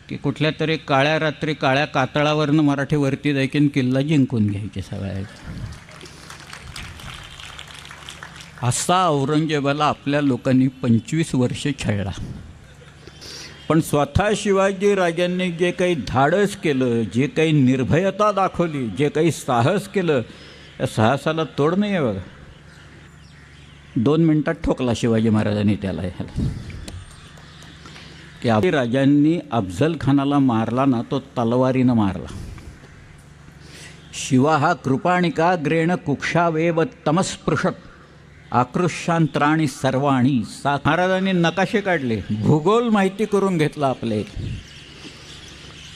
की कुठल्या तरी काळ्या रात्री काळ्या कातळावरनं मराठी वरती जायची किल्ला जिंकून घ्यायचे सगळ्याचा. असा औरंगजेबाला आपल्या लोकांनी 25 वर्ष छळला. पण स्वतः शिवाजी राजांनी जे काही धाडस केलं, जे काही निर्भयता दाखवली, जे काही साहस केलं, त्या साहसाला तोड नाही आहे बघा. 2 मिनटात ठोकला शिवाजी महाराजांनी त्याला ह्याला की आपल्या राजांनी अफजल खानाला मारला ना, तो तलवारीनं मारला. शिवा हा कृपाणिका ग्रेण कुक्षावेव तमस्पृशत आकृष्यांत्राणी सर्वाणी. महाराजांनी नकाशे काढले, भूगोल माहिती करून घेतला. आपले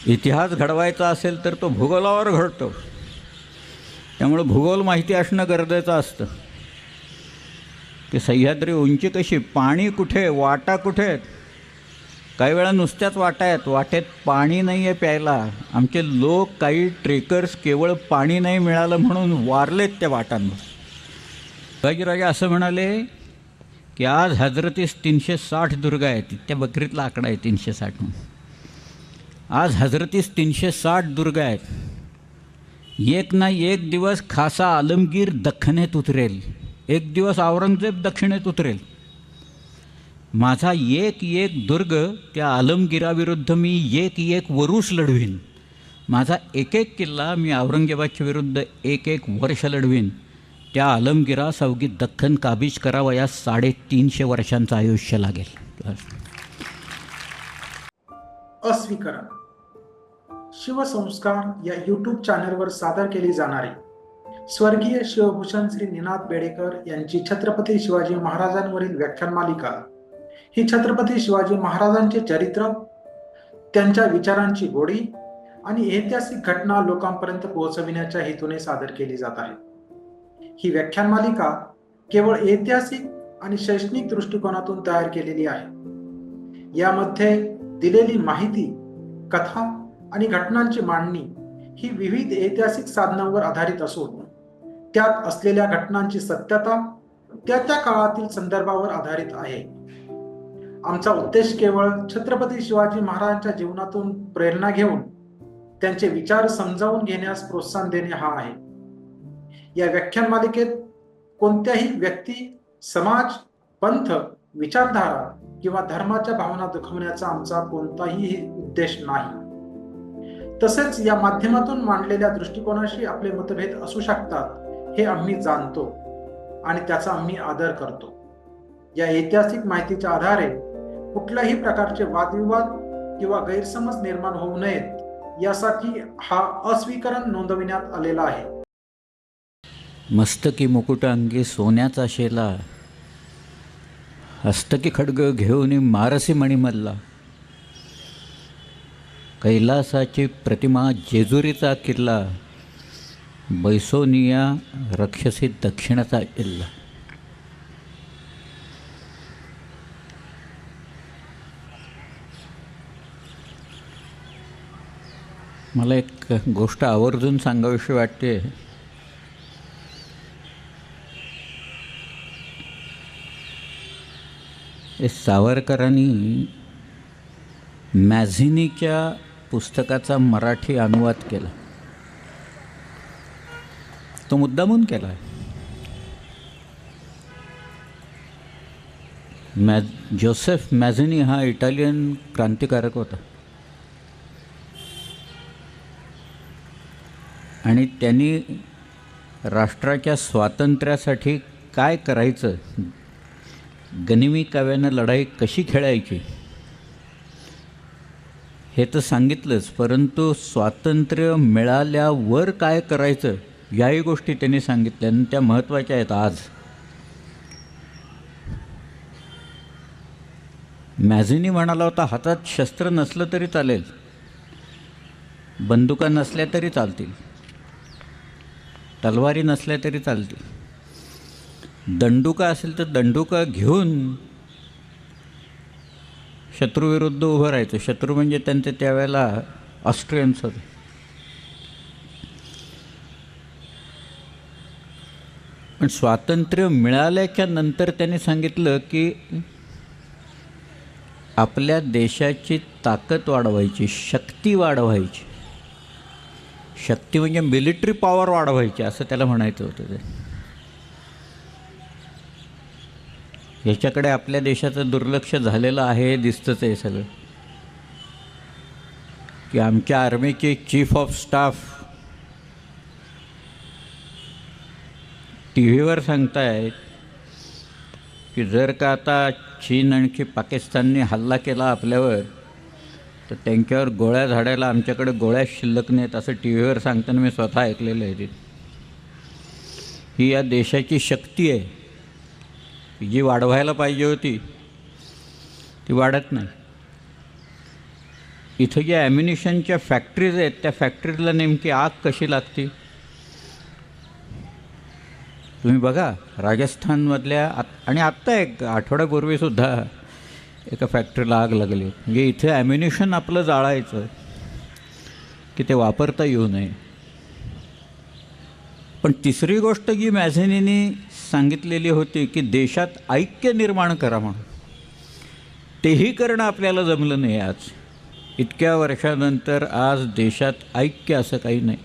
इतिहास घडवायचा असेल तर तो भूगोलावर घडतो. त्यामुळे भूगोल माहिती असणं गरजेचं असतं. की सह्याद्री उंची कशी, पाणी कुठे, वाटा कुठे आहेत. काही वेळा नुसत्याच वाटा आहेत, वाटेत पाणी नाही आहे प्यायला. आमचे लोक काही ट्रेकर्स केवळ पाणी नाही मिळालं म्हणून वारलेत त्या वाटांवर. शिवाजीराजे असं म्हणाले की आज हजरतीस 360 दुर्गा आहेत. त्या बकरीतला आकडा आहे 360 म्हणून. आज हजरतीस 360 दुर्गा आहेत. एक ना एक दिवस खासा आलमगीर दख्खनेत उतरेल, एक दिवस औरंगजेब दक्षिणेत उतरेल. माझा एक एक दुर्ग त्या आलमगिराविरुद्ध मी एक एक वरुष लढवीन. माझा एक एक किल्ला मी औरंगजेबाच्या विरुद्ध एक एक वर्ष लढवीन. त्या आलमगिरास अवघी दख्खन काबीज करावयास 350 वर्षांचं आयुष्य लागेल. अस्वीकरण शिवसंस्कार या यूट्यूब चॅनलवर सादर केली जाणारी स्वर्गीय शिवभूषण श्री निनाद बेडेकर यांची छत्रपती शिवाजी महाराजांवरील व्याख्यान मालिका ही छत्रपती शिवाजी महाराजांचे चरित्र, त्यांच्या विचारांची गोडी आणि ऐतिहासिक घटना लोकांपर्यंत पोहोचविण्याच्या हेतूने सादर केली जात आहे. ही व्याख्यान मालिका केवळ ऐतिहासिक आणि शैक्षणिक दृष्टिकोनातून तयार केलेली आहे. यामध्ये दिलेली माहिती, कथा आणि घटनांची मांडणी ही विविध ऐतिहासिक साधनांवर आधारित असून त्यात असलेल्या घटनांची सत्यता त्या त्या काळातील संदर्भावर आधारित आहे. आमचा उद्देश केवळ छत्रपती शिवाजी महाराजांच्या जीवनातून प्रेरणा घेऊन त्यांचे विचार समजावून घेण्यास प्रोत्साहन देणे हा आहे. या व्याख्यान मालिकेत कोणत्याही व्यक्ती, समाज, पंथ, विचारधारा किंवा धर्माच्या भावना दुखवण्याचा आमचा कोणताही उद्देश नाही. तसेच या माध्यमातून मांडलेल्या दृष्टिकोनाशी आपले मतभेद असू शकतात हे आम्ही जाणतो आणि त्याचा आम्ही आदर करतो. या ऐतिहासिक माहितीच्या आधारे कुठल्याही प्रकारचे वादविवाद किंवा गैरसमज निर्माण होऊ नयेत यासाठी हा अस्वीकरण नोंदविण्यात आलेला आहे. मस्तकी मुकुट अंगी सोन्याचा शेला, हस्तकी खड्ग घेऊन मारसी मणिमल्ला. कैलासाची प्रतिमा जेजुरीचा किल्ला, बैसोनिया रक्षसी दक्षिणाचा किल्ला. मला एक गोष्ट आवर्जून सांगावीशी वाटते. सावरकरांनी मॅझिनीच्या पुस्तकाचा मराठी अनुवाद केला. तो मुद्दामून केला आहे. जोसेफ मॅझिनी हा इटालियन क्रांतिकारक होता आणि त्यांनी राष्ट्राच्या स्वातंत्र्यासाठी काय करायचं, गनिमी काव्यानं लढाई कशी खेळायची हे तर सांगितलंच, परंतु स्वातंत्र्य मिळाल्यावर काय करायचं याही गोष्टी त्यांनी सांगितल्या आणि त्या महत्त्वाच्या आहेत. आज मॅझिनी म्हणाला होता, हातात शस्त्र नसलं तरी चालेल, बंदुका नसल्या तरी चालतील, तलवारी नसल्या तरी चालतील, दंडुका असेल तर दंडुका घेऊन शत्रूविरुद्ध उभं राहायचं. शत्रू म्हणजे त्यांचे त्यावेळेला ऑस्ट्रियन्स होते. पण स्वातंत्र्य मिळाल्याच्या नंतर त्यांनी सांगितलं की आपल्या देशाची ताकद वाढवायची, शक्ती वाढवायची. शक्ती म्हणजे मिलिटरी पॉवर वाढवायची असं त्याला म्हणायचं होतं. ते याच्याकडे आपल्या देशाचं दुर्लक्ष झालेलं आहे, दिसतंच आहे सगळं. की आमच्या आर्मीचे चीफ ऑफ स्टाफ टी व्हीवर सांगतायत की जर का आता चीन आणखी पाकिस्तानने हल्ला केला आपल्यावर तर त्यांच्यावर गोळ्या झाडायला आमच्याकडे गोळ्या शिल्लक नाहीत, असं टी व्हीवर सांगताना मी स्वतः ऐकलेलं आहे. ही या देशाची शक्ती आहे, जी वाढवायला पाहिजे होती ती वाढत नाही. इथं ज्या ॲम्युनिशनच्या फॅक्टरीज आहेत त्या फॅक्टरीला नेमकी आग कशी लागते तुम्ही बघा. राजस्थानमधल्या आणि आत्ता एक आठवड्यापूर्वीसुद्धा एका फॅक्टरीला आग लागली. म्हणजे इथे ॲम्युनिशन आपलं जाळायचं की ते वापरता येऊ नये. पण तिसरी गोष्ट जी मॅझेनीने सांगितलेली होती की देशात ऐक्य निर्माण करा म्हणून, तेही करणं आपल्याला जमलं नाही. आज इतक्या वर्षानंतर आज देशात ऐक्य असं काही नाही.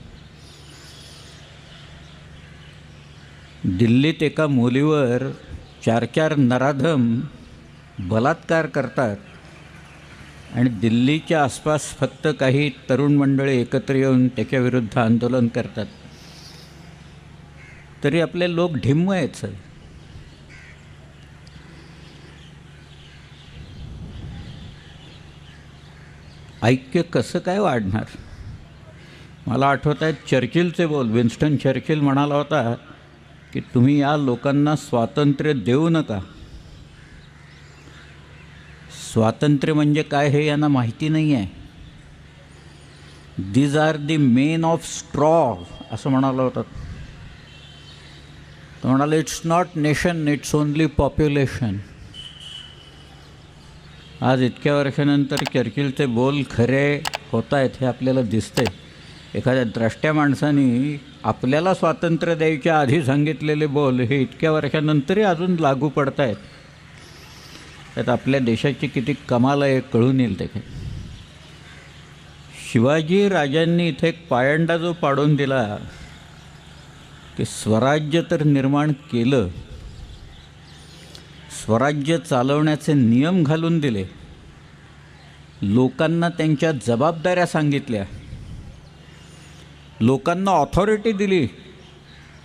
दिल्लीत एका मुलीवर 4 नराधम बलात्कार करतात आणि दिल्लीच्या आसपास फक्त काही तरुण मंडळी एकत्र येऊन त्याच्याविरुद्ध आंदोलन करतात, तरी आपले लोक ढिम्म आहेत सर. ऐक्य कसं काय वाढणार? मला आठवत आहेत चर्चिलचे बोल. विन्स्टन चर्चिल म्हणाला होता की तुम्ही या लोकांना स्वातंत्र्य देऊ नका. स्वातंत्र्य म्हणजे काय हे यांना माहिती नाही आहे. These are the main of straw असं म्हणाला होता. तो म्हणाला it's not nation, it's only population. आज इतक्या वर्षानंतर चर्चिलचे बोल खरे होत आहेत हे आपल्याला दिसतंय. एखाद्या द्रष्ट्या माणसाने आपल्याला स्वातंत्र्य द्यायच्या आधी सांगितलेले बोल हे इतक्या वर्षानंतरही अजून लागू पडत आहेत. त्यात आपल्या देशाची किती कमाल आहे कळून येईल. ते शिवाजी राजांनी इथे एक पायंडा जो पाडून दिला की स्वराज्य तर निर्माण केलं, स्वराज्य चालवण्याचे नियम घालून दिले, लोकांना त्यांच्या जबाबदाऱ्या सांगितल्या, लोकांना ऑथॉरिटी दिली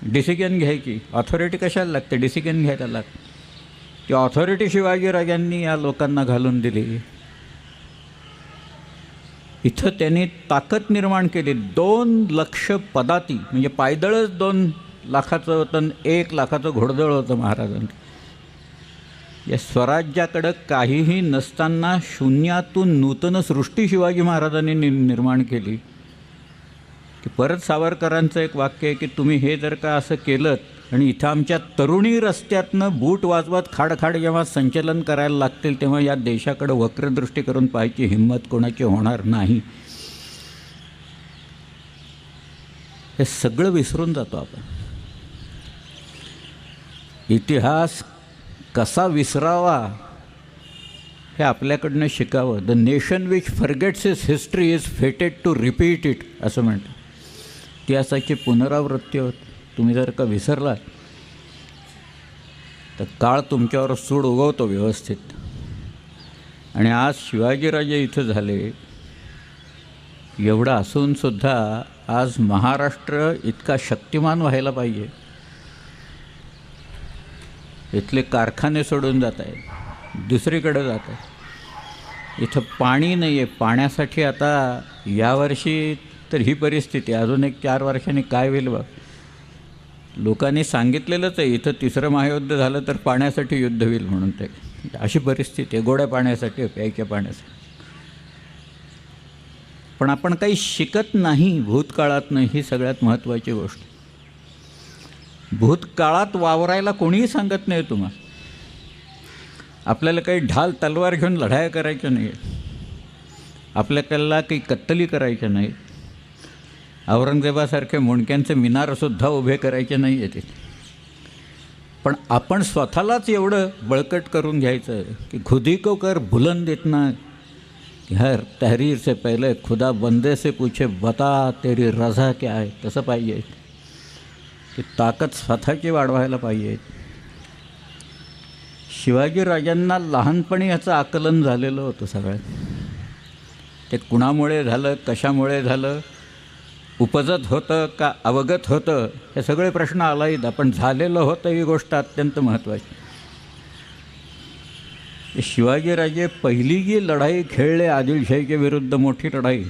डिसिजन घ्यायची. ऑथॉरिटी कशाला लागते? डिसिजन घ्यायला लागते. ती ऑथॉरिटी शिवाजीराजांनी या लोकांना घालून दिली. इथं त्यांनी ताकद निर्माण केली. 2 लक्ष पदाती म्हणजे पायदळच 2 लाखाचं होतं, 1 लाखाचं घोडदळ होतं महाराजांचं. या स्वराज्याकडं काहीही नसताना शून्यातून नूतन सृष्टी शिवाजी महाराजांनी निर्माण केली. की परत सावरकरांचं एक वाक्य आहे की तुम्ही हे जर का असं केलं आणि इथं आमच्या तरुणी रस्त्यातनं बूट वाजवत खाडखाड जेव्हा संचलन करायला लागतील तेव्हा या देशाकडं वक्रदृष्टी करून पाहायची हिंमत कोणाची होणार नाही. हे सगळं विसरून जातो आपण. इतिहास कसा विसरावा हे आपल्याकडनं शिकावं. The nation which forgets his history is fated to repeat it असं म्हणतात. इतिहासाची पुनरावृत्ती होत. तुम्ही जर का विसरलात तर काळ तुमच्यावर सूड उगवतो व्यवस्थित. आणि आज शिवाजीराजे इथं झाले एवढं असूनसुद्धा आज महाराष्ट्र इतका शक्तिमान व्हायला पाहिजे. इथले कारखाने सोडून जात आहेत, दुसरीकडे जात आहेत. इथं पाणी नाही आहे. पाण्यासाठी आता यावर्षी तर ही परिस्थिती, अजून एक 4 वर्षांनी काय होईल बघ. लोकांनी सांगितलेलंच आहे इथं 3रं महायुद्ध झालं तर पाण्यासाठी युद्ध होईल म्हणून. ते अशी परिस्थिती आहे, गोड्या पाण्यासाठी, प्यायच्या पाण्यासाठी. पण आपण काही शिकत नाही भूतकाळात नाही, ही सगळ्यात महत्त्वाची गोष्ट. भूतकाळात वावरायला कोणीही सांगत नाही तुम्हाला. आपल्याला काही ढाल तलवार घेऊन लढाया करायच्या नाही आहेत, आपल्याला काही कत्तली करायच्या नाहीत, औरंगजेबासारखे मुंडक्यांचे मिनारसुद्धा उभे करायचे नाही आहेत. पण आपण स्वतःलाच एवढं बळकट करून घ्यायचं की खुदी को कर बुलंद इतना कि हर तहरीर से पहले खुदा बंदे से पूछे बता तेरी रजा क्या आहे, तसं पाहिजे की ताकद स्वतःची वाढवायला पाहिजे. शिवाजीराजांना लहानपणी याचं आकलन झालेलं होतं सगळं. ते कुणामुळे झालं, कशामुळे झालं, उपजत होतं का अवगत होतं, हे सगळे प्रश्न आलाहीत. पण झालेलं होतं ही गोष्ट अत्यंत महत्त्वाची. शिवाजीराजे पहिली जी लढाई खेळले आदिलशाहीच्या विरुद्ध, मोठी लढाई,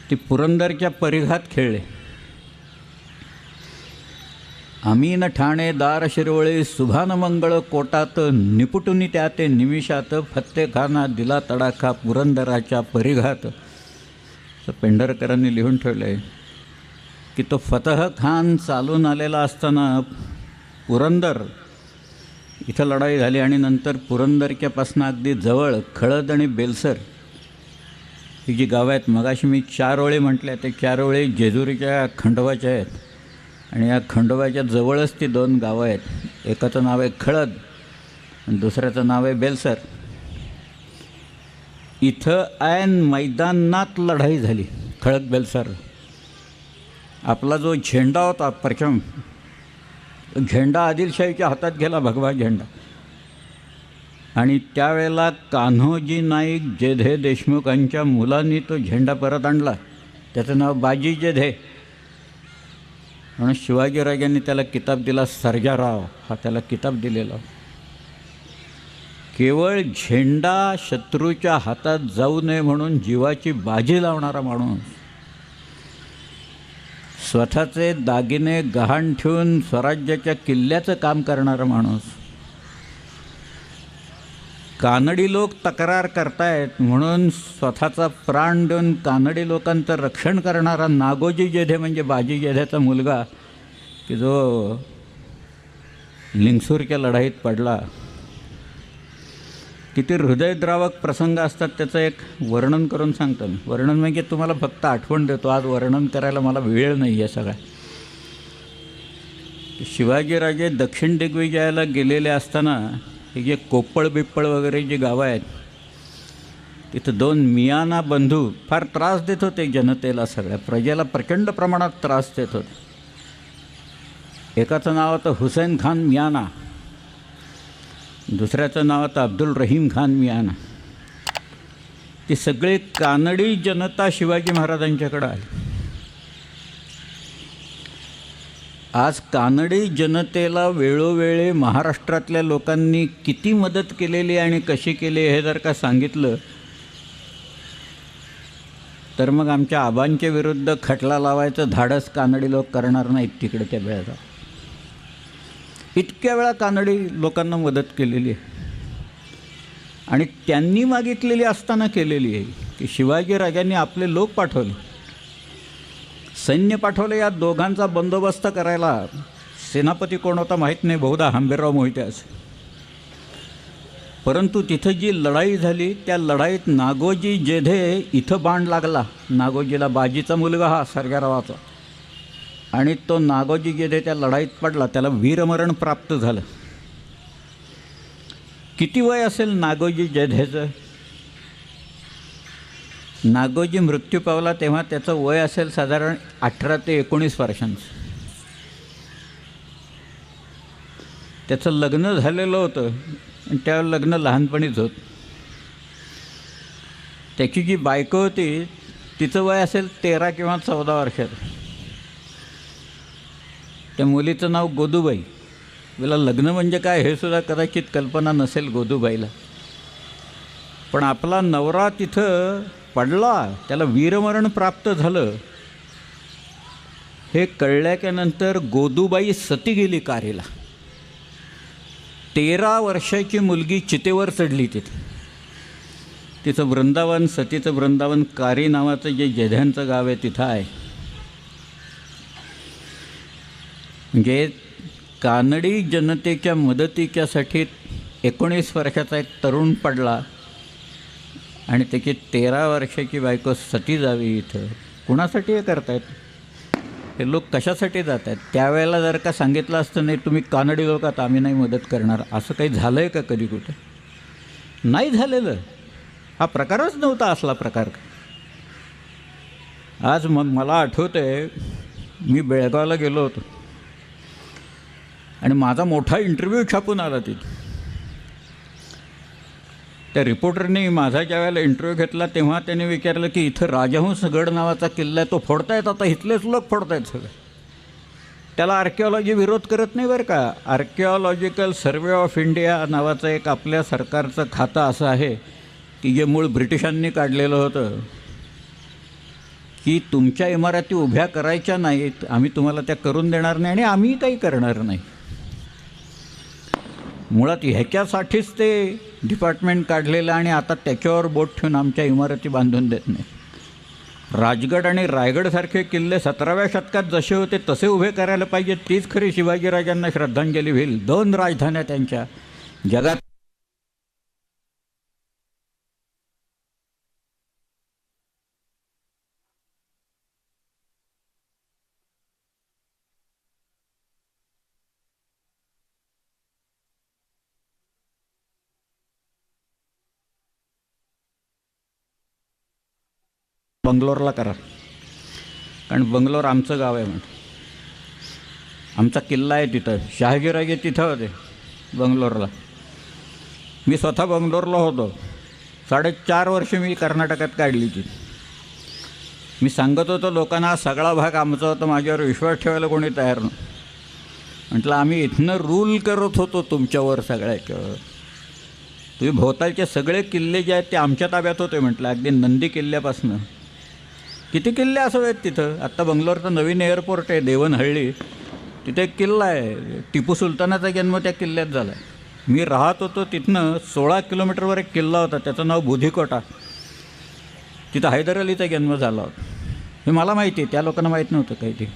ती पुरंदरच्या परिघात खेळले. आम्ही न ठाणे दार शिरवळे सुभान मंगळ कोटात, निपुटुनी त्या ते निमिषात, फत्तेखाना दिला तडाखा पुरंदराच्या परिघात. तर पेंढरकरांनी लिहून ठेवलं आहे की तो फतह खान चालून आलेला असताना पुरंदर इथं लढाई झाली. आणि नंतर पुरंदरच्यापासून अगदी जवळ खळद आणि बेलसर ही जी गावं आहेत, मगाशी मी 4 ओळी म्हटल्या, ते 4 ओळी जेजुरीच्या खंडोबाच्या आहेत. आणि या खंडोबाच्या जवळच ती 2 गावं आहेत. एकाचं नाव आहे खळद आणि दुसऱ्याचं नाव आहे बेलसर. इथं ऐन मैदानात लढाई झाली, खळद बेलसर. आपला जो झेंडा होता प्रचंड, झेंडा आदिलशाहीच्या हातात गेला, भगवा झेंडा. आणि त्यावेळेला कान्होजी नाईक जेधे देशमुखांच्या मुलांनी तो झेंडा परत आणला. त्याचं नाव बाजी जेधे. म्हणून शिवाजीराजांनी त्याला किताब दिला, सर्जाराव हा त्याला किताब दिलेला. केवळ झेंडा शत्रूच्या हातात जाऊ नये म्हणून जीवाची बाजी लावणारा माणूस, स्वतःचे दागिने गहाण ठेवून स्वराज्याच्या किल्ल्याचं काम करणारा माणूस. कानडी लोक तक्रार करतायत म्हणून स्वतःचा प्राण देऊन कानडी लोकांचं रक्षण करणारा नागोजी जेधे, म्हणजे बाजी जेधेचा मुलगा, की जो लिंगसूरच्या लढाईत पडला. किती हृदयद्रावक प्रसंग असतात त्याचं एक वर्णन करून सांगतो मी. वर्णन म्हणजे तुम्हाला फक्त आठवण देतो, आज वर्णन करायला मला वेळ नाही आहे सगळा. शिवाजीराजे दक्षिण दिग्विजयाला गेलेले असताना हे जे कोप्पळ बिप्पळ वगैरे जी गावं आहेत, तिथं 2 मियाना बंधू फार त्रास देत होते जनतेला, सगळ्या प्रजेला प्रचंड प्रमाणात त्रास देत होते. एकाचं नाव होतं हुसेन खान मियाना, दुसऱ्याचं नाव होतं अब्दुल रहीम खान मियाना. ती सगळी कानडी जनता शिवाजी महाराजांच्याकडं आली. आज कानडी जनतेला वेळोवेळी महाराष्ट्रातल्या लोकांनी किती मदत केलेली आणि कशी केली हे जर का सांगितलं तर मग आमच्या आबांच्या विरुद्ध खटला लावायचं धाडस कानडी लोक करणार नाहीत तिकडे त्या वेळेला. इतक्या वेळा कानडी लोकांना मदत केलेली आहे आणि त्यांनी मागितलेली असताना केलेली आहे. की शिवाजीराजांनी आपले लोक पाठवले, सैन्य पाठवले या दोघांचा बंदोबस्त करायला. सेनापती कोण होता माहीत नाही, बहुधा हंबीरराव मोहिते असे. परंतु तिथं जी लढाई झाली त्या लढाईत नागोजी जेधे इथं बाण लागला. नागोजीला बाजीचा मुलगा हा सर्जारावाचा, आणि तो नागोजी जेधे त्या लढाईत पडला, त्याला वीरमरण प्राप्त झालं. किती वय असेल नागोजी जेधेचं? नागोजी मृत्यू पावला तेव्हा त्याचं वय असेल साधारण 18 ते 19 वर्षांचं. त्याचं लग्न झालेलं होतं आणि त्या लग्न लहानपणीच होतं. त्याची जी बायको होती तिचं वय असेल 13 किंवा 14 वर्षाचं. त्या मुलीचं नाव गोदूबाई. तिला लग्न म्हणजे काय हे सुद्धा कदाचित कल्पना नसेल गोदूबाईला. पण आपला नवरा तिथं पडला, त्याला वीरमरण प्राप्त झालं हे कळल्याच्यानंतर गोदूबाई सती गेली कारीला. 13 वर्षाची मुलगी चितेवर चढली तिथे. तिचं वृंदावन, सतीचं वृंदावन कारी नावाचं जे जेध्यांचं गाव आहे तिथं आहे. म्हणजे कानडी जनतेच्या मदतीच्यासाठी 19 वर्षाचा एक तरुण पडला आणि त्याची 13 वर्षाची बायको सती जावी इथं. कुणासाठी हे करतायत? हे लोक कशासाठी जात आहेत? त्यावेळेला जर का सांगितलं असतं नाही तुम्ही कानडी लोक आहात, आम्ही नाही मदत करणार, असं काही झालं आहे का कधी कुठे? नाही झालेलं. हा प्रकारच नव्हता असला प्रकार. आज मला आठवतं आहे, मी बेळगावला गेलो होतो आणि माझा मोठा इंटरव्ह्यू छापून आला तिथे. त्या रिपोर्टरने माझा ज्या वेळेला इंटरव्ह्यू घेतला तेव्हा त्याने विचारलं की इथं राजहंस गड नावाचा किल्ला आहे, तो फोडतायत आता, इथलेच लोक फोडतायत सगळे. त्याला आर्किओलॉजी विरोध करत नाही बरं का. आर्किओलॉजिकल सर्वे ऑफ इंडिया नावाचं एक आपल्या सरकारचं खातं असं आहे की जे मूळ ब्रिटिशांनी काढलेलं होतं की तुमच्या इमारती उभ्या करायच्या नाहीत, आम्ही तुम्हाला त्या करून देणार नाही आणि आम्ही काही करणार नाही. मुळात ह्याच्यासाठीच ते डिपार्टमेंट काढलेलं आणि आता त्याच्यावर बोट ठेवून आमच्या इमारती बांधून देत नाही. राजगड आणि रायगडसारखे किल्ले 17व्या शतकात जसे होते तसे उभे करायला पाहिजे. तीच खरी शिवाजीराजांना श्रद्धांजली होईल. 2 राजधान्या त्यांच्या जगात. बंगलोरला करा, कारण बंगलोर आमचं गाव आहे म्हणून. आमचा किल्ला आहे तिथं. शहाजीराजे तिथं होते बंगलोरला. मी स्वतः बंगलोरला होतो. 4.5 वर्ष मी कर्नाटकात काढली ती. मी सांगत होतो लोकांना हा सगळा भाग आमचा होता, माझ्यावर विश्वास ठेवायला कोणी तयार नव्हतं. म्हटलं आम्ही इथनं रूल करत होतो तुमच्यावर सगळ्याच्यावर. तुम्ही भोवतालचे सगळे किल्ले जे आहेत ते आमच्या ताब्यात होते म्हटलं, अगदी नंदी किल्ल्यापासनं. किती किल्ले असं आहेत तिथं. आत्ता बंगलोरचं नवीन एअरपोर्ट आहे देवनहळ्ळी, तिथे एक किल्ला आहे. टिपू सुलतानाचा जन्म त्या किल्ल्यात झाला आहे. मी राहत होतो तिथनं 16 किलोमीटरवर एक किल्ला होता, त्याचं नाव बुधीकोटा. तिथं हैदर अलीचा जन्म झाला होता. हे मला माहिती आहे, त्या लोकांना माहीत नव्हतं काही ते.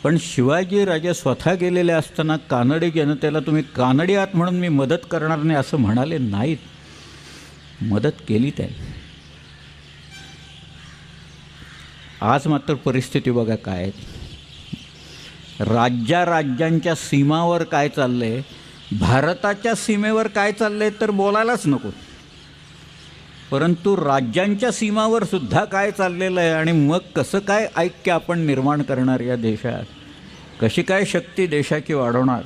पण शिवाजीराजे स्वतः गेलेले असताना कानडी जनतेला तुम्ही कानडी आहात म्हणून मी मदत करणार नाही असं म्हणाले नाहीत. मदत केली त्याने. आज मात्र परिस्थिती बघा काय आहे. राज्यांच्या सीमावर काय चाललं आहे, भारताच्या सीमेवर काय चाललं आहे तर बोलायलाच नको. परंतु राज्यांच्या सीमावर सुद्धा काय चाललेलं आहे आणि मग कसं काय ऐक्य आपण निर्माण करणार या देशात, कशी काय शक्ती देशाची वाढवणार.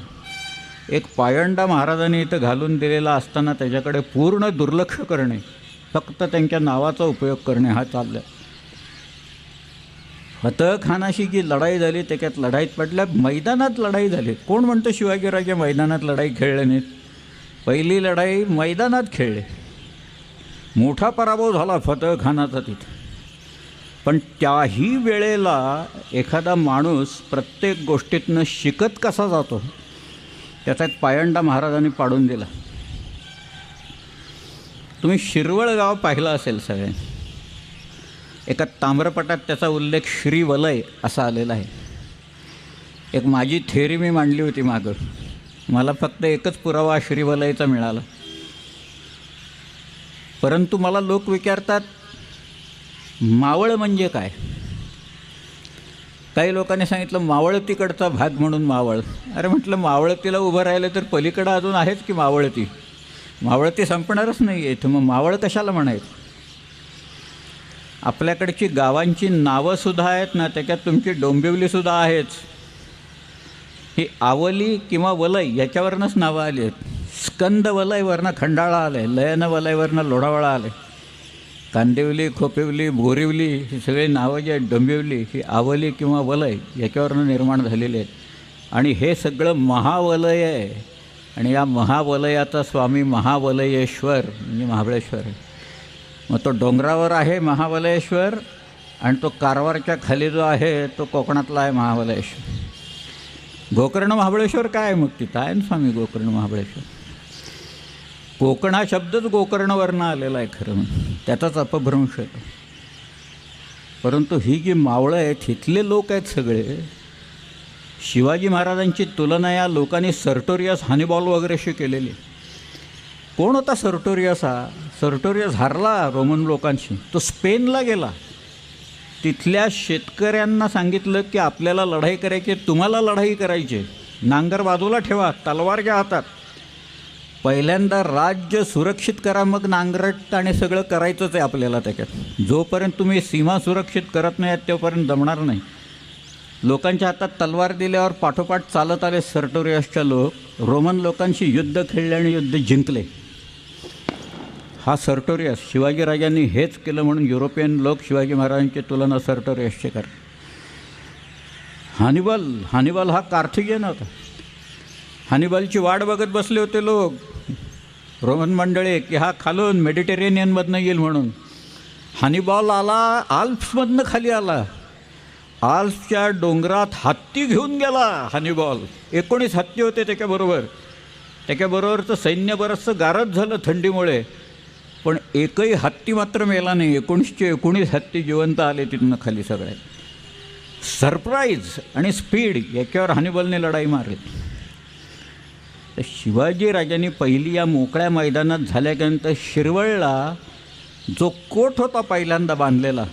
एक पायंडा महाराजांनी इथं घालून दिलेला असताना त्याच्याकडे पूर्ण दुर्लक्ष करणे, फक्त त्यांच्या नावाचा उपयोग करणे हा चालला आहे. फतहखानाशी जी लढाई झाली त्याच्यात लढाईत पडल्या, मैदानात लढाई झाली. कोण म्हणतं शिवाजीराजे मैदानात लढाई खेळले नाहीत? पहिली लढाई मैदानात खेळले. मोठा पराभव झाला फतहखानाचा तिथे. पण त्याही वेळेला एखादा माणूस प्रत्येक गोष्टीतनं शिकत कसा जातो त्याचा एक पायंडा महाराजांनी पाडून दिला. तुम्ही शिरवळ गाव पाहिलं असेल सगळ्यांनी. एका ताम्रपटात त्याचा उल्लेख श्रीवलय असा आलेला आहे. एक माझी थेअरी मी मांडली होती मागं. मला फक्त एकच पुरावा श्रीवलयचा मिळाला. परंतु मला लोक विचारतात मावळ म्हणजे काय. काही लोकांनी सांगितलं मावळतीकडचा भाग म्हणून मावळ. अरे म्हटलं मावळतीला उभं राहिलं तर पलीकडं अजून आहेच की मावळती. मावळती संपणारच नाही आहे इथं, मग मावळ कशाला म्हणायचं. आपल्याकडची गावांची नावंसुद्धा आहेत ना, त्याच्यात तुमची डोंबिवलीसुद्धा आहेच. ही आवली किंवा वलय याच्यावरनंच नावं आली आहेत. स्कंद वलयवरनं खंडाळा आलं आहे, लयन वलयवरनं लोढावळा आलं आहे. कांदिवली, खोपिवली, बोरिवली ही सगळी नावं जी आहेत, डोंबिवली ही आवली किंवा वलय याच्यावरनं निर्माण झालेली आहेत. आणि हे सगळं महावलय आहे. आणि या महावलयाचा स्वामी महावलयेश्वर म्हणजे महाबळेश्वर आहे. मग तो डोंगरावर आहे महाबलेश्वर आणि तो कारवारच्या खाली जो आहे तो कोकणातला आहे महाबलेश्वर. गोकर्ण महाबळेश्वर काय आहे मग तिथं आहे ना स्वामी गोकर्ण महाबळेश्वर. कोकण हा शब्दच गोकर्णवरनं आलेला आहे खरं म्हणजे, त्याचाच अपभ्रंश आहे. परंतु ही जी मावळं आहेत इथले लोक आहेत सगळे. शिवाजी महाराजांची तुलना या लोकांनी सर्टोरियस हॅनिबॉल वगैरेशी केलेली. कोण होता सर्टोरियस हा? सर्टोरियस हारला रोमन लोकांशी. तो स्पेनला गेला. तिथल्या शेतकऱ्यांना सांगितलं की आपल्याला लढाई करायची, तुम्हाला लढाई करायची, नांगर बाजूला ठेवा, तलवार घ्या हातात. पहिल्यांदा राज्य सुरक्षित करा, मग नांगरट आणि सगळं करायचंच आहे आपल्याला त्याच्यात. जोपर्यंत तुम्ही सीमा सुरक्षित करत नाही तोपर्यंत जमणार नाही. लोकांच्या हातात तलवार दिल्यावर पाठोपाठ चालत आले सर्टोरियसच्या लोक. रोमन लोकांशी युद्ध खेळले आणि युद्ध जिंकले. हा सर्टोरियस, शिवाजीराजांनी हेच केलं म्हणून युरोपियन लोक शिवाजी महाराजांची तुलना सर्टोरियसचे करतात. हानिबल हा कार्थीजियन होता. हानिबलची वाट बघत बसले होते लोक, रोमन मंडळी, की हा खालून मेडिटेरेनियनमधनं येईल म्हणून. हानिबल आला, आल्प्समधनं खाली आला. आल्प्सच्या डोंगरात हत्ती घेऊन गेला हानिबल. 19 हत्ती होते त्याच्याबरोबरचं सैन्य बरंचसं गारद झालं थंडीमुळे, पण एकही हत्ती मात्र मेला नाही. 19 हत्ती जिवंत आले तिथनं खाली सगळे. सरप्राईज आणि स्पीड याच्यावर हानिबलने लढाई मारली. तर शिवाजीराजांनी पहिली या मोकळ्या मैदानात झाल्यानंतर शिरवळला जो कोट होता पहिल्यांदा बांधलेला,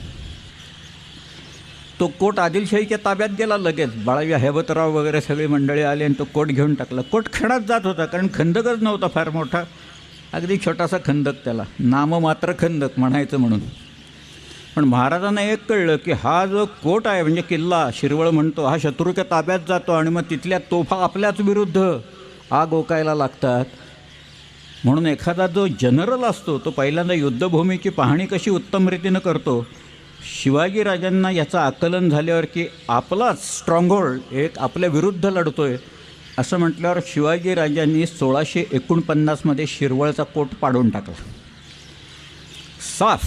तो कोट आदिलशाहीच्या ताब्यात गेला लगेच. बाळाजी हैबतराव वगैरे सगळी मंडळी आली आणि तो कोट घेऊन टाकला. कोट खेळात जात होता, कारण खंदकच नव्हता फार मोठा, अगदी छोटासा खंदक, त्याला नाममात्र खंदक म्हणायचं म्हणून. पण महाराजांना एक कळलं की हा जो कोट आहे म्हणजे किल्ला शिरवळ म्हणतो, हा शत्रूच्या ताब्यात जातो आणि मग तिथल्या तोफा आपल्याच विरुद्ध आग ओकायला लागतात. म्हणून एखादा जो जनरल असतो तो पहिल्यांदा युद्धभूमीची पाहणी कशी उत्तम रीतीनं करतो. शिवाजीराजांना याचं आकलन झाल्यावर की आपलाच स्ट्रॉंगहोल्ड एक आपल्या विरुद्ध लढतोय असं म्हटल्यावर शिवाजीराजांनी 1649मध्ये शिरवळचा कोट पाडून टाकला. साफ,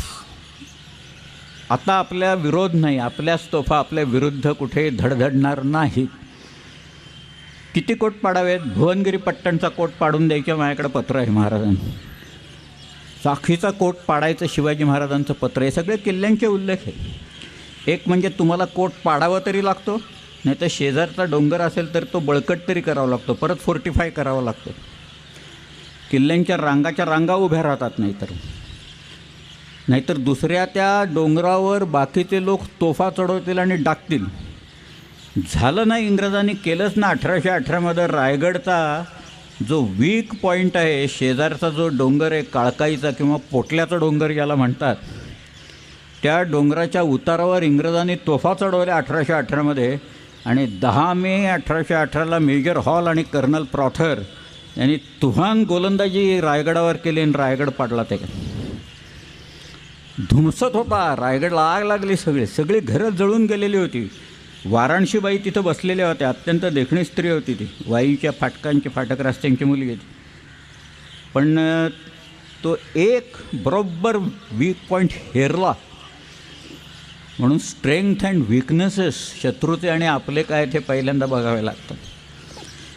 आता आपल्या विरोध नाही, आपल्याच तोफा आपल्या विरुद्ध कुठे धडधडणार नाही. किती कोट पाडावेत? भुवनगिरी पट्टणचा कोट पाडून द्यायचं माझ्याकडे पत्र आहे महाराजांचं. साखीचा कोट पाडायचं शिवाजी महाराजांचं पत्र आहे. सगळे किल्ल्यांचे उल्लेख आहे. एक म्हणजे तुम्हाला कोट पाडावा तरी लागतो, नाही तर शेजारचा डोंगर असेल तर तो बळकट तरी करावा लागतो, परत फोर्टिफाय करावा लागतो. किल्ल्यांच्या रांगा उभ्या राहतात, नाहीतर दुसऱ्या त्या डोंगरावर बाकीचे लोक तोफा चढवतील आणि डाकतील. झालं नाही, इंग्रजांनी केलंच ना. 1818मध्ये रायगडचा जो वीक पॉईंट आहे, शेजारचा जो डोंगर आहे काळकाईचा किंवा पोटल्याचा डोंगर ज्याला म्हणतात, त्या डोंगराच्या उतारावर इंग्रजांनी तोफा चढवल्या 1818मध्ये. आणि 10 मे 1818ला मेजर हॉल आणि कर्नल प्रॉथर यांनी तुफान गोलंदाजी रायगडावर केली आणि रायगड पाडला. धुमसत होता रायगडला, आग लागली. सगळी घरं जळून गेलेली होती. वाराणशीबाई तिथं बसलेल्या होत्या, अत्यंत देखणी स्त्री होती ती, वाईच्या फाटक रस्त्यांची मुलगी होती. पण तो एक बरोबर वीक पॉईंट हेरला. म्हणून स्ट्रेंथ अँड विकनेसेस शत्रूचे आणि आपले काय ते पहिल्यांदा बघावे लागतात.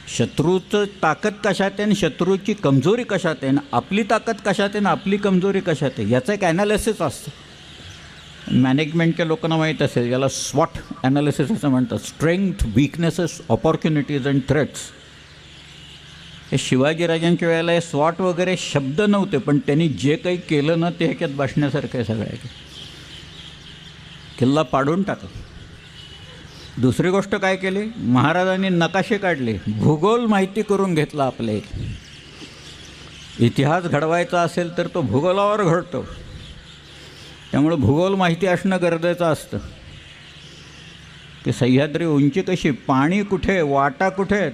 शत्रूचं ताकद कशात आहे आणि शत्रूची कमजोरी कशात आहे, आणि आपली ताकद कशात आहे आणि आपली कमजोरी कशात आहे, याचं एक ॲनालिसिस असतं. मॅनेजमेंटच्या लोकांना माहीत असेल, याला स्वॉट ॲनालिसिस असं म्हणतात. Strength, weaknesses, opportunities and threats. हे शिवाजीराजांच्या वेळेला हे स्वॉट वगैरे शब्द नव्हते, पण त्यांनी जे काही केलं ना ते ह्याच्यात बसण्यासारखं आहे. सगळ्याचं किल्ला पाडून टाकला. दुसरी गोष्ट काय केली, महाराजांनी नकाशे काढले, भूगोल माहिती करून घेतला. आपल्या इतिहास घडवायचा असेल तर तो भूगोलावर घडतो. त्यामुळं भूगोल माहिती असणं गरजेचं असतं. की सह्याद्री उंची कशी, पाणी कुठे, वाटा कुठे आहेत.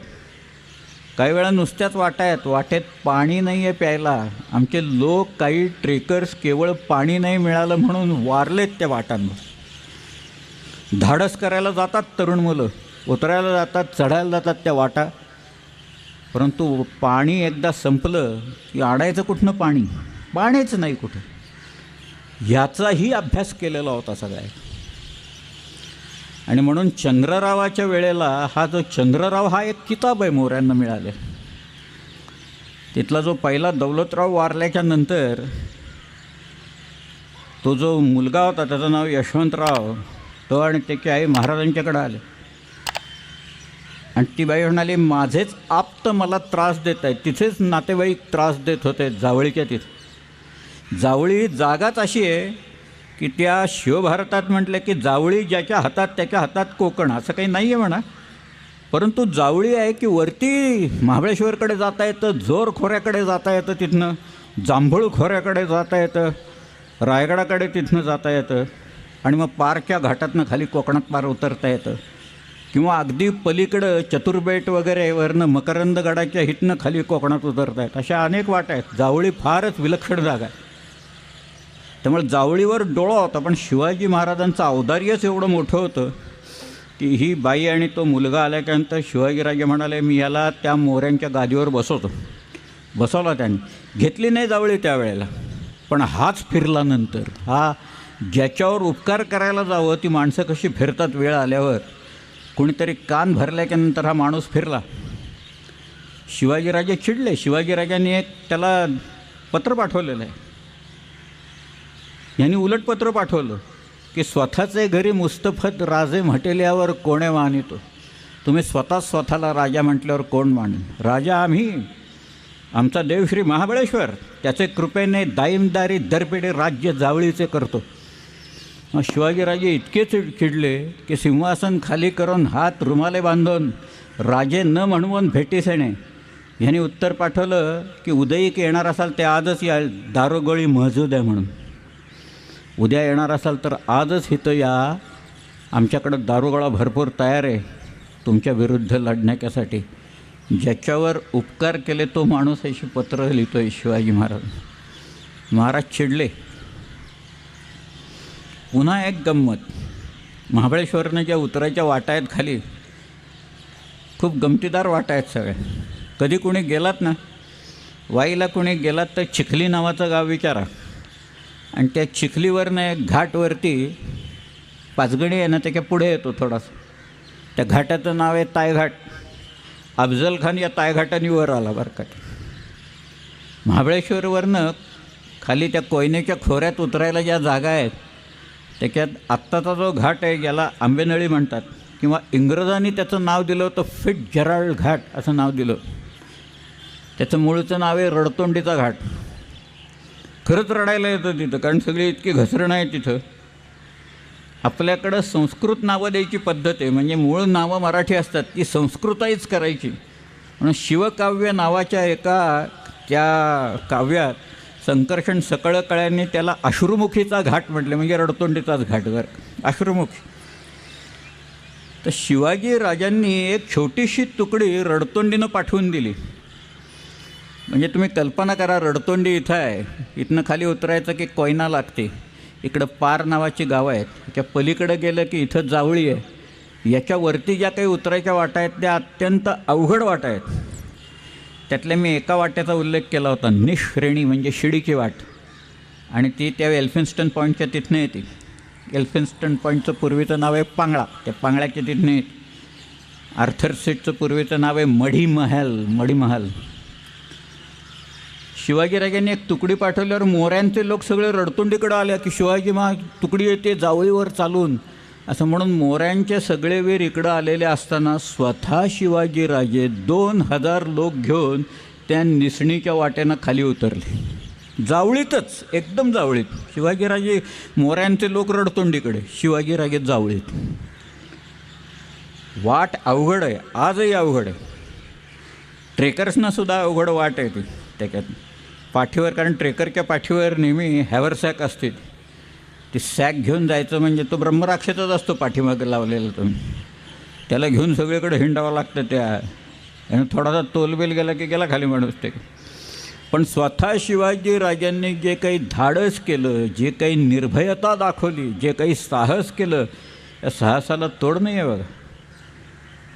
काही वेळा नुसत्याच वाटा आहेत, वाटेत पाणी नाही आहे प्यायला. आमचे लोक, काही ट्रेकर्स केवळ पाणी नाही मिळालं म्हणून वारलेत त्या वाटांवर. धाडस करायला जातात तरुण मुलं, उतरायला जातात, चढायला जातात त्या वाटा, परंतु पाणी एकदा संपलं की आडायचं कुठनं पाणी, पाणीच नाही कुठं. याचाही अभ्यास केलेला होता सगळ्या. आणि म्हणून चंद्ररावाच्या वेळेला हा जो चंद्रराव हा एक किताब आहे मोऱ्यांना मिळाले. तिथला जो पहिला दौलतराव वारल्याच्या नंतर तो जो मुलगा होता त्याचं नाव यशवंतराव, तो आणि त्याची आई महाराजांच्याकडे आले. आणि ती बाई म्हणाली, माझेच आप्त मला त्रास देत आहेत. तिथेच नातेवाईक त्रास देत होते जावळीच्या तिथे. जावळी जागाच अशी आहे की त्या शिवभारतात म्हटलं की जावळी ज्याच्या हातात त्याच्या हातात कोकण, असं काही नाही आहे म्हणा. परंतु जावळी आहे की वरती महाबळेश्वरकडे जाता येतं, जोर खोऱ्याकडे जाता येतं, तिथनं जांभूळ खोऱ्याकडे जाता येतं, रायगडाकडे तिथनं जाता येतं, आणि मग पारच्या घाटातनं खाली कोकणात पार उतरता येतं, किंवा अगदी पलीकडं चतुर्बेट वगैरे वरनं मकरंदगडाच्या हितनं खाली कोकणात उतरता येत. अशा अनेक वाटा आहेत. जावळी फारच विलक्षण जागा आहे. त्यामुळे जावळीवर डोळा होता. पण शिवाजी महाराजांचं औदार्यच एवढं मोठं होतं की ही बाई आणि तो मुलगा आल्याच्यानंतर शिवाजीराजे म्हणाले, मी याला त्या मोऱ्यांच्या गादीवर बसवतो. बसवला त्यांनी. घेतली नाही जावळी त्यावेळेला, पण हाच फिरला नंतर. हा ज्याच्यावर उपकार करायला जावं ती माणसं कशी फिरतात वेळ आल्यावर, कोणीतरी कान भरल्याच्यानंतर हा माणूस फिरला. शिवाजीराजे चिडले. शिवाजीराजांनी एक त्याला पत्र पाठवलेलं आहे. यांनी उलट पत्र पाठवलं की स्वतःचे घरी मुस्तफत राजे म्हटल्यावर कोणे मानितो. तुम्ही स्वतःला राजा म्हटल्यावर कोण मानेन. राजा आम्ही, आमचा देव श्री महाबळेश्वर, त्याचे कृपेने दाईमदारी दरपिढी राज्य जावळीचे करतो. मग शिवाजीराजे इतके चिडले की सिंहासन खाली करून हात रुमाले बांधून राजे न म्हणवून भेटीस येणे. ह्यांनी उत्तर पाठवलं की उदयीक येणार असाल ते आजच या, दारोगोळी महजूद आहे म्हणून. उद्या येणार असाल तर आजच इथं या, आमच्याकडं दारुगोळा भरपूर तयार आहे तुमच्या विरुद्ध लढण्यासाठी. ज्याच्यावर उपकार केले तो माणूस अशी पत्र लिहितो आहे शिवाजी महाराज. महाराज चिडले. पुन्हा एक गंमत. महाबळेश्वरनं ज्या उतरायच्या वाटा आहेत खाली, खूप गमतीदार वाटा आहेत सगळ्या. कधी कोणी गेलात ना, वाईला कोणी गेलात तर चिखली नावाचं गाव विचारा, आणि त्या चिखलीवरनं एक घाटवरती पाचगणी आहे ना, त्याच्या पुढे येतो थोडासा. त्या घाटाचं नाव आहे तायघाट. अफजल खान या तायघाटाने वर आला बरं का. महाबळेश्वरवरनं खाली त्या कोयनेच्या खोऱ्यात उतरायला ज्या जागा आहेत त्याच्यात आत्ताचा जो घाट आहे याला आंबेनळी म्हणतात, किंवा इंग्रजांनी त्याचं नाव दिलं होतं फिट्झजेराल्ड घाट असं नाव दिलं. त्याचं मूळचं नाव आहे रडतोंडीचा घाट. खरंच रडायला येतं तिथं, कारण सगळी इतकी घसरणं आहे तिथं. आपल्याकडं संस्कृत नावं द्यायची पद्धत आहे, म्हणजे मूळ नावं मराठी असतात ती संस्कृताईच करायची. म्हणून शिवकाव्य नावाच्या एका त्या काव्यात संकर्षण सकळकळ्यांनी त्याला अश्रुमुखीचा घाट म्हटले, म्हणजे रडतोंडीचाच घाट. बरं, अश्रुमुखी. तर शिवाजी राजांनी एक छोटीशी तुकडी रडतोंडीनं पाठवून दिली. म्हणजे तुम्ही कल्पना करा, रडतोंडी इथं आहे, इथनं खाली उतरायचं की कोयना लागते, इकडं पार नावाची गावं आहेत, त्याच्या पलीकडं गेलं की इथं जावळी आहे. याच्यावरती ज्या काही उतरायच्या वाटा आहेत त्या अत्यंत अवघड वाटा आहेत. त्यातल्या मी एका वाट्याचा उल्लेख केला होता, निश्रेणी म्हणजे शिडीची वाट, आणि ती त्या एल्फिन्स्टन पॉईंटच्या तिथनं येते. एल्फिन्स्टन पॉईंटचं पूर्वीचं नाव आहे पांगळा, त्या पांगळ्याच्या तिथनं येते. आर्थर सीटचं पूर्वीचं नाव आहे मढीमहाल. शिवाजीराजांनी एक तुकडी पाठवल्यावर मोऱ्यांचे लोक सगळे रडतोंडीकडं आले की शिवाजी तुकडी येते जावळीवर चालून, असं म्हणून मोऱ्यांचे सगळे वीर इकडं आलेले असताना स्वतः शिवाजीराजे 2000 लोक घेऊन त्या निसणीच्या वाट्यानं खाली उतरले. जावळीतच, एकदम जावळीत. शिवाजीराजे, मोऱ्यांचे लोक रडतोंडीकडे, शिवाजीराजे जावळीत. वाट अवघड आहे, आजही अवघड आहे. ट्रेकर्सनासुद्धा अवघड वाट आहे ती त्याच्यात पाठीवर, कारण ट्रेकरच्या पाठीवर नेहमी हॅवरसॅक असते. ती सॅक घेऊन जायचं म्हणजे तो ब्रह्मराक्षसच असतो पाठीमागे लावलेला. तुम्ही त्याला घेऊन सगळीकडे हिंडावं लागतं. त्या आणि थोडासा तोलबेल गेला की गेला खाली माणूस ते. पण स्वतः शिवाजीराजांनी जे काही धाडस केलं, जे काही निर्भयता दाखवली, जे काही साहस केलं, त्या साहसाला तोड नाही आहे बघा.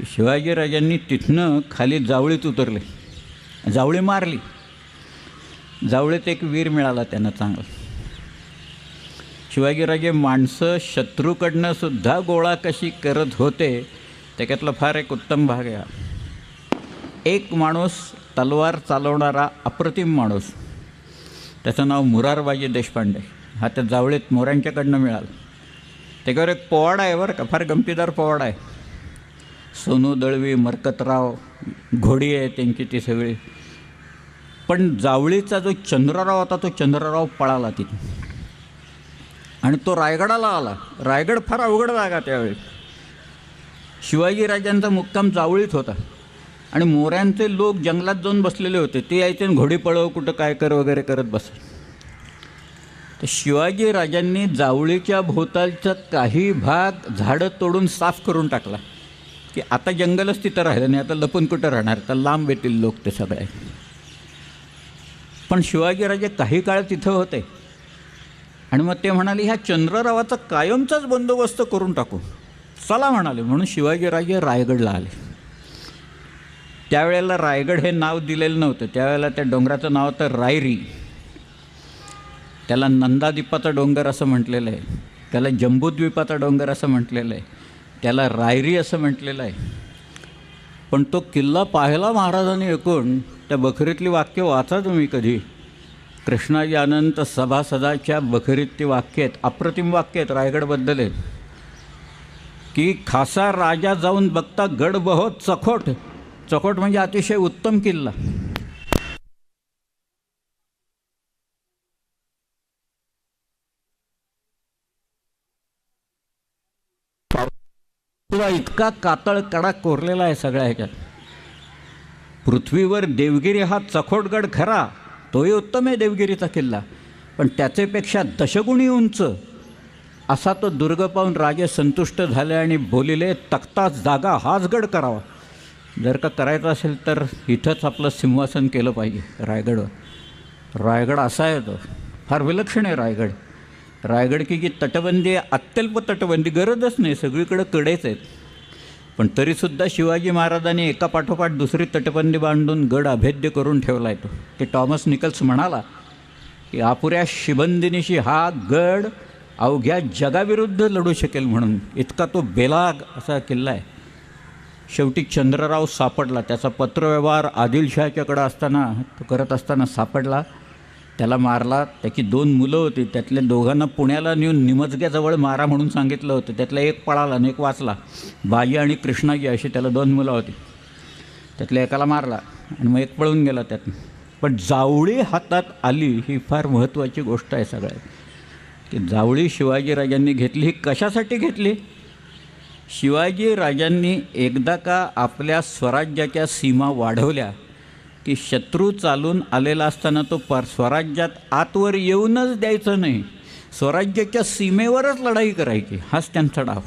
शिवाजीराजांनी तिथनं खाली जावळीत उतरले, जावळी मारली. जावळीत एक वीर मिळाला त्यांना चांगला. शिवाजीराजे माणसं शत्रूकडनं सुद्धा गोळा कशी करत होते त्याच्यातला फार एक उत्तम भाग आहे. एक माणूस तलवार चालवणारा अप्रतिम माणूस, त्याचं नाव मुरारबाजी देशपांडे. हा त्या जावळीत मोऱ्यांच्याकडनं मिळाला. त्याच्यावर एक पोवाडा आहे बरं का, फार गमतीदार पोवाडा आहे. सोनू दळवी, मरकतराव, घोडी आहे त्यांची ती सगळी. पण जावळीचा जो चंद्रराव होता तो चंद्रराव पळाला तिथे, आणि तो रायगडाला आला. रायगड फार अवघड जागा त्यावेळी. शिवाजीराजांचा मुक्काम जावळीत होता आणि मोऱ्यांचे लोक जंगलात जाऊन बसलेले होते. ते यायचे आणि घोडी पळव कुठं काय कर वगैरे करत बस. तर शिवाजीराजांनी जावळीच्या भोवतालचा काही भाग झाडं तोडून साफ करून टाकला की आता जंगलच तिथं राहिलं नाही, आता लपून कुठं राहणार, तर लांब येतील लोक ते सगळे. पण शिवाजीराजे काही काळ तिथं होते आणि मग ते म्हणाले ह्या चंद्ररावाचा कायमचाच बंदोबस्त करून टाकू, चला म्हणाले. म्हणून शिवाजीराजे रायगडला आले. त्यावेळेला रायगड हे नाव दिलेलं नव्हतं. त्यावेळेला त्या डोंगराचं नाव होतं रायरी. त्याला नंदाद्वीपाचा डोंगर असं म्हटलेलं आहे, त्याला जंबूद्वीपाचा डोंगर असं म्हटलेलं आहे, त्याला रायरी असं म्हटलेलं आहे. पण तो किल्ला पाहायला महाराजांनी ऐकून त्या बखरीतली वाक्य वाचा तुम्ही कधी. कृष्णाजी अनंत सभासदाच्या बखरीत ती वाक्य आहेत, अप्रतिम वाक्य आहेत, रायगडबद्दल आहेत की खासा राजा जाऊन बघता गड बहुत चखोट. चखोट म्हणजे अतिशय उत्तम किल्ला. किंवा इतका कातळ कडा कोरलेला आहे सगळ्या ह्याच्यात. पृथ्वीवर देवगिरी हा चखोटगड खरा, तोही उत्तम आहे देवगिरीचा किल्ला, पण त्याचेपेक्षा दशगुणी उंच असा तो दुर्ग पाहून राजे संतुष्ट झाले आणि बोलिले तख्ता जागा हाच गड करावा. जर का करायचं असेल तर इथंच आपलं सिंहासन केलं पाहिजे रायगडवर. रायगड असा आहे, तो फार विलक्षण आहे रायगड. रायगड की जी तटबंदी आहे, अत्यल्प तटबंदी, गरजच नाही, सगळीकडे कडेच आहेत. पण तरीसुद्धा शिवाजी महाराजांनी एका पाठोपाठ दुसरी तटबंदी बांधून गड अभेद्य करून ठेवला आहे. तो की टॉमस निकल्स म्हणाला की अपुऱ्या शिबंदिनीशी हा गड अवघ्या जगाविरुद्ध लढू शकेल म्हणून, इतका तो बेलाग असा किल्ला आहे. शेवटी चंद्रराव सापडला. त्याचा पत्रव्यवहार आदिलशहाच्याकडं असताना, तो करत असताना सापडला. त्याला मारला. त्याची 2 मुलं होती, त्यातल्या दोघांना पुण्याला नेऊन निमजग्याजवळ मारा म्हणून सांगितलं होतं. त्यातला एक पळाला आणि एक वाचला. बाजी आणि कृष्णाजी अशी त्याला 2 मुलं होती. त्यातल्या एकाला मारला आणि मग एक पळून गेला त्यातून. पण जावळी हातात आली ही फार महत्त्वाची गोष्ट आहे सगळ्यात. की जावळी शिवाजीराजांनी घेतली. ही कशासाठी घेतली? शिवाजीराजांनी एकदा का आपल्या स्वराज्याच्या सीमा वाढवल्या की शत्रू चालून आलेला असताना तो स्वराज्यात आतवर येऊनच द्यायचं नाही, स्वराज्याच्या सीमेवरच लढाई करायची, हाच त्यांचा डाव.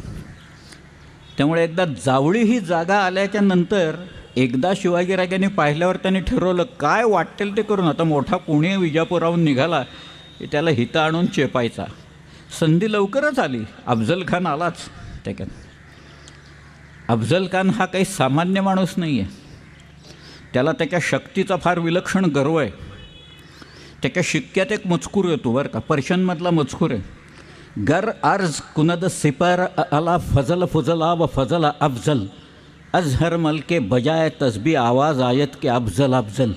त्यामुळे एकदा जावळी ही जागा आल्याच्या नंतर एकदा शिवाजीराजांनी पाहिल्यावर त्यांनी ठरवलं काय वाटेल ते करून. आता मोठा पुणे विजापुराहून निघाला की त्याला हिथं आणून चेपायचा. संधी लवकरच आली. अफजल खान आलाच त्याच्यात. अफजल खान हा काही सामान्य माणूस नाही आहे. त्याला त्याच्या शक्तीचा फार विलक्षण गर्व आहे. त्याच्या शिक्क्यात एक मजकूर येतो बरं का, पर्शियनमधला मजकूर आहे. गर अर्ज कुनद सिपर अला फजल फुजला व फजल अफजल अजहर मल के बजाय तसबी आवाज आयत के अफजल अफजल.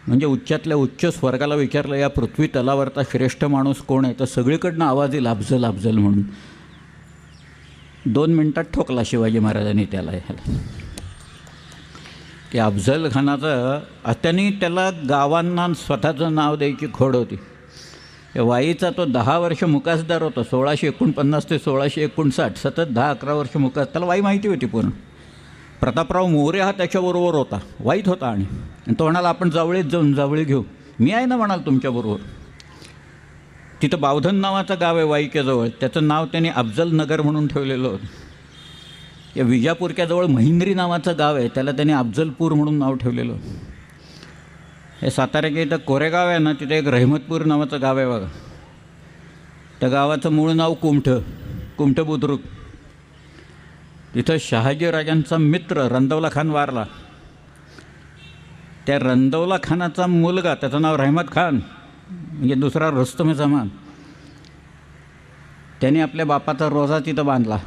म्हणजे उच्चातल्या उच्च स्वर्गाला विचारलं या पृथ्वी तलावरचा श्रेष्ठ माणूस कोण आहे, तर सगळीकडनं आवाज येईल अफजल अफजल म्हणून. 2 मिनटात ठोकला शिवाजी महाराजांनी त्याला ह्याला. की अफजल खानाचं त्यांनी त्याला गावांना स्वतःचं नाव द्यायची खोड होती. वाईचा तो 10 वर्ष मुकासदार होता. 1649 ते 1659 सतत 10-11 वर्ष मुकास. त्याला वाई माहिती होती पूर्ण. प्रतापराव मोरे हा त्याच्याबरोबर होता, वाईत होता. आणि तो म्हणाला आपण जावळीत जाऊन जावळी घेऊ. मी आहे ना म्हणाल तुमच्याबरोबर. तिथं बावधन नावाचं गाव आहे वाईच्याजवळ, त्याचं नाव त्यांनी अफजल नगर म्हणून ठेवलेलं होतं. या विजापूरच्या जवळ महिंद्री नावाचं गाव आहे, त्याला त्यांनी अफजलपूर म्हणून नाव ठेवलेलं होतं. हे साताऱ्याच्या इथं कोरेगाव आहे ना, तिथे एक रहमतपूर नावाचं गाव आहे बघा. त्या गावाचं मूळ नाव कुमठ बुद्रुक. तिथं शहाजीराजांचा मित्र रंदौला खान वारला. त्या रंदौला खानाचा मुलगा, त्याचं नाव रहमत खान म्हणजे दुसरा रुस्तम जमान, त्याने आपल्या बापाचा रोजा तिथं बांधला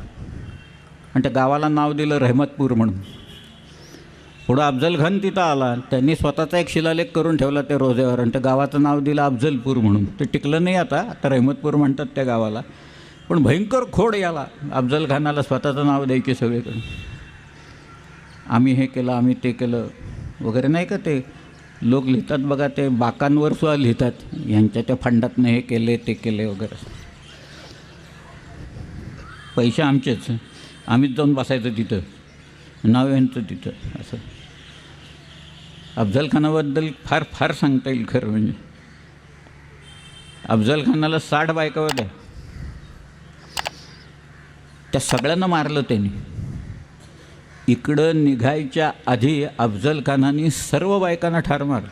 आणि त्या गावाला नाव दिलं रहमतपूर म्हणून. पुढं अफजल खान तिथं आला, त्यांनी स्वतःचा एक शिलालेख करून ठेवला त्या रोजेवर आणि त्या गावाचं नाव दिलं अफजलपूर म्हणून. ते टिकलं नाही आता रहमतपूर म्हणतात त्या गावाला. पण भयंकर खोड याला अफजल खानाला स्वतःचं नाव द्यायचे सगळीकडे. आम्ही हे केलं, आम्ही ते केलं वगैरे नाही का. ते लोक लिहितात बघा, ते बाकांवर सुद्धा लिहितात यांच्या त्या फंडातनं हे केले ते केले वगैरे. पैसे आमचेच, आम्हीच जाऊन बसायचं तिथं, नाव यांचं तिथं असं. अफजल खानाबद्दल फार फार सांगता येईल खरं म्हणजे. अफजल खानाला 60 बायका होत्या, त्या सगळ्यांना मारलं त्यांनी. इकडं निघायच्या आधी अफजल खानाने सर्व बायकांना ठार मारलं.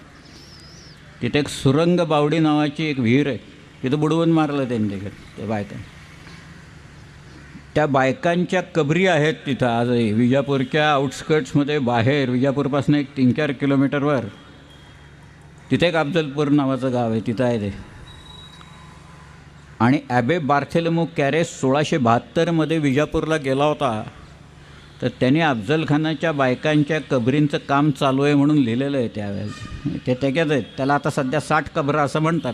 तिथे एक सुरंग बावडी नावाची एक विहीर आहे, तिथं बुडवून मारलं त्यांनी तिकडे त्या बायकांना. त्या बायकांच्या कबरी आहेत तिथं आजही. विजापूरच्या आउटस्कर्ट्समध्ये बाहेर, विजापूरपासून एक 3-4 किलोमीटरवर तिथे एक अफजलपूर नावाचं गाव आहे, तिथं आहे ते. आणि ॲबे बार्थेलोमू कॅरेस 1672मध्ये विजापूरला गेला होता, तर त्याने अफजल खानाच्या बायकांच्या कबरींचं काम चालू आहे म्हणून लिहिलेलं आहे त्यावेळेस. ते त्याच्याच आहेत. त्याला आता सध्या 60 कबरं असं म्हणतात.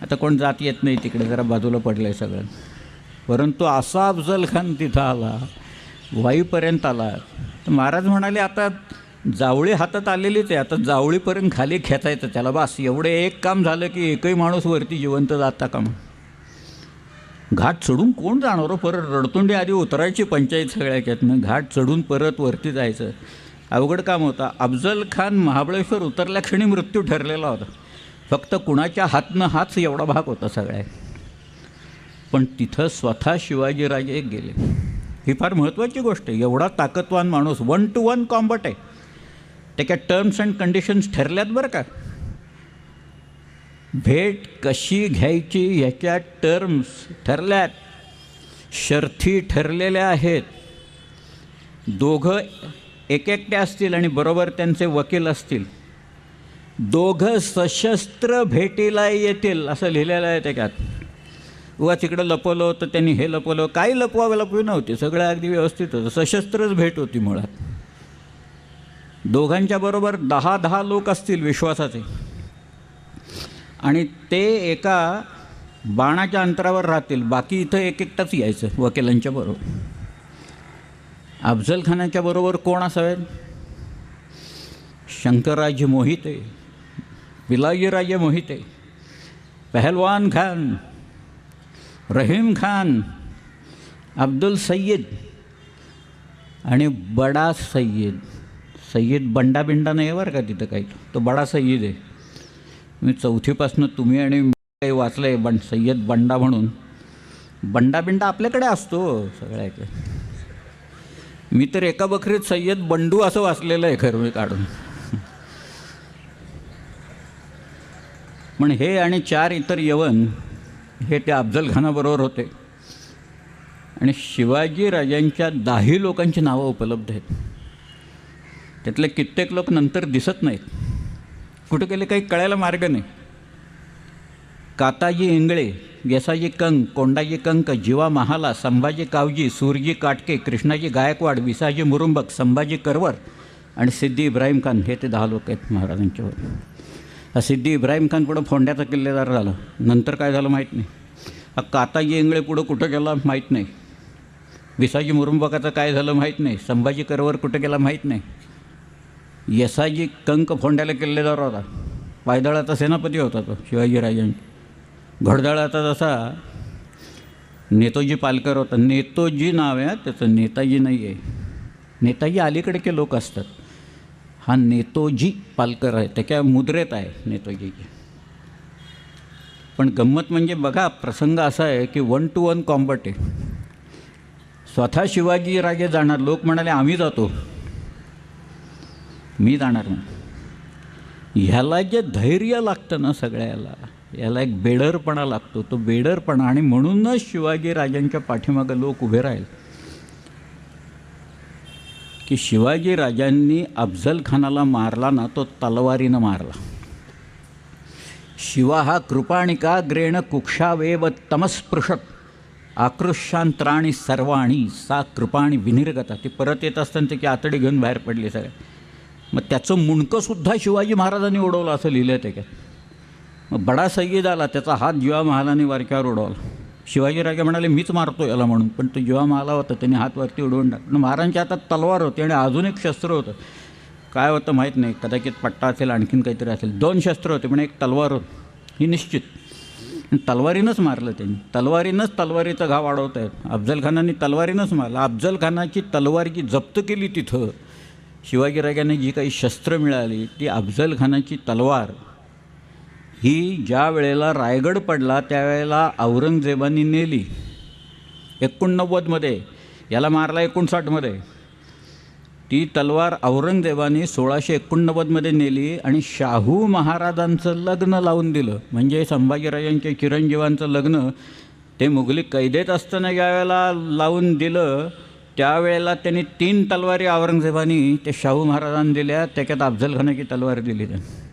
आता कोण जात येत नाही तिकडे, जरा बाजूला पडलं आहे सगळं. परंतु असा अफजल खान तिथं आला, वाईपर्यंत आला. तर महाराज म्हणाले आता जावळी हातात आलेलीच आहे, आता जावळीपर्यंत खाली खेचायचं त्याला, बस एवढे एक काम झालं की एकही माणूस वरती जिवंत जाता का. घाट चढून कोण जाणार हो, परत रडतुंडी आधी उतरायची पंचायत सगळ्याच्यातनं, घाट चढून परत वरती जायचं अवघड काम होतं. अफजल खान महाबळेश्वर उतरल्या क्षणी मृत्यू ठरलेला होता. फक्त कुणाच्या हातनं हाच एवढा भाग होता सगळ्या. पण तिथं स्वतः शिवाजीराजे गेले. ही फार महत्त्वाची गोष्ट आहे. एवढा ताकदवान माणूस, 1-to-1 कॉम्बॅट आहे. त्याच्या टर्म्स अँड कंडिशन्स ठरल्यात बरं का. भेट कशी घ्यायची ह्याच्या टर्म्स ठरल्यात, शर्थी ठरलेल्या आहेत. दोघं एकट्या असतील आणि बरोबर त्यांचे वकील असतील. दोघं सशस्त्र भेटीला येतील असं लिहिलेलं आहे त्याच्यात. उगा तिकडं लपवलं तर त्यांनी हे लपवलं, काही लपवी नव्हती, सगळं अगदी व्यवस्थित होतं. सशस्त्रच भेट होती मुळात. दोघांच्या बरोबर 10-10 लोक असतील विश्वासाचे, आणि ते एका बाणाच्या अंतरावर राहतील. बाकी इथं एकटाच यायचं वकिलांच्या बरोबर. अफजल खानाच्या बरोबर कोण असावेत? शंकरराजे मोहिते, पिलाजीराजे मोहिते, पहलवान खान, रहीम खान, अब्दुल सय्यद आणि बडा सय्यद. सय्यद बंडा नाही बरं का तिथं काही, तो बडा सय्यद आहे. मी 4थीपासनं तुम्ही आणि काही वाचलं आहे सय्यद बंडा म्हणून. बंडा आपल्याकडे असतो सगळ्याकडे. मी तर एका बकरीत सय्यद बंडू असं वाचलेलं आहे खरं मी काढून. पण हे आणि 4 इतर यवन हे त्या अफजल खानाबरोबर होते. आणि शिवाजी राजांच्या 10 लोकांची नावं उपलब्ध आहेत. त्यातले कित्येक लोक नंतर दिसत नाहीत, कुठे गेले काही कळायला मार्ग नाही. काताजी इंगळे, येसाजी कंक, कोंडाजी कंक, जीवा महाला, संभाजी कावजी, सूरजी काटके, कृष्णाजी गायकवाड, विसाजी मुरुंबक, संभाजी करवर आणि सिद्धी इब्राहिम खान. हे ते 10 लोक आहेत महाराजांच्यावर. हा सिद्धी इब्राहिम खान पुढं फोंड्याचा किल्लेदार झाला, नंतर काय झालं माहीत नाही. हा काताजी इंगळे पुढं कुठं गेला माहीत नाही. विसाजी मुरुंबकाचं काय झालं माहीत नाही. संभाजी करवर कुठं गेला माहीत नाही. येसाजी कंक फोंड्याला किल्लेदार होता, पायदळाचा सेनापती होता तो शिवाजीराजांचा. घोडदळाचा जसा नेतोजी पालकर होता. नेतोजी नाव आहे त्याचं, नेताजी नाही आहे. नेताजी अलीकडे लोक असतात. हा नेतोजी पालकर आहे, त्याच्या मुद्रेत आहे नेतोजीची. पण गंमत म्हणजे बघा, प्रसंग असा आहे की 1-to-1 कॉम्बॅट आहे. स्वतः शिवाजीराजे जाणार. लोक म्हणाले आम्ही जातो, मी जाणार नाही. ह्याला जे धैर्य लागतं ना सगळ्याला, याला एक बेडरपणा लागतो. तो बेडरपणा, आणि म्हणूनच शिवाजीराजांच्या पाठीमागं लोक उभे राहील की शिवाजीराजांनी अफजल खानाला मारला ना, तो तलवारीनं मारला. शिवा हा कृपाणिका ग्रेण कुक्षावेव तमस्पृशत आकृष्यांत्राणी सर्वाणी सा कृपाणी विनिर्गता. ती परत येत असताना त्याची आतडी घेऊन बाहेर पडली सगळ्या. मग त्याचं मुंडकंसुद्धा शिवाजी महाराजांनी उडवलं असं लिहिलं आहे त्याच्यात. मग बडा सय्यद आला, त्याचा हात जीवा महालाने वरच्यावर उडवला. शिवाजीराजे म्हणाले मीच मारतो याला म्हणून, पण तो जीवा महाला होता, त्याने हात वरती उडवून टाकला. महाराजांच्या हातात तलवार होती आणि अजून एक शस्त्र होतं. काय होतं माहीत नाही, कदाचित पट्टा असेल, आणखीन काहीतरी असेल. 2 शस्त्र होते पण एक तलवार होती, ही निश्चित. तलवारीनंच मारलं त्यांनी, तलवारीचा घाव वाढवत आहेत. अफजलखानाने तलवारीनंच मारलं. अफजलखानाची तलवार जप्त केली तिथं. शिवाजीराजांनी जी काही शस्त्र मिळाली ती अफजलखानाची तलवार ही ज्या वेळेला रायगड पडला त्यावेळेला औरंगजेबाने नेली 89मध्ये, याला मारला 59मध्ये. ती तलवार औरंगजेबाने 1689मध्ये नेली आणि शाहू महाराजांचं लग्न लावून दिलं. म्हणजे संभाजीराजांच्या चिरंजीवांचं लग्न ते मुघली कैदेत असताना ज्यावेळेला लावून दिलं त्यावेळेला त्यांनी 3 तलवारी औरंगजेबाने त्या शाहू महाराजांना दिल्या. त्याच्यात अफजलखानाची तलवार दिली, त्यांनी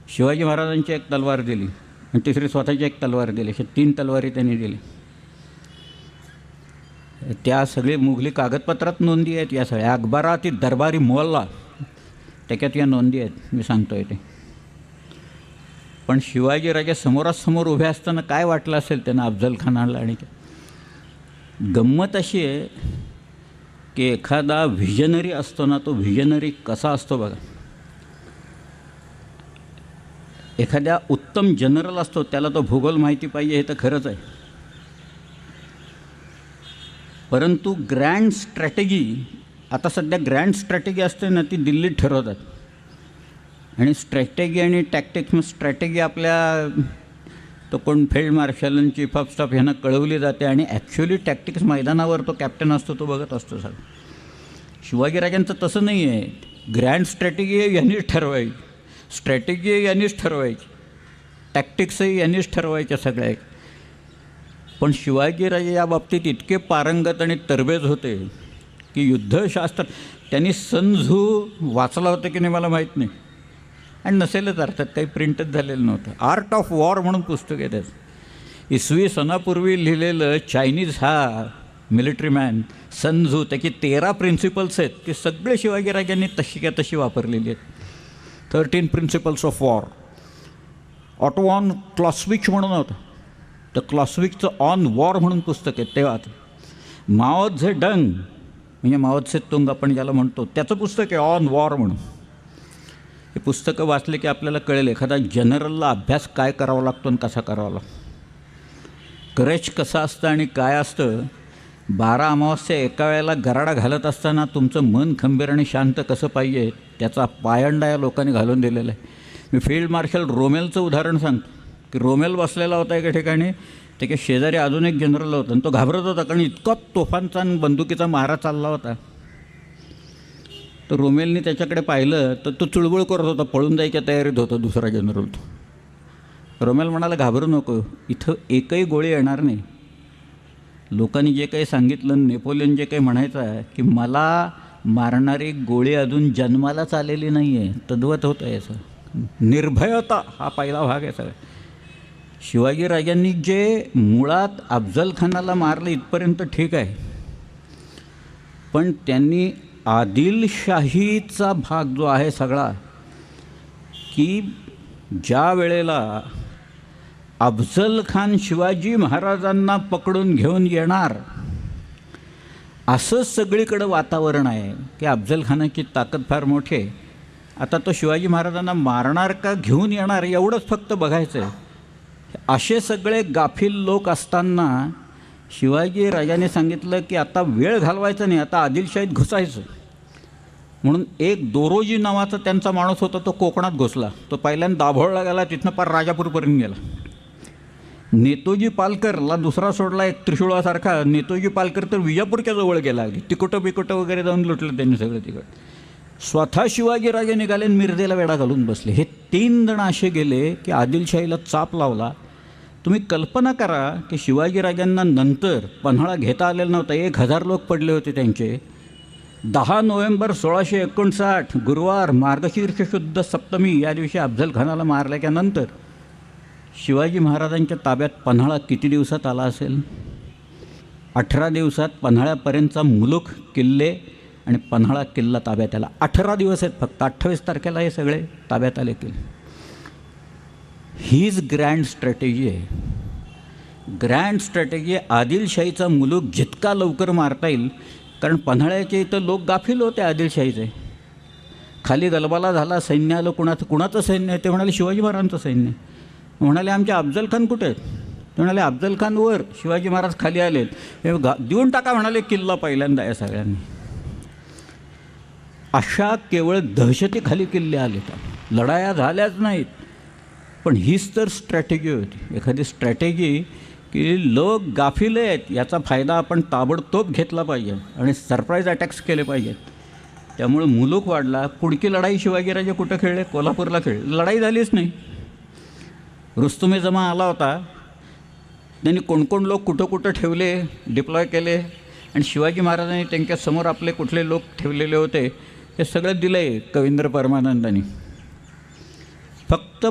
शिवाजी महाराजांची एक तलवार दिली आणि तिसरी स्वतःची एक तलवार दिली. अशा 3 तलवारी त्यांनी दिली. त्या सगळे मुघली कागदपत्रात नोंदी आहेत या सगळ्या. अकबराती दरबारी मोहल्ला त्याच्यात या नोंदी आहेत, मी सांगतो आहे ते. पण शिवाजीराजे समोरासमोर उभे असताना काय वाटलं असेल त्यांना अफजलखानाला. आणि गंमत अशी आहे की एखादा व्हिजनरी असतो ना, तो व्हिजनरी कसा असतो बघा. एखाद्या उत्तम जनरल असतो त्याला तो भूगोल माहिती पाहिजे हे तर खरंच आहे, परंतु ग्रँड स्ट्रॅटेजी, आता सध्या ग्रँड स्ट्रॅटेजी असते ना ती दिल्लीत ठरवतात. आणि स्ट्रॅटेजी आणि टॅक्टिक्स, मग स्ट्रॅटेजी आपल्या तो कोण फील्ड मार्शल आणि चीफ ऑफ स्टाफ ह्यांना कळवली जाते आणि ॲक्च्युअली टॅक्टिक्स मैदानावर तो कॅप्टन असतो, तो बघत असतो सगळं. शिवाजीराजांचं तसं नाही आहे. ग्रँड स्ट्रॅटेजी यांनीच ठरवायची, स्ट्रॅटेजी यांनीच ठरवायची, टॅक्टिक्सही यांनीच ठरवायच्या सगळ्या. पण शिवाजीराजे या बाबतीत इतके पारंगत आणि तरबेज होते की युद्धशास्त्र त्यांनी सन झू वाचला होता की नाही मला माहीत नाही, आणि नसेलच अर्थात, काही प्रिंटच झालेलं नव्हतं. आर्ट ऑफ वॉर म्हणून पुस्तक आहे त्याचं. इसवी सनापूर्वी लिहिलेलं चायनीज हा मिलिटरी मॅन सन झू, त्याची 13 प्रिन्सिपल्स आहेत, ते सगळे शिवाजीराजांनी तशी तशी वापरलेली आहेत. 13 प्रिन्सिपल्स ऑफ वॉर. ऑटोवॉन क्लॉस्विच म्हणून होतं, तर क्लॉस्विकचं ऑन वॉर म्हणून पुस्तक आहे तेव्हा. माओ झे डंग म्हणजे माओ त्से तुंग आपण ज्याला म्हणतो, त्याचं पुस्तक आहे ऑन वॉर म्हणून. हे पुस्तकं वाचले की आपल्याला कळेल एखादा जनरलला अभ्यास काय करावा लागतो आणि कसा करावा लागतो, करेज कसं असतं आणि काय असतं. 12 अमावस्या एका वेळेला गराडा घालत असताना तुमचं मन खंबीर आणि शांत कसं पाहिजे त्याचा पायंडा या लोकांनी घालून दिलेला आहे. मी फील्ड मार्शल रोमेलचं उदाहरण सांगतो की रोमेल बसलेला होता एका ठिकाणी, त्याच्या शेजारी अजून एक जनरल होता आणि तो घाबरत होता कारण इतका तोफांचा आणि बंदुकीचा मारा चालला होता. तर रोमेलनी त्याच्याकडे पाहिलं तर तो चुळबुळ करत होता, पळून जायच्या तयारीत होता दुसरा जनरल. तो रोमेल म्हणाला घाबरू नको, इथं एकही गोळी येणार नाही. लोकांनी जे काही सांगितलं, नेपोलियन जे काही म्हणायचं आहे की मला मारणारी गोळी अजून जन्मालाच आलेली नाही आहे, तद्वत होतं याचं. निर्भयता हा पहिला भाग आहे सगळा. शिवाजीराजांनी जे मुळात अफजलखानाला मारलं इथपर्यंत ठीक आहे, पण त्यांनी आदिलशाहीचा भाग जो आहे सगळा, की ज्या वेळेला अफजलखान शिवाजी महाराजांना पकडून घेऊन येणार असं सगळीकडं वातावरण आहे की अफजलखानाची ताकद फार मोठी आहे. आता तो शिवाजी महाराजांना मारणार का घेऊन येणार एवढंच फक्त बघायचं आहे. असे सगळे गाफील लोक असताना शिवाजी राजाने सांगितलं की आता वेळ घालवायचा नाही, आता आदिलशाहीत घुसायचं. म्हणून एक दोरोजी नावाचा त्यांचा माणूस होता, तो कोकणात घुसला. तो पहिल्यांदा दाभोळला गेला, तिथनं पार राजापूरपर्यंत गेला. नेतोजी पालकरला दुसरा सोडला एक त्रिशूळासारखा. नेतोजी पालकर तर विजापूरच्या जवळ गेला, तिकोटं बिकोटं वगैरे जाऊन लुटलं त्यांनी सगळं तिकडं. स्वतः शिवाजीराजे निघाले आणि मिरजेला वेढा घालून बसले. हे 3 जण असे गेले की आदिलशाहीला चाप लावला. तुम्ही कल्पना करा की शिवाजीराजांना नंतर पन्हाळा घेता आलेला नव्हता, 1000 लोक पडले होते त्यांचे. 10 नोव्हेंबर 1659 गुरुवार मार्गशीर्ष शुद्ध सप्तमी या दिवशी अफजलखानाला मारल्याच्या नंतर शिवाजी महाराजांच्या ताब्यात पन्हाळा किती दिवसात आला असेल? 18 दिवसात पन्हाळ्यापर्यंतचा मुलुख, किल्ले आणि पन्हाळा किल्ला ताब्यात आला. 18 दिवस आहेत फक्त. 28 तारखेला हे सगळे ताब्यात आले किल्ले. हीच ग्रँड स्ट्रॅटेजी आहे. ग्रँड स्ट्रॅटेजी आदिलशाहीचा मुलूक जितका लवकर मारता येईल, कारण पन्हाळ्याचे इथं लोक गाफील होते आदिलशाहीचे. खाली गलबाला झाला, सैन्य आलं, कुणाचं सैन्य आहे ते म्हणाले शिवाजी महाराजांचं सैन्य. म्हणाले आमचे अफजल खान कुठे आहेत? ते म्हणाले अफजल खान वर, शिवाजी महाराज खाली आलेत, हे देऊन टाका म्हणाले किल्ला पहिल्यांदा या सगळ्यांनी. अशा केवळ दहशतीखाली किल्ले आले, तर लढाया झाल्याच नाहीत. पण हीच तर स्ट्रॅटेजी होती, एखादी स्ट्रॅटेजी की लोक गाफिले आहेत याचा फायदा आपण ताबडतोब घेतला पाहिजे आणि सरप्राईज अटॅक्स केले पाहिजेत. त्यामुळे मुलूक वाढला. पुढची लढाई शिवाजीराजे कुठं खेळले? कोल्हापूरला खेळले. लढाई झालीच नाही. रुस्तुमे जमा आला होता, त्यांनी कोण लोक कुठं कुठं ठेवले, डिप्लॉय केले, आणि शिवाजी महाराजांनी त्यांच्यासमोर आपले कुठले लोक ठेवलेले होते हे सगळं दिलं आहे कवींद्र परमानंदांनी. फक्त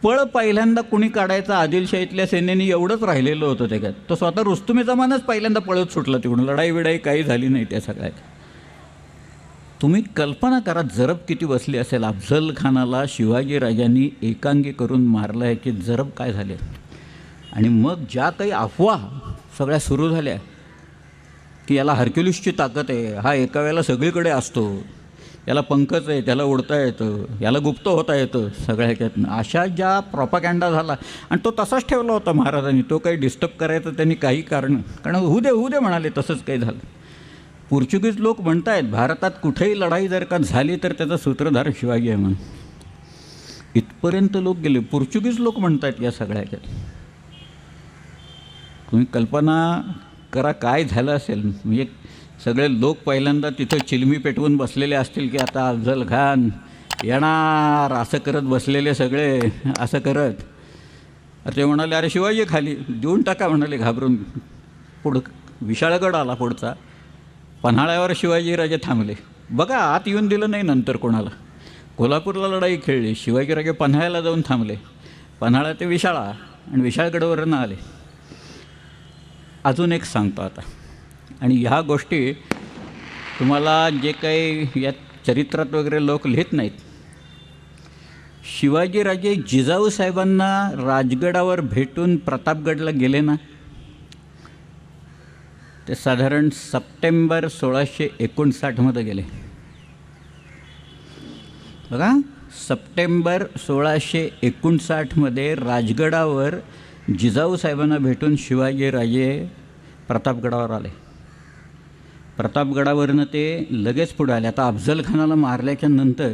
पळ पहिल्यांदा कुणी काढायचा आदिलशाहीतल्या सेनेनी एवढंच राहिलेलं होतं त्याच्यात. तो स्वतः रुस्तुमे जमानच पहिल्यांदा पळत सुटला तिकडून. लढाई बिडाई काही झाली नाही त्या सगळ्यात. तुम्ही कल्पना करा जरब किती बसली असेल. अफजल खानाला शिवाजीराजांनी एकांगी करून मारलं आहे की जरब काय झाले. आणि मग ज्या काही अफवा सगळ्या सुरू झाल्या की याला हरक्युलिसची ताकद आहे, हा एका वेळेला सगळीकडे असतो, याला पंखच आहे, त्याला उडता येतं, याला गुप्त होता येतं, सगळ्या ह्याच्यातनं अशा ज्या प्रॉपगँडा झाला. आणि तो तसाच ठेवला होता महाराजांनी. तो काही डिस्टर्ब करायचं त्यांनी काही कारण होऊ दे म्हणाले. तसंच काही झालं. पोर्चुगीज लोक म्हणत आहेत भारतात कुठेही लढाई जर का झाली तर त्याचा सूत्रधार शिवाजी आहे म्हणून. इथपर्यंत लोक गेले. पोर्चुगीज लोक म्हणत आहेत या सगळ्या ह्याच्यात. तुम्ही कल्पना करा काय झालं असेल. म्हणजे सगळे लोक पहिल्यांदा तिथं चिलमी पेटवून बसलेले असतील की आता अफजल खान येणार असं करत बसलेले सगळे असं करत. ते म्हणाले अरे शिवाजी खाली देऊन टाका म्हणाले घाबरून. पुढं विशाळगड आला पुढचा. पन्हाळ्यावर शिवाजीराजे थांबले. बघा आत येऊन दिलं नाही नंतर कोणाला. कोल्हापूरला लढाई खेळली, शिवाजीराजे पन्हाळ्याला जाऊन थांबले. पन्हाळा ते विशाळा आणि विशाळगडवरनं आले. अजून एक सांगतो आता, आणि ह्या गोष्टी तुम्हाला जे काही या चरित्रात वगैरे लोक लिहित नाहीत. शिवाजीराजे जिजाऊ साहेबांना राजगडावर भेटून प्रतापगडला गेले ना, ते साधारण सप्टेंबर 1659 गेले. बघा, सप्टेंबर 1659 राजगडावर जिजाऊ साहेबांना भेटून शिवाजीराजे प्रतापगडावर आले. प्रतापगडावरनं ते लगेच पुढे आले. आता अफजल खानाला मारल्याच्या नंतर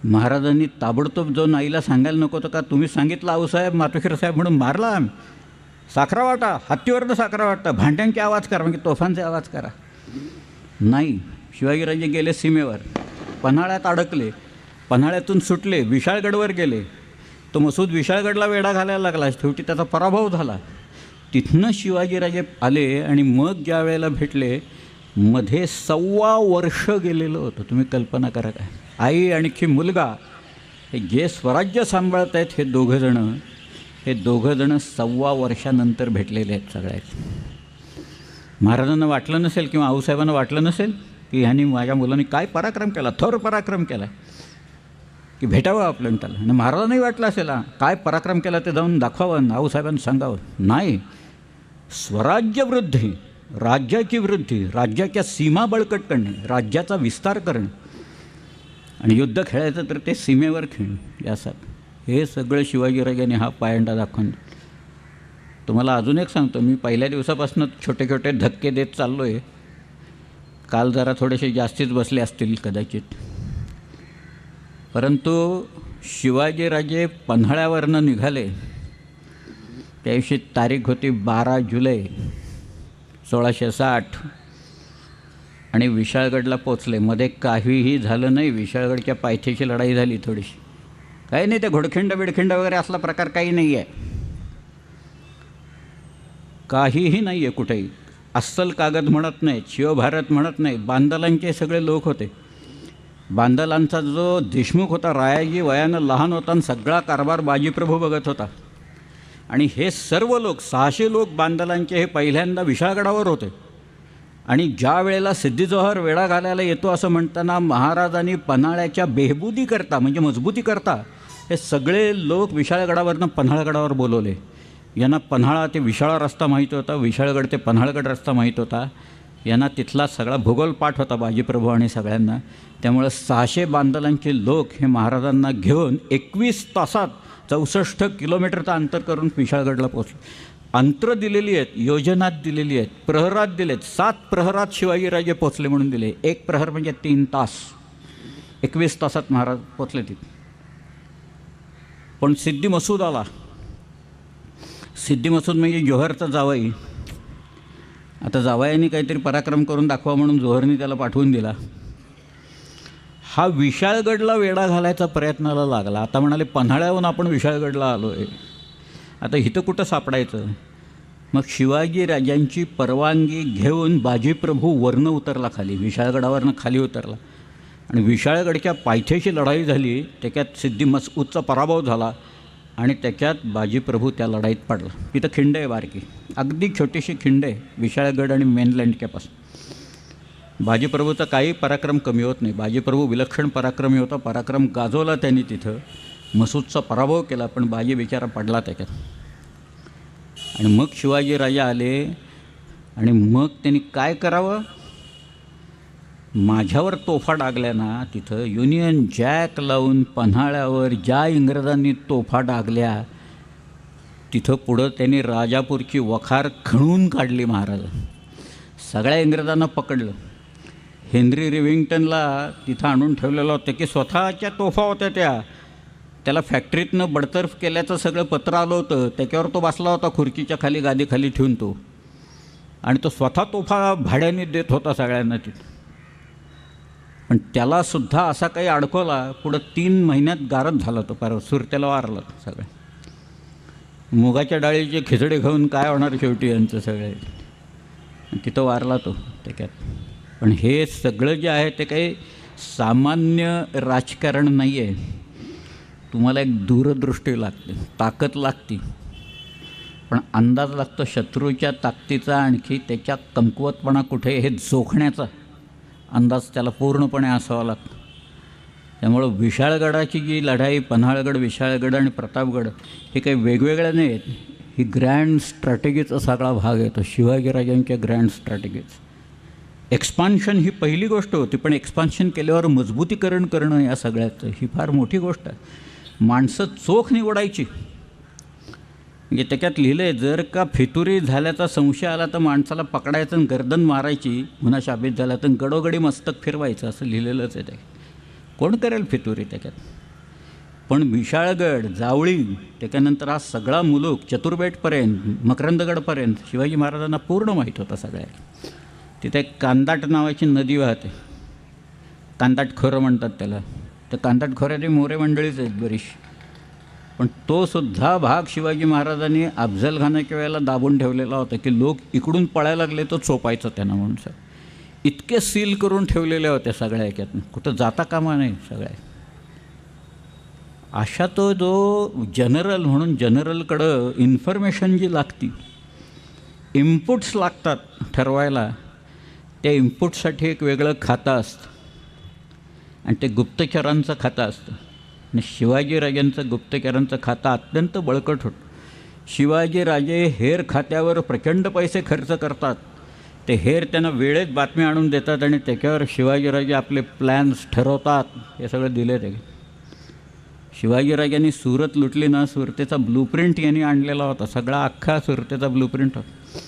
महाराजांनी ताबडतोब जाऊन आईला सांगायला नको होतं का तुम्ही सांगितलं आऊसाहेब मातोश्री साहेब म्हणून मारला आम्ही. साखरा वाटा, हत्तीवरनं साखरा वाटा, भांड्यांचे आवाज करा म्हणजे तोफांचे आवाज करा. नाही, शिवाजीराजे गेले सीमेवर, पन्हाळ्यात अडकले, पन्हाळ्यातून सुटले, विशाळगडवर गेले. तो मसूद विशाळगडला वेढा घालायला लागला. शेवटी त्याचा पराभव झाला. तिथनं शिवाजीराजे आले आणि मग ज्या वेळेला भेटले मध्ये 1.25 वर्ष गेलेलं होतं. तुम्ही कल्पना करा काय. आई आणखी मुलगा हे जे स्वराज्य सांभाळत आहेत हे दोघंजणं 1.25 वर्षानंतर भेटलेले आहेत सगळ्यात. महाराजांना वाटलं नसेल किंवा आऊसाहेबांना वाटलं नसेल की ह्यांनी माझ्या मुलांनी काय पराक्रम केला, थोर पराक्रम केला की भेटावं आपल्याला त्याला. आणि महाराजांनाही वाटलं असेल काय पराक्रम केला ते जाऊन दाखवावं, आऊसाहेबांना सांगावं. नाही, स्वराज्यवृद्धी, राज्याची वृद्धी, राज्याच्या सीमा बळकट करणे, राज्याचा विस्तार करणे आणि युद्ध खेळायचं तर ते सीमेवर खेळणे यासाठी हे सगळं शिवाजीराजांनी हा पायंडा दाखवून. तुम्हाला अजून एक सांगतो, मी पहिल्या दिवसापासून छोटे छोटे धक्के देत चाललो आहे. काल जरा थोडेसे जास्तीच बसले असतील कदाचित. परंतु शिवाजीराजे पन्हाळ्यावरनं निघाले त्या दिवशी तारीख होती 12 जुलै 1660 आणि विशाळगडला पोचले. मध्ये काहीही झालं नाही. विशाळगडच्या पायथ्याची लढाई झाली थोडीशी, काही नाही. ते घोडखिंड बिडखिंड वगैरे असला प्रकार काही नाही आहे, काहीही नाही आहे कुठेही. अस्सल कागद म्हणत नाहीत, शिवभारत म्हणत नाही. बांदलांचे सगळे लोक होते. बांदलांचा जो देशमुख होता रायाजी वयानं लहान होता आणि सगळा कारभार बाजीप्रभू बघत होता. आणि हे सर्व लोक 600 लोक बांदलांचे हे पहिल्यांदा विशाळगडावर होते. आणि ज्या वेळेला सिद्धी-जोहर वेढा घालायला येतो असं म्हणताना महाराजांनी पन्हाळ्याच्या बेहबुदीकरता म्हणजे मजबूतीकरता हे सगळे लोक विशाळगडावरनं पन्हाळगडावर बोलवले. यांना पन्हाळा ते विशाळा रस्ता माहीत होता, विशाळगड ते पन्हाळगड रस्ता माहीत होता. यांना तिथला सगळा भूगोल पाठ होता बाजीप्रभू आणि सगळ्यांना. त्यामुळं 600 बांदलांचे लोक हे महाराजांना घेऊन 21 तासात 64 किलोमीटरचं अंतर करून विशाळगडला पोचले. अंतरं दिलेली आहेत, योजनात दिलेली आहेत, प्रहरात दिले आहेत. 7 प्रहरात शिवाजीराजे पोचले म्हणून दिले. 1 प्रहर म्हणजे 3 तास. 21 तासात महाराज पोचले तिथे. पण सिद्दी मसूद आला. सिद्दी मसूद म्हणजे जोहरचा जावई. आता जावयाने काहीतरी पराक्रम करून दाखवा म्हणून जोहरने त्याला पाठवून दिला. हा विशाळगडला वेढा घालायचा प्रयत्नाला लागला. आता म्हणाले पन्हाळ्याहून आपण विशाळगडला आलो आहे, आता इथं कुठं सापडायचं. मग शिवाजी राजांची परवानगी घेऊन बाजीप्रभू वरनं उतरला खाली, विशाळगडावरनं खाली उतरला आणि विशाळगडच्या पायथ्याशी लढाई झाली. त्याच्यात सिद्दी मसूदचा पराभव झाला आणि त्याच्यात बाजीप्रभू त्या लढाईत पडला. तिथं खिंड आहे बारकी, अगदी छोटीशी खिंड आहे विशाळगड आणि मेनलँडच्यापासून. बाजीप्रभूचा काही पराक्रम कमी होत नाही. बाजीप्रभू विलक्षण पराक्रमी होता. पराक्रम गाजवला त्यांनी तिथं. मसूदचा पराभव केला, पण बाजी बिचारा पडला त्याच्यात. आणि मग शिवाजीराजे आले आणि मग त्यांनी काय करावं, माझ्यावर तोफा डागल्या ना तिथं, युनियन जॅक लावून पन्हाळ्यावर ज्या इंग्रजांनी तोफा डागल्या तिथं पुढं त्यांनी राजापूरची वखार खणून काढली. महाराज सगळ्या इंग्रजांना पकडलं. हेनरी रिव्हिंग्टनला तिथं आणून ठेवलेलं होतं की स्वतःच्या तोफा होत्या त्याला फॅक्टरीतनं बडतर्फ केल्याचं सगळं पत्र आलं होतं. त्याच्यावर तो बसला होता खुर्चीच्या खाली, गादीखाली ठेवून तो, आणि तो स्वतः तोफा भाड्याने देत होता सगळ्यांना तिथं. पण त्यालासुद्धा असा काही अडकवला, पुढं 3 महिन्यात गारद झाला तो, परत सुरतेला वारला सगळं. मुगाच्या डाळीचे खिचडे खाऊन काय होणार शेवटी यांचं सगळे, तिथं वारला तो त्याच्यात. पण हे सगळं जे आहे ते काही सामान्य राजकारण नाही आहे. तुम्हाला एक दूरदृष्टी लागते, ताकद लागते, पण अंदाज लागतो शत्रूच्या ताकदीचा, आणखी त्याच्या कमकुवतपणा कुठे हे जोखण्याचा अंदाज त्याला पूर्णपणे असावा लागतो. त्यामुळं विशाळगडाची जी लढाई, पन्हाळगड, विशाळगड आणि प्रतापगड हे काही वेगवेगळ्या नाही आहेत. ही ग्रँड स्ट्रॅटेजीचा सगळा भाग येतो, शिवाजीराजांच्या ग्रँड स्ट्रॅटेजीज. एक्सपान्शन ही पहिली गोष्ट होती, पण एक्सपान्शन केल्यावर मजबूतीकरण करणं या सगळ्याचं ही फार मोठी गोष्ट आहे. माणसं चोख निवडायची. म्हणजे त्याच्यात लिहिलं आहे, जर का फितुरी झाल्याचा संशय आला तर माणसाला पकडायचं आणि गर्दन मारायची, गुन्हा साबित झाला तर गडोगडी मस्तक फिरवायचं, असं लिहिलेलंच आहे ते. कोण करेल फितुरी त्याच्यात. पण विशाळगड, जावळी, त्याच्यानंतर हा सगळा मुलूक चतुर्बेटपर्यंत, मकरंदगडपर्यंत शिवाजी महाराजांना पूर्ण माहीत होता सगळ्या. तिथे एक कांदाट नावाची नदी वाहते, कांदाट खोरं म्हणतात त्याला. तर कांदाट खोऱ्याची मोरे मंडळीच आहेत बरीचशी, पण तो सुद्धा भाग शिवाजी महाराजांनी अफजलखानाच्या वेळेला दाबून ठेवलेला होता की लोक इकडून पळायला लागले तर चोपायचं त्यांना म्हणून. इतके सील करून ठेवलेल्या होत्या सगळ्या याच्यातून, कुठं जाता कामा नाही सगळ्या. अशा तो जो जनरल म्हणून, जनरलकडं इन्फॉर्मेशन जी लागती, इनपुट्स लागतात ठरवायला, त्या इनपुटसाठी एक वेगळं खातं असतं आणि ते गुप्तचरांचं खातं असतं. आणि शिवाजीराजांचं गुप्तचरांचं खातं अत्यंत बळकट होतं. शिवाजीराजे हेर खात्यावर प्रचंड पैसे खर्च करतात. ते हेर त्यांना वेळेत बातमी आणून देतात आणि त्याच्यावर शिवाजीराजे आपले प्लॅन्स ठरवतात. हे सगळं दिले ते. शिवाजीराजांनी सुरत लुटली ना, सुरतेचा ब्लूप्रिंट यांनी आणलेला होता, सगळा अख्खा सुरतेचा ब्लूप्रिंट होता.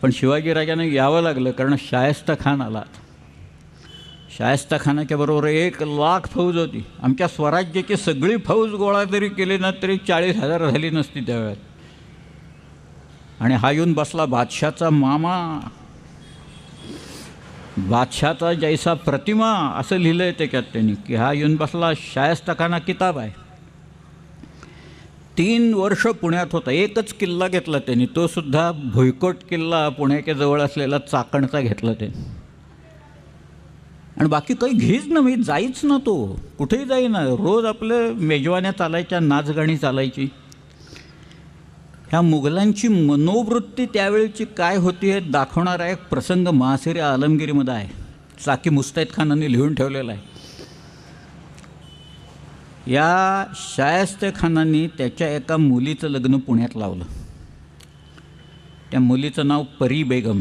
पण शिवाजीराजांना यावं लागलं कारण शायस्ता खान आला. शायस्ता खानाच्या बरोबर 1,00,000 फौज होती. आमच्या स्वराज्याची सगळी फौज गोळा जरी केली ना तरी 40,000 झाली नसती त्यावेळेत. आणि हा येऊन बसला बादशाचा मामा, बादशाचा जैसा प्रतिमा, असं लिहिलं आहे त्याच्यात त्यांनी की हा येऊन बसला शायस्ता खाना किताब आहे. 3 वर्ष पुण्यात होता. एकच किल्ला घेतला त्यांनी, तो सुद्धा भुईकोट किल्ला पुण्याच्या जवळ असलेला चाकणचा घेतला ते. आणि बाकी काही घेच ना, मी जाईच ना, तो कुठेही जाईना. रोज आपलं मेजवान्या चालायच्या, नाचगाणी चालायची. ह्या मुघलांची मनोवृत्ती त्यावेळची काय होती हे दाखवणारा एक प्रसंग महासिर आलमगिरीमध्ये आहे. साकी मुस्तैद खानांनी लिहून ठेवलेला आहे. या शायस्ते खानांनी त्याच्या एका मुलीचं लग्न पुण्यात लावलं. त्या मुलीचं नाव परी बेगम.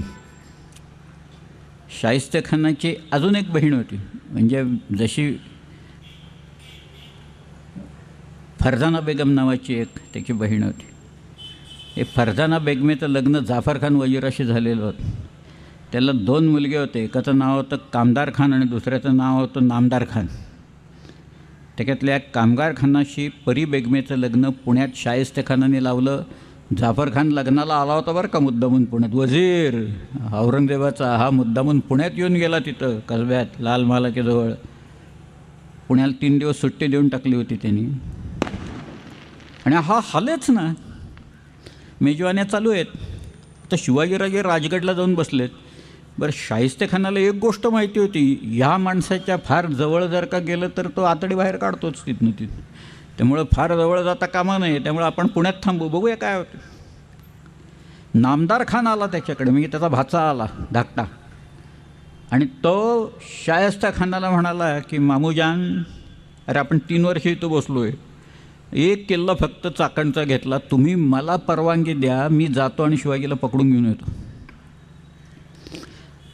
शाहिस्ते खानाची अजून एक बहीण होती, म्हणजे जशी फरजाना बेगम नावाची एक त्याची बहीण होती. हे फरजाना बेगमेचं लग्न जाफर खान वजीराशी झालेलं होतं. त्याला 2 मुलगे होते. एकाचं नाव होतं कामदार खान आणि दुसऱ्याचं नाव होतं नामदार खान. त्याच्यातल्या कामगार खानाशी परी बेगमेचं लग्न पुण्यात शाहिस्तेखानाने लावलं. जाफर खान लग्नाला आला होता बरं का मुद्दामून पुण्यात. वजीर औरंगजेबाचा हा मुद्दामून पुण्यात येऊन गेला तिथं कसब्यात लाल महालाच्या जवळ. पुण्याला 3 दिवस सुट्टी देऊन टाकली होती त्यांनी. आणि हा हालेच ना, मेजवान्या चालू आहेत. आता शिवाजीराजे राजगडला जाऊन बसलेत. बरं, शाहिस्तेखानाला एक गोष्ट माहिती होती, ह्या माणसाच्या फार जवळ जर का गेलं तर तो आतडी बाहेर काढतोच तिथनं. त्यामुळं फार जवळ जाता कामा नये. त्यामुळे आपण पुण्यात थांबू, बघूया काय होतं. नामदार खान आला त्याच्याकडे, म्हणजे त्याचा भाचा आला धाकटा. आणि तो शाहिस्तेखानाला म्हणाला की मामूजान, अरे आपण 3 वर्ष इथं बसलो आहे, 1 किल्ला फक्त चाकणचा घेतला, तुम्ही मला परवानगी द्या, मी जातो आणि शिवाजीला पकडून घेऊन येतो.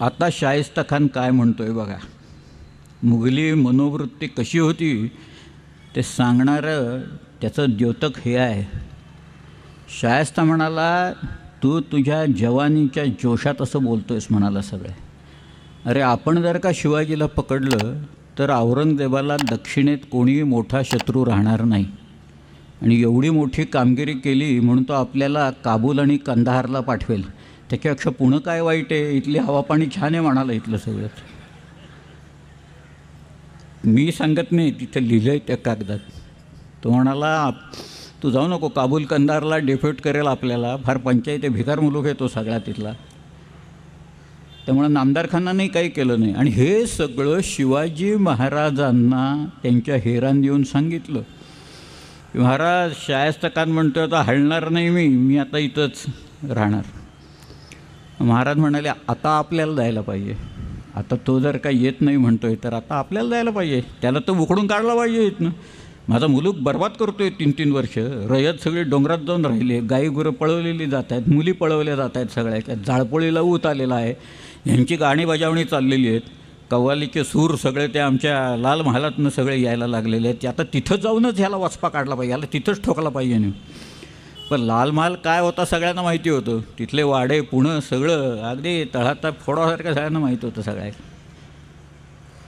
आता शाहिस्तेखान काय म्हणतो आहे बघा. मुघली मनोवृत्ती कशी होती ते सांगणारं त्याचं द्योतक हे आहे. शाहिस्ता म्हणाला, तू तुझ्या जवानीच्या जोशात असं बोलतो आहेस म्हणाला सगळे. अरे आपण जर का शिवाजीला पकडलं तर औरंगजेबाला दक्षिणेत कोणी मोठा शत्रू राहणार नाही. आणि एवढी मोठी कामगिरी केली म्हणून तो आपल्याला काबूल आणि कंदाहारला पाठवेल. त्याच्यापेक्षा पुणं काय वाईट आहे, इथली हवापाणी छान आहे म्हणाला इथलं सगळंच. मी सांगत नाही, तिथं लिहिलं आहे त्या कागदात. तो म्हणाला तू जाऊ नको, काबूल कंदारला डिफ्यूट करेल आपल्याला, फार पंचायत आहे, भिकार मुलूक आहे तो सगळा तिथला. त्यामुळं नामदार खानाने काही केलं नाही. आणि हे सगळं शिवाजी महाराजांना त्यांच्या हेरांनी येऊन सांगितलं. महाराज, शाहिस्तेखान म्हणतो आता हलणार नाही, मी आता इथंच राहणार. महाराज म्हणाले, आता आपल्याला जायला पाहिजे. आता तो जर का येत नाही म्हणतो आहे तर आता आपल्याला जायला पाहिजे. त्याला तर उखडून काढला पाहिजे इथनं. माझा मुलूक बर्बाद करतो आहे 3-3 वर्ष. रयत सगळी डोंगरात जाऊन राहिली, गाई गुरं पळवलेली जात आहेत, मुली पळवल्या जात आहेत सगळ्या. जाळपोळीला ऊत आलेला आहे, यांची गाणी बजावणी चाललेली आहेत. कव्वालीचे सूर सगळे ते आमच्या लाल महालातनं सगळे यायला लागलेले आहेत. आता तिथं जाऊनच ह्याला वचपा काढला पाहिजे, ह्याला तिथंच ठोकला पाहिजे नाही. पण लाल महाल काय होता सगळ्यांना माहिती होतं. तिथले वाडे पुणं सगळं अगदी तळहाता फोडासारखं सगळ्यांना माहीत होतं सगळ्या.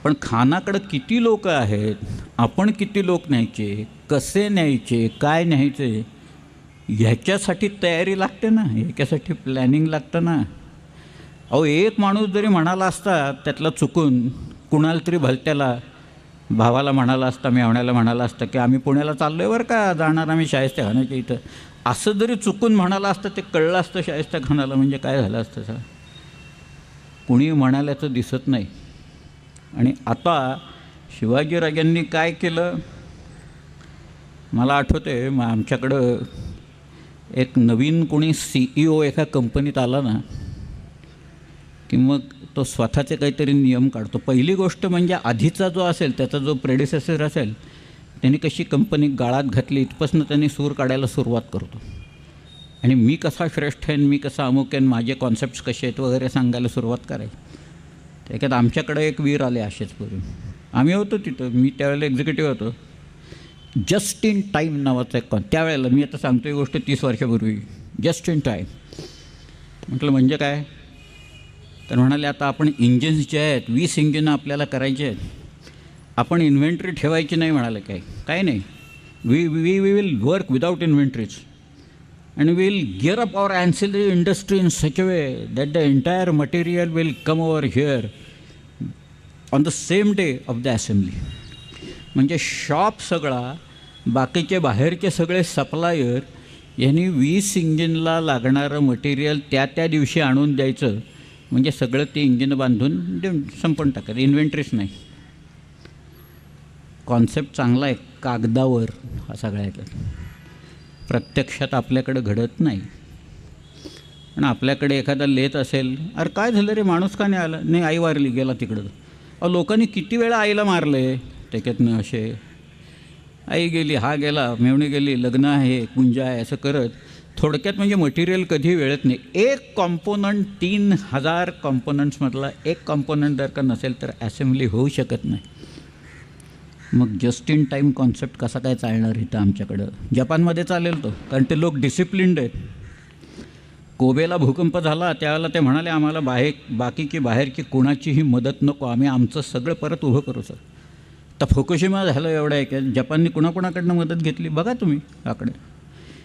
पण खानाकडं किती लोक आहेत, आपण किती लोक न्यायचे, कसे न्यायचे, काय न्यायचे, ह्याच्यासाठी तयारी लागते ना, ह्याच्यासाठी प्लॅनिंग लागतं ना. अहो, एक माणूस जरी म्हणाला असता त्यातला चुकून, कुणाला तरी भलत्याला भावाला म्हणाला असता, मेवण्याला म्हणाला असता की आम्ही पुण्याला चाललो आहे बरं का, जाणार आम्ही शाहिस्तेखानाच्या इथं, असं जरी चुकून म्हणाला असतं, ते कळलं असतं शाहिस्तेखानाला, म्हणजे काय झालं असतं सगळं. कुणी म्हणाल्याचं दिसत नाही. आणि आता शिवाजीराजांनी काय केलं, मला आठवते मग आमच्याकडं एक नवीन कोणी CEO एका कंपनीत आला ना की मग तो स्वतःचे काहीतरी नियम काढतो. पहिली गोष्ट म्हणजे आधीचा जो असेल, त्याचा जो प्रेडिसेसर असेल, त्यांनी कशी कंपनी गाळात घातली इथपासून त्यांनी सूर काढायला सुरुवात करतो. आणि मी कसा श्रेष्ठ आहे, मी कसा अमुक आहे, माझे कॉन्सेप्ट्स कसे आहेत वगैरे सांगायला सुरुवात करायची. त्याच्यात आमच्याकडे एक वीर आले असेच पूर्वी. आम्ही होतो तिथं, मी त्यावेळेला एक्झिक्युटिव्ह होतो. जस्ट इन टाईम नावाचं एक त्यावेळेला, मी आता सांगतो ही गोष्ट 30 वर्षापूर्वी. जस्ट इन टाईम म्हटलं म्हणजे काय, तर म्हणाले आता आपण इंजिन्स जे आहेत 20 इंजिनं आपल्याला करायचे आहेत, आपण इन्व्हेंटरी ठेवायची नाही म्हणाले. काय नाही, we will work without inventories and we will gear up our ancillary industry in such a way that the entire material will come over here on the same day of the assembly. म्हणजे shop सगळा, बाकीचे बाहेरचे सगळे supplier यांनी 20 इंजिनला लागणारं material त्या दिवशी आणून द्यायचं. म्हणजे सगळं ते इंजिन बांधून संपवून टाकायचं, इन्व्हेंटरीच नाही. कॉन्सेप्ट चांगला आहे कागदावर, हा सगळ्याचा प्रत्यक्षात आपल्याकडे घडत नाही. पण आपल्याकडे एखादा लेत असेल, अरे काय झालं रे, माणूस का नाही आला, नाही आई वारली, गेला तिकडं. लोकांनी किती वेळा आईला मारलं आहे त्याच्यातनं, असे आई गेली, हा गेला, मेवणी गेली, लग्न आहे, गुंजा आहे, असं करत थोडक्यात म्हणजे मटेरियल कधी वेळत नाही. एक कॉम्पोनंट 3000 कॉम्पोनंट्समधला एक कॉम्पोनंट जर का नसेल तर असेंब्ली होऊ शकत नाही. मग जस्ट इन टाईम कॉन्सेप्ट कसा काय चालणार इथं आमच्याकडं? जपानमध्ये चालेल तो, कारण ते लोक डिसिप्लिन्ड आहेत. कोबेला भूकंप झाला त्यावेळेला ते म्हणाले आम्हाला बाकीची बाहेरची कोणाचीही मदत नको, आम्ही आमचं सगळं परत उभं करू सर. तर फुकुशिमा झालं एवढं आहे की जपानने कुणाकुणाकडनं मदत घेतली बघा तुम्ही आकडे.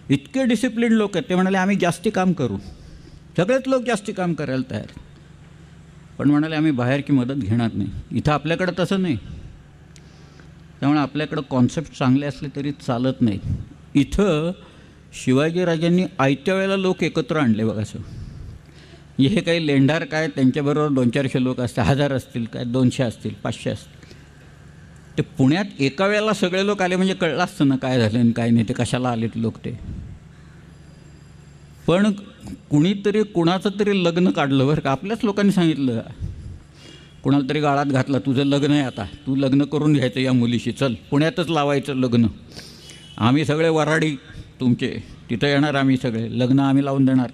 इतके डिसिप्लिन लोक आहेत, ते म्हणाले आम्ही जास्ती काम करू. सगळेच लोक जास्ती काम करायला तयार, पण म्हणाले आम्ही बाहेरची मदत घेणार नाही. इथं आपल्याकडं तसं नाही. त्यामुळे आपल्याकडं कॉन्सेप्ट चांगले असले तरी चालत नाही. इथं शिवाजीराजांनी आयत्या वेळेला लोक एकत्र आणले बघा असं. हे काही लेंढार काय, त्यांच्याबरोबर 200-400 लोक असतील, 1000 असतील काय, 200 असतील, 500 असतील. ते पुण्यात एका वेळेला सगळे लोक आले म्हणजे कळलं असतं ना काय झालं आणि काय नाही, ते कशाला आलेत लोक ते. पण कुणीतरी कुणाचं तरी लग्न काढलं बरं का. आपल्याच लोकांनी सांगितलं, कुणाला तरी गाळात घातला, तुझं लग्न आहे आता, तू लग्न करून घ्यायचं या मुलीशी, चल पुण्यातच लावायचं लग्न, आम्ही सगळे वराडी तुमचे तिथं येणार, आम्ही सगळे लग्न आम्ही लावून देणार,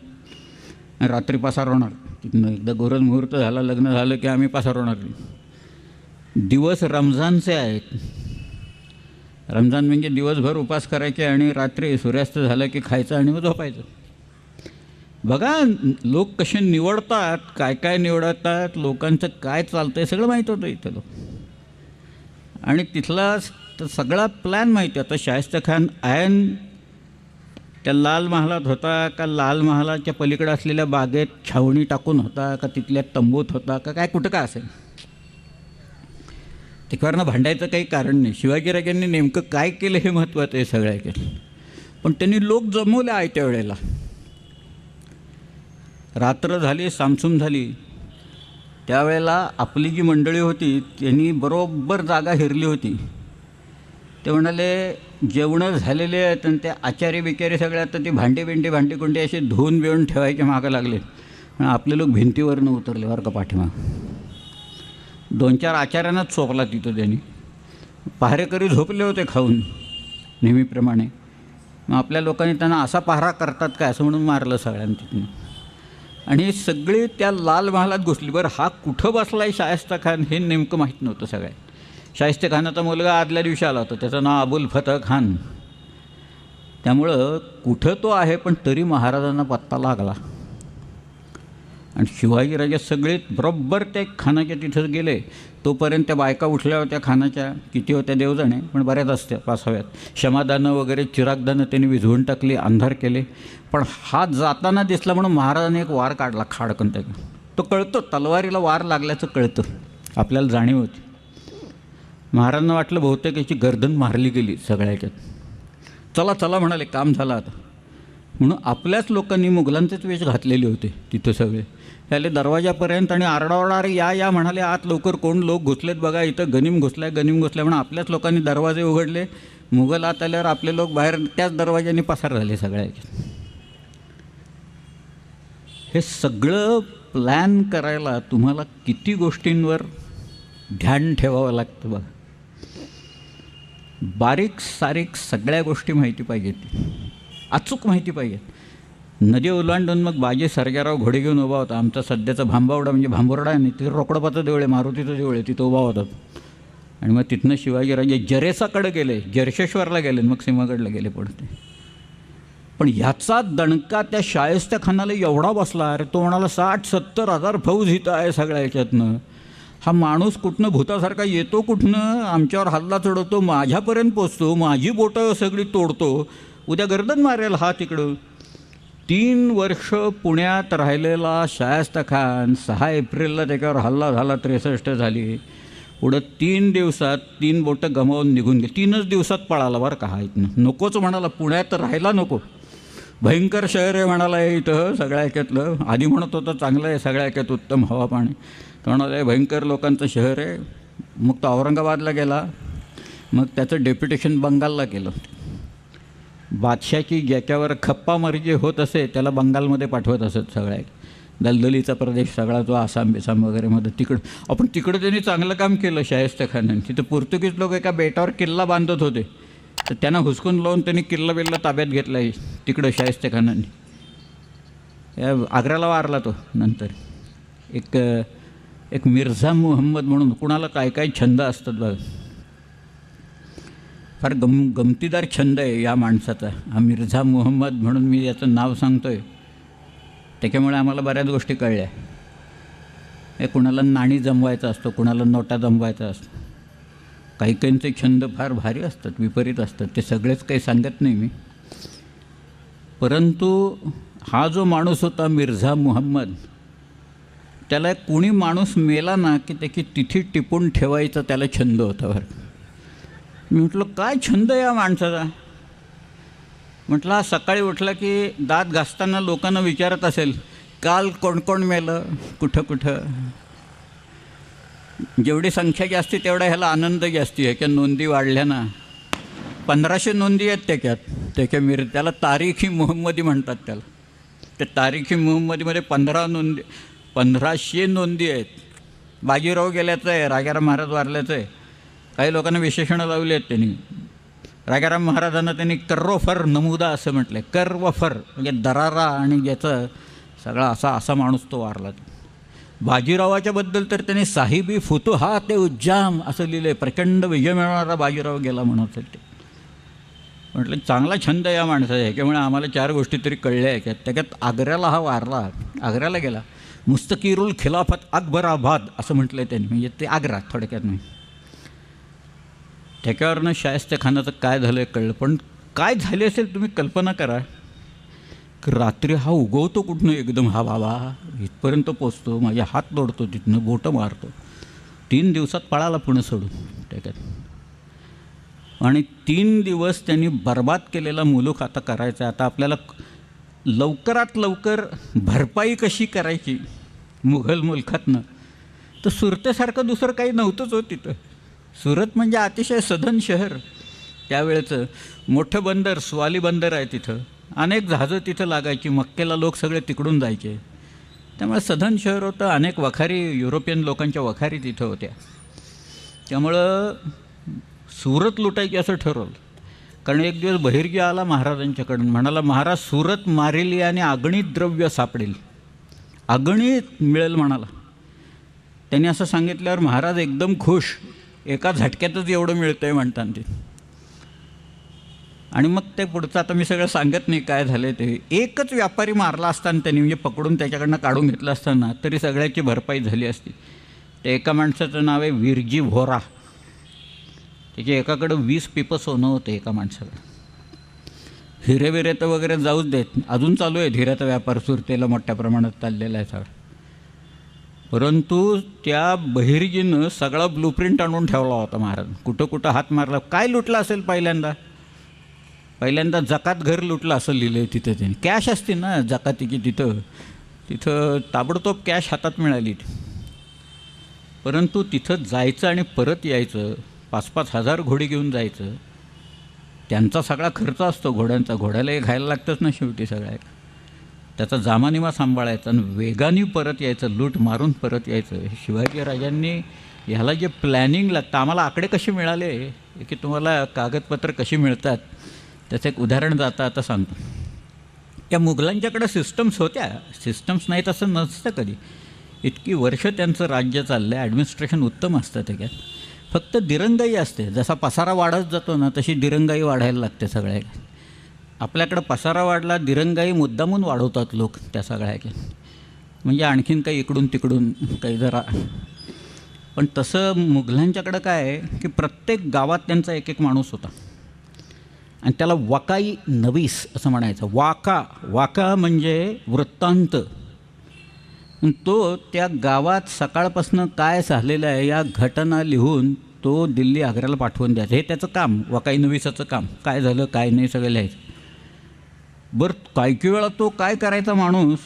रात्री पसार होणार तिथनं. एकदा गोरज मुहूर्त झाला, लग्न झालं की आम्ही पसार होणार. दिवस रमजानचे आहेत. रमजान म्हणजे दिवसभर उपास करायचे आणि रात्री सूर्यास्त झालं की खायचं आणि मग झोपायचं. बघा लोक कसे निवडतात, काय काय निवडतात, लोकांचं काय चालतं आहे सगळं माहीत होतं इथं लोक. आणि तिथला सगळा प्लॅन माहिती. आता शाहिस्तेखान ऐन त्या लाल महालात होता का लाल महालाच्या पलीकडे असलेल्या बागेत छावणी टाकून होता का तिथल्या तंबूत होता का काय, कुठं काय असेल, तिकडनं भांडायचं काही कारण नाही. शिवाजीराजांनी नेमकं काय केलं हे महत्त्वाचं आहे सगळ्या केलं. पण त्यांनी लोक जमवले आयत्या वेळेला. रात्र झाली, सामसूम झाली, त्यावेळेला आपली जी मंडळी होती त्यांनी बरोबर जागा हेरली होती. ते म्हणाले जेवणं झालेले आहेत आणि ते आचारी बिचारी सगळे आता ते भांडी असे धुवून बिवून ठेवायचे मागं लागले. आणि आपले लोक भिंतीवरनं उतरले बरं का पाठीमाग. 2-4 आचार्यांनाच चोपला तिथं त्यांनी. पहारेकरी झोपले होते खाऊन नेहमीप्रमाणे. मग आपल्या लोकांनी त्यांना असा पहारा करतात काय असं म्हणून मारलं सगळ्यांनी तिथून. आणि सगळी त्या लाल महालात घुसली. बरं हा कुठं बसला आहे शाहिस्तेखान हे नेमकं माहीत नव्हतं सगळ्यात. शाहिस्तेखानाचा मुलगा आदल्या दिवशी आला होता, त्याचं नाव अबुल फतह खान. त्यामुळं कुठं तो आहे पण तरी महाराजांना पत्ता लागला. आणि शिवाजीराजे सगळे बरोबर त्या खानाच्या तिथं गेले. तोपर्यंत त्या बायका उठल्या होत्या खानाच्या, किती होत्या देवजणे पण बऱ्याच असत्या 5-6. क्षमादानं वगैरे चिरागदानं त्यांनी विझवून टाकली, अंधार केले. पण हा जाताना दिसला म्हणून महाराजांनी एक वार काढला खाडकन त्याला. तो कळतो, तलवारीला वार लागल्याचं कळतं, आपल्याला जाणीव होती. महाराजांना वाटलं बहुतेक याची गर्दन मारली गेली सगळ्याच्यात. चला चला म्हणाले, काम झालं आता. म्हणून आपल्याच लोकांनी मुघलांचेच वेश घातलेले होते तिथं सगळे. त्याले दरवाजापर्यंत आणि आरडाओरडा, अरे या म्हणाले आत लवकर, कोण लोक घुसलेत बघा इथं, गनिम घुसलाय म्हणून आपल्याच लोकांनी दरवाजे उघडले. मुघल आत आल्यावर आपले लोक बाहेर त्याच दरवाजाने पसार झाले सगळ्याचे. हे सगळं प्लॅन करायला तुम्हाला किती गोष्टींवर ध्यान ठेवावं लागतं बघा. बारीक सारीक सगळ्या गोष्टी माहिती पाहिजेत, अचूक माहिती पाहिजे. नदी ओलांडून मग बाजी सर्जाराव घोडे घेऊन उभा होता. आमचा सध्याचा भांबावडा म्हणजे भांबोर्डा आहे, तिथे रोकडोबाचं देऊळ आहे, मारुतीचं देऊळ आहे, तिथं उभा होता. आणि मग तिथनं शिवाजीराजे जरेसाकडे गेले, जरशेश्वरला गेले, मग सीमागडला गेले पडते. पण ह्याचा दणका त्या शाहिस्तेखानाला एवढा बसला, अरे तो म्हणाला 60-70 हजार फौज इथं आहे सगळ्या ह्याच्यातनं. हा माणूस कुठनं भूतासारखा येतो, कुठनं आमच्यावर हल्ला चढवतो, माझ्यापर्यंत पोचतो, माझी बोटं सगळी तोडतो, उद्या गर्दन मारेल हा तिकडं. 3 वर्ष पुण्यात राहिलेला शाहिस्तेखान 6 एप्रिलला त्याच्यावर हल्ला झाला, 63 झाली. पुढं 3 दिवसात 3 बोटं गमावून निघून गेली. 3च दिवसात पळाला बरं का हा इथनं. नकोच म्हणाला, पुण्यात राहायला नको, भयंकर शहर आहे म्हणाला हे इथं सगळ्या ह्याच्यातलं. आधी म्हणत होतं चांगलं आहे सगळ्या ह्याच्यात, उत्तम हवा पाणी. तर म्हणाला हे भयंकर लोकांचं शहर आहे. मग तो औरंगाबादला गेला. मग त्याचं डेप्युटेशन बंगालला केलं. बादशाची ज्याच्यावर खप्पामर्जी होत असे त्याला बंगालमध्ये पाठवत असत. सगळ्या दलदलीचा प्रदेश सगळा जो आसाम बिसाम वगैरे मध्ये तिकडं त्यांनी चांगलं काम केलं शाहिस्तेखानाने. तिथं पोर्तुगीज लोक एका बेटावर किल्ला बांधत होते, तर त्यांना हुसकून लावून त्यांनी किल्ला बिल्ला ताब्यात घेतला आहे तिकडं शाहिस्तेखानाने. आग्र्याला वारला तो नंतर. एक मिर्झा मुहम्मद म्हणून, कुणाला काय काय छंद असतात बघा. फार गमतीदार छंद आहे या माणसाचा, हा मिर्झा मुहम्मद म्हणून मी याचं नाव सांगतो आहे. त्याच्यामुळे आम्हाला बऱ्याच गोष्टी कळल्या. हे कुणाला नाणी जमवायचा असतो, कुणाला नोटा जमवायचा असतो. काही काहींचे छंद फार भारी असतात, विपरीत असतात. ते सगळेच काही सांगत नाही मी. परंतु हा जो माणूस होता मिर्झा मुहम्मद, त्याला कुणी माणूस मेला ना की त्याची तिथी टिपून ठेवायचा त्याला छंद होता बरं. मी म्हटलं काय छंद या माणसाचा. म्हटलं हा सकाळी उठला की दात घासताना लोकांना विचारत असेल काल कोण कोण मेलं, कुठं कुठं. जेवढी संख्या जास्ती तेवढा ह्याला आनंद जास्ती. ह्याच्या नोंदी वाढल्या ना, 1500 नोंदी आहेत त्याच्या त्याला तारीखी मुहम्मदी म्हणतात त्याला. त्या तारीखी मुहम्मदीमध्ये 1500 नोंदी आहेत. बाजीराव गेल्याचं आहे, राजाराम महाराज वारल्याचं आहे. काही लोकांना विशेषणं लावली आहेत त्यांनी. राजाराम महाराजांना त्यांनी कर्वफर नमुदा असं म्हटलं आहे. कर्वफर म्हणजे दरारा आणि ज्याचं सगळा असा माणूस तो वारला. बाजीरावाच्याबद्दल तर त्यांनी साहिबी फुतुहात उज्जाम असं लिहिलं आहे. प्रचंड विजय मिळवणारा बाजीराव गेला म्हणत ते. म्हटलं चांगला छंद या माणसाचा. ह्याच्यामुळे आम्हाला 4 गोष्टी तरी कळल्या आहेत. त्याच्यात आग्र्याला हा वारला, आग्र्याला गेला. मुस्तकीरुल खिलाफत अकबराबाद असं म्हटलं आहे त्यांनी, म्हणजे ते आग्रा थोडक्यात नाही. त्याच्यावरनं शायस्तेखानाचं काय झालं आहे कळलं. पण काय झाले असेल तुम्ही कल्पना करा की रात्री हा उगवतो कुठनं एकदम, हा बाबा इथपर्यंत पोचतो, माझे हात तोडतो, तिथनं बोटं मारतो. 3 दिवसात पळाला पुणे सोडून त्याच्यात. आणि 3 दिवस त्यांनी बर्बाद केलेला मुलूक आता करायचा. आता आपल्याला लवकरात लवकर भरपाई कशी करायची मुघल मुलखातनं, तर सुरतेसारखं दुसरं काही नव्हतंच हो तिथं. सुरत म्हणजे अतिशय सधन शहर. त्यावेळेचं मोठं बंदर स्वाली बंदर आहे तिथं. अनेक जहाजं तिथं लागायची. मक्केला लोक सगळे तिकडून जायचे. त्यामुळे सधन शहर होतं. अनेक वखारी, युरोपियन लोकांच्या वखारी तिथं होत्या. त्यामुळं सुरत लुटायची असं ठरवलं. कारण एक दिवस बहिर्जी आला महाराजांच्याकडून, म्हणाला महाराज सुरत मारेली आणि अगणित द्रव्य सापडेल, अगणित मिळेल म्हणाला. त्यांनी असं सांगितल्यावर महाराज एकदम खुश. एका झटक्यातच एवढं मिळतं आहे म्हणताना ते. आणि मग ते पुढचं आता मी सगळं सांगत नाही काय झालं ते. एकच व्यापारी मारला असताना त्यांनी, म्हणजे पकडून त्याच्याकडनं काढून घेतलं असताना तरी सगळ्याची भरपाई झाली असती. त्या एका माणसाचं नाव आहे विरजी व्होरा. त्याच्या एकाकडं 20 पिपं सोनं होतं एका माणसाकडं. हिरे विरे तर वगैरे जाऊच देत, अजून चालू आहे हिऱ्याचा व्यापार सुरतेला मोठ्या प्रमाणात चाललेला आहे सगळा. परंतु त्या बहिर्जीनं सगळा ब्लूप्रिंट आणून ठेवला होता महाराज. कुठं कुठं हात मारला. काय लुटलं असेल पहिल्यांदा जकात घर लुटलं असं लिहिलं आहे तिथं त्यांनी. कॅश असते ना जकातीची तिथं ताबडतोब कॅश हातात मिळाली. परंतु तिथं जायचं आणि परत यायचं, 5-5 हजार घोडी घेऊन जायचं. त्यांचा सगळा खर्च असतो घोड्यांचा. घोड्यालाही खायला लागतंच ना शेवटी सगळ्या. त्याचा जामानिमा सांभाळायचा आणि वेगाने परत यायचं, लूट मारून परत यायचं. शिवाजी राजांनी ह्याला जे प्लॅनिंग लागतं. आम्हाला आकडे कसे मिळाले की तुम्हाला कागदपत्र कशी मिळतात त्याचं एक उदाहरण जाता आता सांगतो. त्या मुघलांच्याकडं सिस्टम्स होत्या. सिस्टम्स नाहीत असं नसतं कधी. इतकी वर्ष त्यांचं राज्य चाललं आहे. ॲडमिनिस्ट्रेशन उत्तम असतं त्याच्यात. फक्त दिरंगाई असते. जसा पसारा वाढत जातो ना तशी दिरंगाई वाढायला लागते सगळ्या. आपल्याकडं पसारा वाढला, दिरंगाई मुद्दामून वाढवतात लोक त्या सगळ्या. म्हणजे आणखीन काही इकडून तिकडून काही जरा. पण तसं मुघलांच्याकडं काय आहे की प्रत्येक गावात त्यांचा एक माणूस होता आणि त्याला वाकाई नवीस असं म्हणायचं. वाका म्हणजे वृत्तांत. तो त्या गावात सकाळपासून काय झालेलं आहे या घटना लिहून तो दिल्ली आग्र्याला पाठवून द्यायचं. हे त्याचं काम, वाकाई नवीसाचं काम. काय झालं काय नाही सगळं लिहायचं. बरं काही वेळा तो काय करायचा माणूस,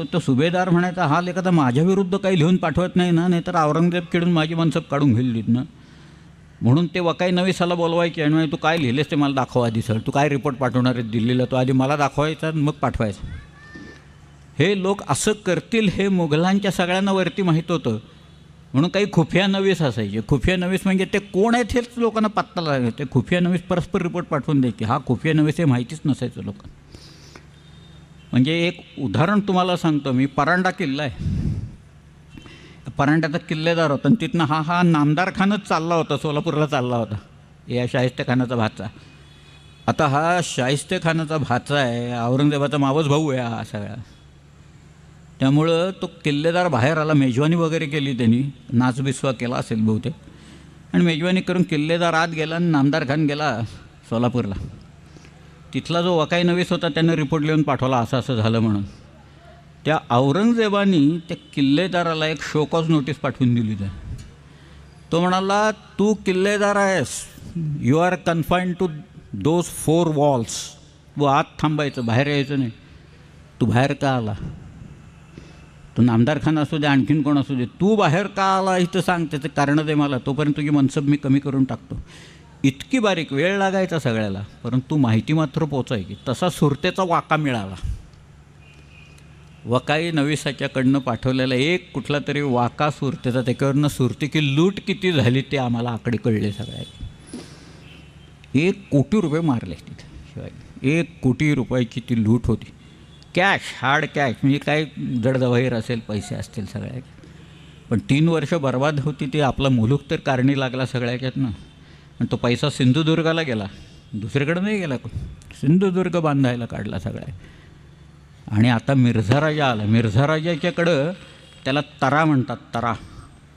तो सुभेदार म्हणायचा हा एखादा माझ्याविरुद्ध काही लिहून पाठवत नाही ना, नाहीतर औरंगजेब किडून माझी मनसब काढून घेईल तिथनं. म्हणून ते वकाई नवीसाला बोलवायचे आणि तू काय लिहिलेस ते मला दाखवा आधी सर. तू काय रिपोर्ट पाठवणार आहे दिल्लीला, तो आधी मला दाखवायचा मग पाठवायचं. हे लोक असं करतील हे मुघलांच्या सगळ्यांना वरती माहीत होतं. म्हणून काही खुफिया नवीस असायचे. खुफिया नवीस म्हणजे ते कोण आहेत हेच लोकांना पत्ता लागायचं. ते खुफिया नवीस परस्पर रिपोर्ट पाठवून द्यायचे. हा खुफिया नवीस हे माहितीच नसायचं लोकांना. म्हणजे एक उदाहरण तुम्हाला सांगतो मी. परांडा किल्ला आहे. परांड्याचा किल्लेदार होता आणि तिथनं हा नामदार खानच चालला होता, सोलापूरला चालला होता. या शाहिस्तेखानाचा भाचा. आता हा शाहिस्तेखानाचा भाचा आहे, औरंगजेबाचा मावस भाऊ आहे हा सगळा. त्यामुळं तो किल्लेदार बाहेर आला, मेजवानी वगैरे केली त्यांनी, नाचबिस्वा केला असेल बहुतेक, आणि मेजवानी करून किल्लेदार आत गेला आणि नामदार खान गेला सोलापूरला. तिथला जो वकाई नवीस होता त्यानं रिपोर्ट लिहून पाठवला असं असं झालं म्हणून. त्या औरंगजेबानी त्या किल्लेदाराला एक शोकॉज नोटीस पाठवून दिली. तो म्हणाला, तू किल्लेदार आहेस, you are confined to those 4 walls. व आत थांबायचं, बाहेर यायचं नाही. तू बाहेर का आला? तू नामदार खान असू दे, आणखीन कोण असू दे, तू बाहेर का आला इथं सांग, त्याचं कारणं दे मला, तोपर्यंत तुझी मनसब मी कमी करून टाकतो. इतकी बारीक, वेळ लागायचा सगळ्याला, परंतु माहिती मात्र पोचायची. तसा सुरतेचा वाका मिळाला. वकाई नवीसाच्याकडनं पाठवलेला एक कुठला तरी वाका सुरतेचा, त्याच्यावरनं सुरतेची लूट किती झाली ते आम्हाला आकडे कळले सगळ्याचे. 1 कोटी रुपये मारले तिथे शिवाजी. 1 कोटी रुपयाची ती लूट होती. कॅश, हार्ड कॅश, म्हणजे काय जडजवाहीर असेल, पैसे असतील सगळ्याचे. पण 3 वर्ष बर्बाद होती ती. आपला मुलूक तर कारणी लागला सगळ्याच्यातनं. आणि तो पैसा सिंधुदुर्गाला गेला, दुसरीकडे नाही गेला. सिंधुदुर्ग बांधायला काढला सगळ्या. आणि आता मिर्झा राजा आला. मिर्झा राजाच्याकडं त्याला तरा म्हणतात, तरा.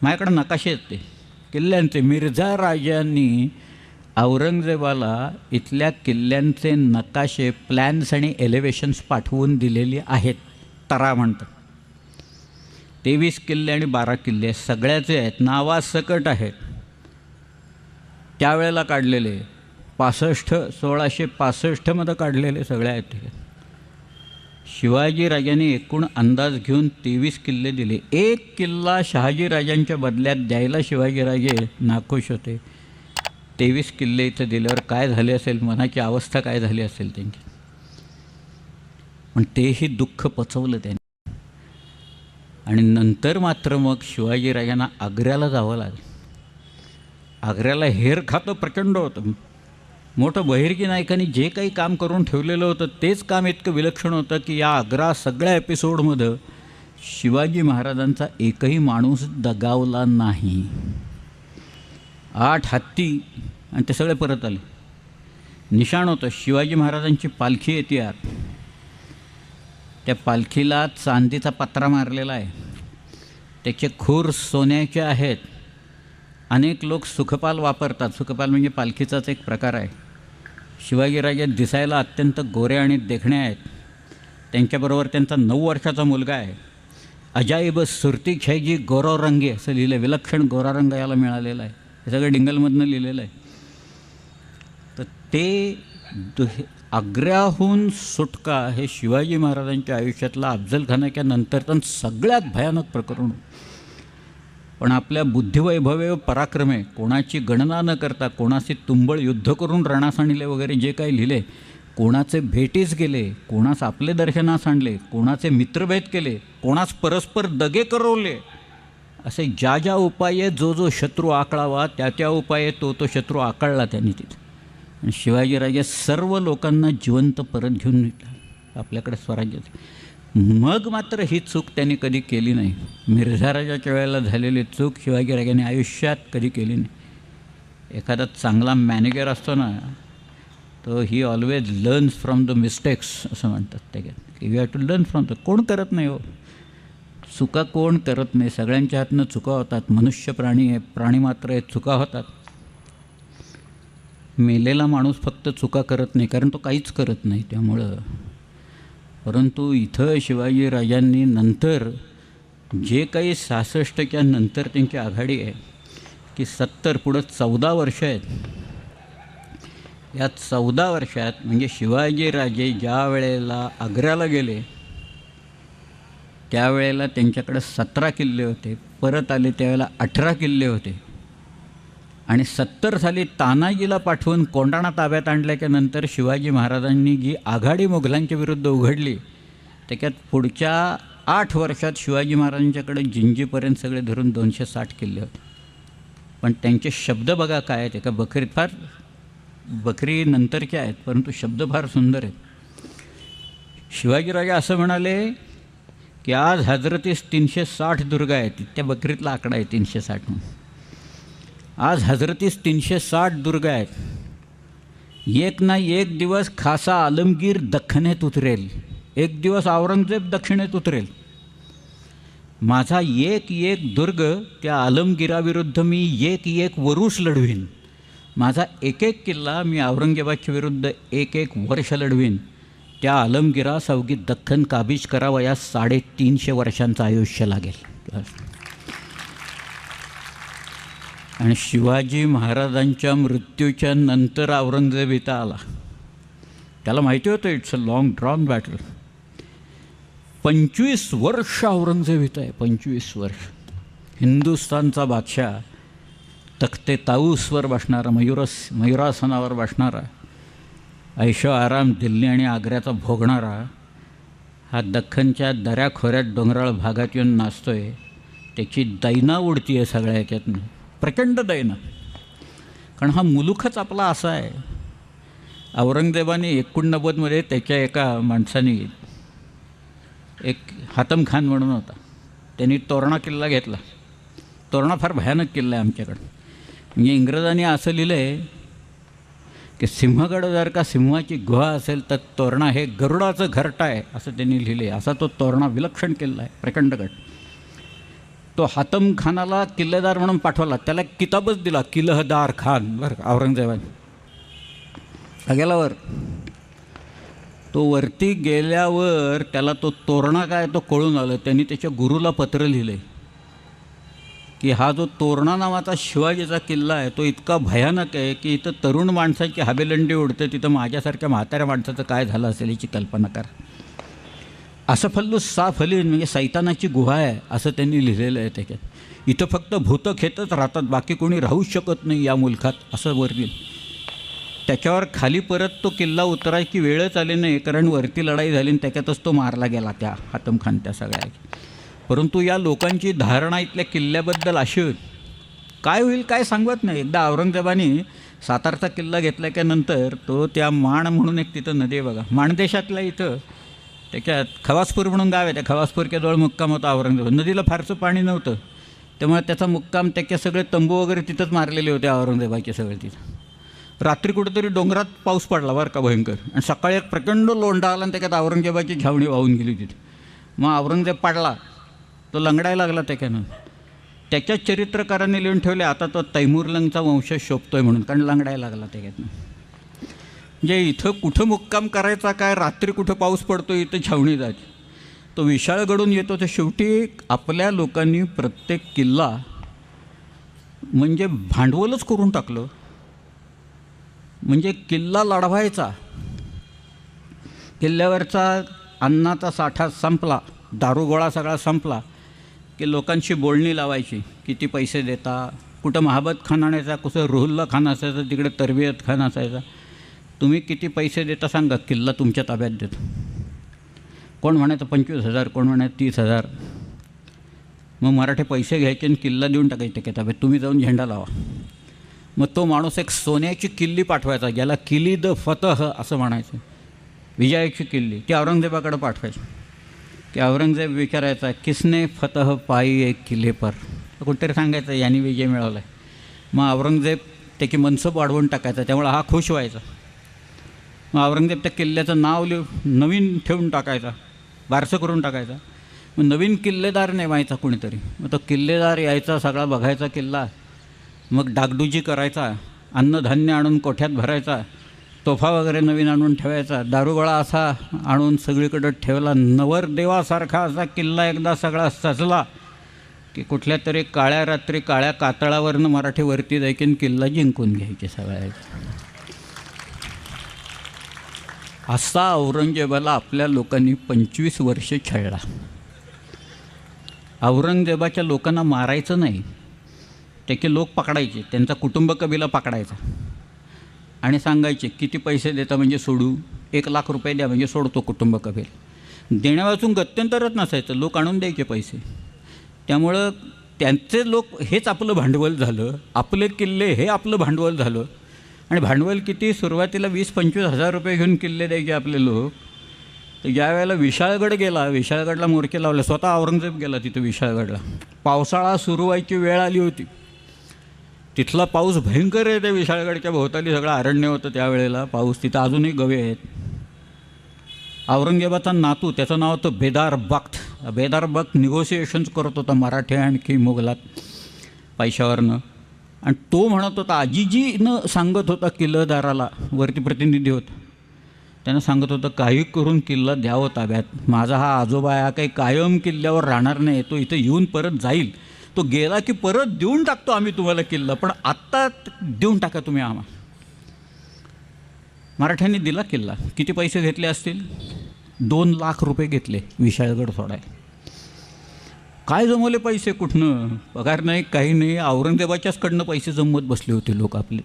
माझ्याकडं नकाशे आहेत ते किल्ल्यांचे. मिर्झा राजांनी औरंगजेबाला इथल्या किल्ल्यांचे नकाशे, प्लॅन्स आणि एलिव्हेशन्स पाठवून दिलेली आहेत. तरा म्हणतात. 23 किल्ले आणि 12 किल्ले सगळ्याचे आहेत, नावासकट आहेत. त्यावेळेला काढलेले 1665मध्ये काढलेले सगळे आहेत ते. शिवाजीराजांनी एकूण अंदाज घेऊन 23 किल्ले दिले. 1 किल्ला शहाजीराजांच्या बदल्यात द्यायला शिवाजीराजे नाखुश होते. 23 किल्ले इथं दिल्यावर काय झाले असेल, मनाची अवस्था काय झाली असेल त्यांची. पण तेही दुःख पचवलं त्यांनी. आणि नंतर मात्र मग शिवाजीराजांना आग्र्याला जावं लागलं. आग्र्याला हेर खातं प्रचंड होतं. मोठं बहिर्जी नायकांनी जे काही काम करून ठेवलेलं होतं तेच काम इतकं विलक्षण होतं की या आग्रा सगळ्या एपिसोडमध्ये शिवाजी महाराजांचा एकही माणूस दगावला नाही. 8 हत्ती आणि ते सगळे परत आले. निशाण होतं. शिवाजी महाराजांची पालखी येते आत. त्या पालखीला चांदीचा पत्रा मारलेला आहे. त्याचे खूर सोन्याचे आहेत. अनेक लोक सुखपाल वापरतात. सुखपाल म्हणजे पालखीचाच एक प्रकार आहे. शिवाजीराजे दिसायला अत्यंत गोरे आणि देखणे आहेत. त्यांच्याबरोबर त्यांचा 9 वर्षाचा मुलगा आहे. अजाईब सुरती छायजी गोरारंगी असं लिहिलं. विलक्षण गोरारंग याला मिळालेला आहे. हे सगळं डिंगलमधनं लिहिलेलं आहे. तर ते आग्र्याहून सुटका हे शिवाजी महाराजांच्या आयुष्यातला अफजलखानाच्या नंतरचं सगळ्यात भयानक प्रकरण. पण आपल्या बुद्धिवैभवे पराक्रमे, कोणाची गणना न करता, कोणाशी तुंबळ युद्ध करून रणास आणले वगैरे जे काही लिहिले, कोणाचे भेटीस गेले, कोणास आपले दर्शनास आणले, कोणाचे मित्रभेद केले, कोणास परस्पर दगे करवले, असे ज्या ज्या उपाये जो शत्रू आकळावा त्या त्या उपाये तो शत्रू आकळला त्यांनी तिथे. आणि शिवाजीराजे सर्व लोकांना जिवंत परत घेऊन येतात आपल्याकडे स्वराज्यात. मग मात्र ही चूक त्यांनी कधी केली नाही. मिर्झा राजाच्या वेळेला झालेली चूक शिवाजीराजांनी आयुष्यात कधी केली नाही. एखादा चांगला मॅनेजर असतो ना, तो ही always learns from the mistakes असं म्हणतात त्याच्यात. You have to learn from the. कोण करत नाही हो चुका, कोण करत नाही. सगळ्यांच्या हातनं चुका होतात. मनुष्य प्राणी आहे, प्राणी मात्र आहे, चुका होतात. मेलेला माणूस फक्त चुका करत नाही, कारण तो काहीच करत नाही त्यामुळं. परंतु इथं शिवाजीराजांनी नंतर जे काही 66च्या नंतर त्यांची आघाडी आहे की 70 पुढं 14 वर्ष आहेत. या 14 वर्षात म्हणजे शिवाजीराजे ज्या वेळेला आग्र्याला गेले त्यावेळेला त्यांच्याकडे 17 किल्ले होते. परत आले त्यावेळेला 18 किल्ले होते. आणि 70 साली तानाजीला पाठवून कोंढाणा ताब्यात आणल्याच्या नंतर शिवाजी महाराजांनी जी आघाडी मुघलांच्या विरुद्ध उघडली त्याच्यात पुढच्या 8 वर्षात शिवाजी महाराजांच्याकडे जिंजीपर्यंत सगळे धरून 260 किल्ले होते. पण त्यांचे शब्द बघा काय आहेत. एका बकरीत फार बकरी नंतरच्या आहेत परंतु शब्द फार सुंदर आहेत. शिवाजीराजे असं म्हणाले की आज हजरतीस 360 दुर्गा आहेत. त्या बकरीतला आकडा आहे 360 म्हणून. आज हजरतीस 360 दुर्ग आहेत. एक ना एक दिवस खासा आलमगीर दख्खनेत उतरेल, एक दिवस औरंगजेब दक्षिणेत उतरेल. माझा एक एक दुर्ग त्या आलमगीराविरुद्ध मी एक एक वरुष लढवीन. माझा एक एक किल्ला मी औरंगजेबाच्या विरुद्ध एक एक वर्ष लढवीन. त्या आलमगीरास अवघी दख्खन काबीज करावयास 350 वर्षांचं आयुष्य लागेल. आणि शिवाजी महाराजांच्या मृत्यूच्या नंतर औरंगजेब इथं आला. त्याला माहिती होतं it's a long drawn battle. 25 वर्ष औरंगजेब इथं आहे. 25 वर्ष हिंदुस्थानचा बादशाह, तख्ते ताऊसवर बसणारा, मयुरासनावर बसणारा, ऐशो आराम दिल्ली आणि आग्र्याचा भोगणारा, हा दख्खनच्या दऱ्याखोऱ्यात डोंगराळ भागात येऊन नाचतोय. त्याची दैना उडती आहे सगळ्या याच्यातनं, प्रचंड दैना. कारण हा मुलूखच आपला असा आहे. औरंगजेबाने 89मध्ये त्याच्या एका माणसाने, एक हातम खान म्हणून होता, त्यांनी तोरणा किल्ला घेतला. तोरणा फार भयानक किल्ला आहे आमच्याकडं. म्हणजे इंग्रजांनी असं लिहिलं आहे की सिंहगड जर का सिंहाची गुहा असेल तर तोरणा हे गरुडाचं घरटं आहे, असं त्यांनी लिहिले. असा तो तोरणा विलक्षण किल्ला आहे, प्रचंडगड. तो हातम खानाला किल्लेदार म्हणून पाठवला. त्याला किताबच दिला, किलहदार खान, बरं का, औरंगजेबाने. गेल्यावर तो वरती गेल्यावर त्याला तो तोरणा काय तो कळून आलं. त्यांनी त्याच्या गुरुला पत्र लिहिले की हा जो तोरणा नावाचा शिवाजीचा किल्ला आहे तो इतका भयानक आहे की इथं तरुण माणसाची हाबेलंडी उडते, तिथं माझ्यासारख्या म्हाताऱ्या माणसाचं काय झालं असेल याची कल्पना करा. असफल्लू साफलीन म्हणजे सैतानाची गुहा आहे असं त्यांनी लिहिलेलं आहे त्याच्यात. इथं फक्त भूतखेतच राहतात, बाकी कोणी राहूच शकत नाही या मुलखात, असं वरती. त्याच्यावर खाली परत तो किल्ला उतरायची वेळच आली नाही, कारण वरती लढाई झाली आणि त्याच्यातच तो मारला गेला त्या हातम खान त्या सगळ्या. परंतु या लोकांची धारणा इथल्या किल्ल्याबद्दल अशी होती, काय होईल काय सांगत नाही. एकदा औरंगजेबाने सातारचा किल्ला घेतल्याच्यानंतर तो त्या माण म्हणून एक तिथं नदी आहे बघा, माणदेशातल्या इथं त्याच्यात खवासपूर म्हणून गाव आहे, त्या खवासपूरच्या जवळ मुक्काम होता औरंगजेब. नदीला फारसं पाणी नव्हतं, त्यामुळे त्याचा मुक्काम, त्याचे सगळे तंबू वगैरे तिथंच मारलेले होते औरंगजेबाचे सगळे तिथं. रात्री कुठेतरी डोंगरात पाऊस पडला बरं का भयंकर, आणि सकाळी एक प्रचंड लोंढा आला आणि त्याच्यात औरंगजेबाची छावणी वाहून गेली तिथे. मग औरंगजेब पडला, तो लंगडायला लागला त्याच्यानं. त्याच्याच चरित्रकारांनी लिहून ठेवले आता तो तैमूरलंगचा वंशज शोभतोय म्हणून, कारण लंगडायला लागला त्याच्यातनं. म्हणजे इथं कुठं मुक्काम करायचा काय, रात्री कुठं पाऊस पडतो इथं छावणी जायची. तो विशाळगडून येतो. तर शेवटी आपल्या लोकांनी प्रत्येक किल्ला म्हणजे भांडवलच करून टाकलं. म्हणजे किल्ला लढवायचा, किल्ल्यावरचा अन्नाचा साठा संपला, दारूगोळा सगळा संपला की लोकांशी बोलणी लावायची. किती पैसे देता, कुठं महाबत खान आणायचा, कुठं रुहुल्ला खान असायचा, तिकडे तरबियत खान असायचा. तुम्ही किती पैसे देता सांगा, किल्ला तुमच्या ताब्यात देतो. कोण म्हणायचं 25,000, कोण म्हणायचं 30,000. मग मराठे पैसे घ्यायचे आणि किल्ला देऊन टाकायचे त्या ताब्यात, तुम्ही जाऊन झेंडा लावा. मग तो माणूस एक सोन्याची किल्ली पाठवायचा, ज्याला किली द फतह असं म्हणायचं, विजयाची किल्ली, ती औरंगजेबाकडे पाठवायची. की औरंगजेब विचारायचा, किसने फतह पाई एक किल्ले पर, कुठेतरी सांगायचं यांनी विजय मिळवला आहे. मग औरंगजेब त्याची मनसब वाढवून टाकायचा, त्यामुळे हा खुश व्हायचा. मग औरंगजेब त्या किल्ल्याचं नाव नवीन ठेवून टाकायचा, बारसं करून टाकायचा. मग नवीन किल्लेदार नेमायचा कोणीतरी. मग तो किल्लेदार यायचा, सगळा बघायचा किल्ला, मग डागडुजी करायचा, अन्नधान्य आणून कोठ्यात भरायचा, तोफा वगैरे नवीन आणून ठेवायचा, दारूगोळा असा आणून सगळीकडं ठेवला. नवरदेवासारखा असा किल्ला एकदा सगळा सजला की कुठल्या तरी काळ्या रात्री काळ्या कातळावरनं मराठी वरती जायचे आणि किल्ला जिंकून घ्यायचे सगळ्याचा. असा औरंगजेबाला आपल्या लोकांनी 25 वर्ष छळला. औरंगजेबाच्या लोकांना मारायचं नाही, त्याचे लोक पकडायचे, त्यांचा कुटुंब कबिला पकडायचा आणि सांगायचे किती पैसे देता म्हणजे सोडू, 1,00,000 रुपये द्या म्हणजे सोडतो कुटुंब कबिल. देण्या वाचून गत्यंतरच नसायचं, लोक आणून द्यायचे पैसे. त्यामुळं त्यांचे लोक हेच आपलं भांडवल झालं, आपले किल्ले हे आपलं भांडवल झालं. आणि भांडवल किती, सुरुवातीला 20-25 हजार रुपये घेऊन किल्ले द्यायचे आपले लोक. तर ज्या वेळेला विशाळगड गेला, विशाळगडला मोर्चे लावले, स्वतः औरंगजेब गेला तिथं विशाळगडला. पावसाळा सुरू व्हायची वेळ आली होती. तिथला पाऊस भयंकर आहे. त्या विशाळगडच्या भोवताली सगळं अरण्य होतं त्यावेळेला. पाऊस तिथं अजूनही गवे आहेत. औरंगजेबाचा नातू, त्याचं नाव होतं बेदार बख्त. बेदार बख्त निगोसिएशन्स करत होता मराठे आणखी मुघलात पैशावरनं. आणि तो म्हणत होता, आजीजीनं सांगत होता किल्लेदाराला, वरती प्रतिनिधी होता, त्यानं सांगत होतं काही करून किल्ला द्यावं ताब्यात. माझा हा आजोबा हा काही कायम किल्ल्यावर राहणार नाही, तो इथं येऊन परत जाईल. तो गेला की परत देऊन टाकतो आम्ही तुम्हाला किल्ला, पण आत्ता देऊन टाका तुम्ही आम्हाला. मराठ्यांनी दिला किल्ला. किती पैसे घेतले असतील? 2 लाख रुपये घेतले विशाळगड सोडायला. काय जमवले पैसे? कुठनं? पगार नाही, काही नाही. औरंगजेबाच्याचकडनं पैसे जमवत बसले होते लोक आपले.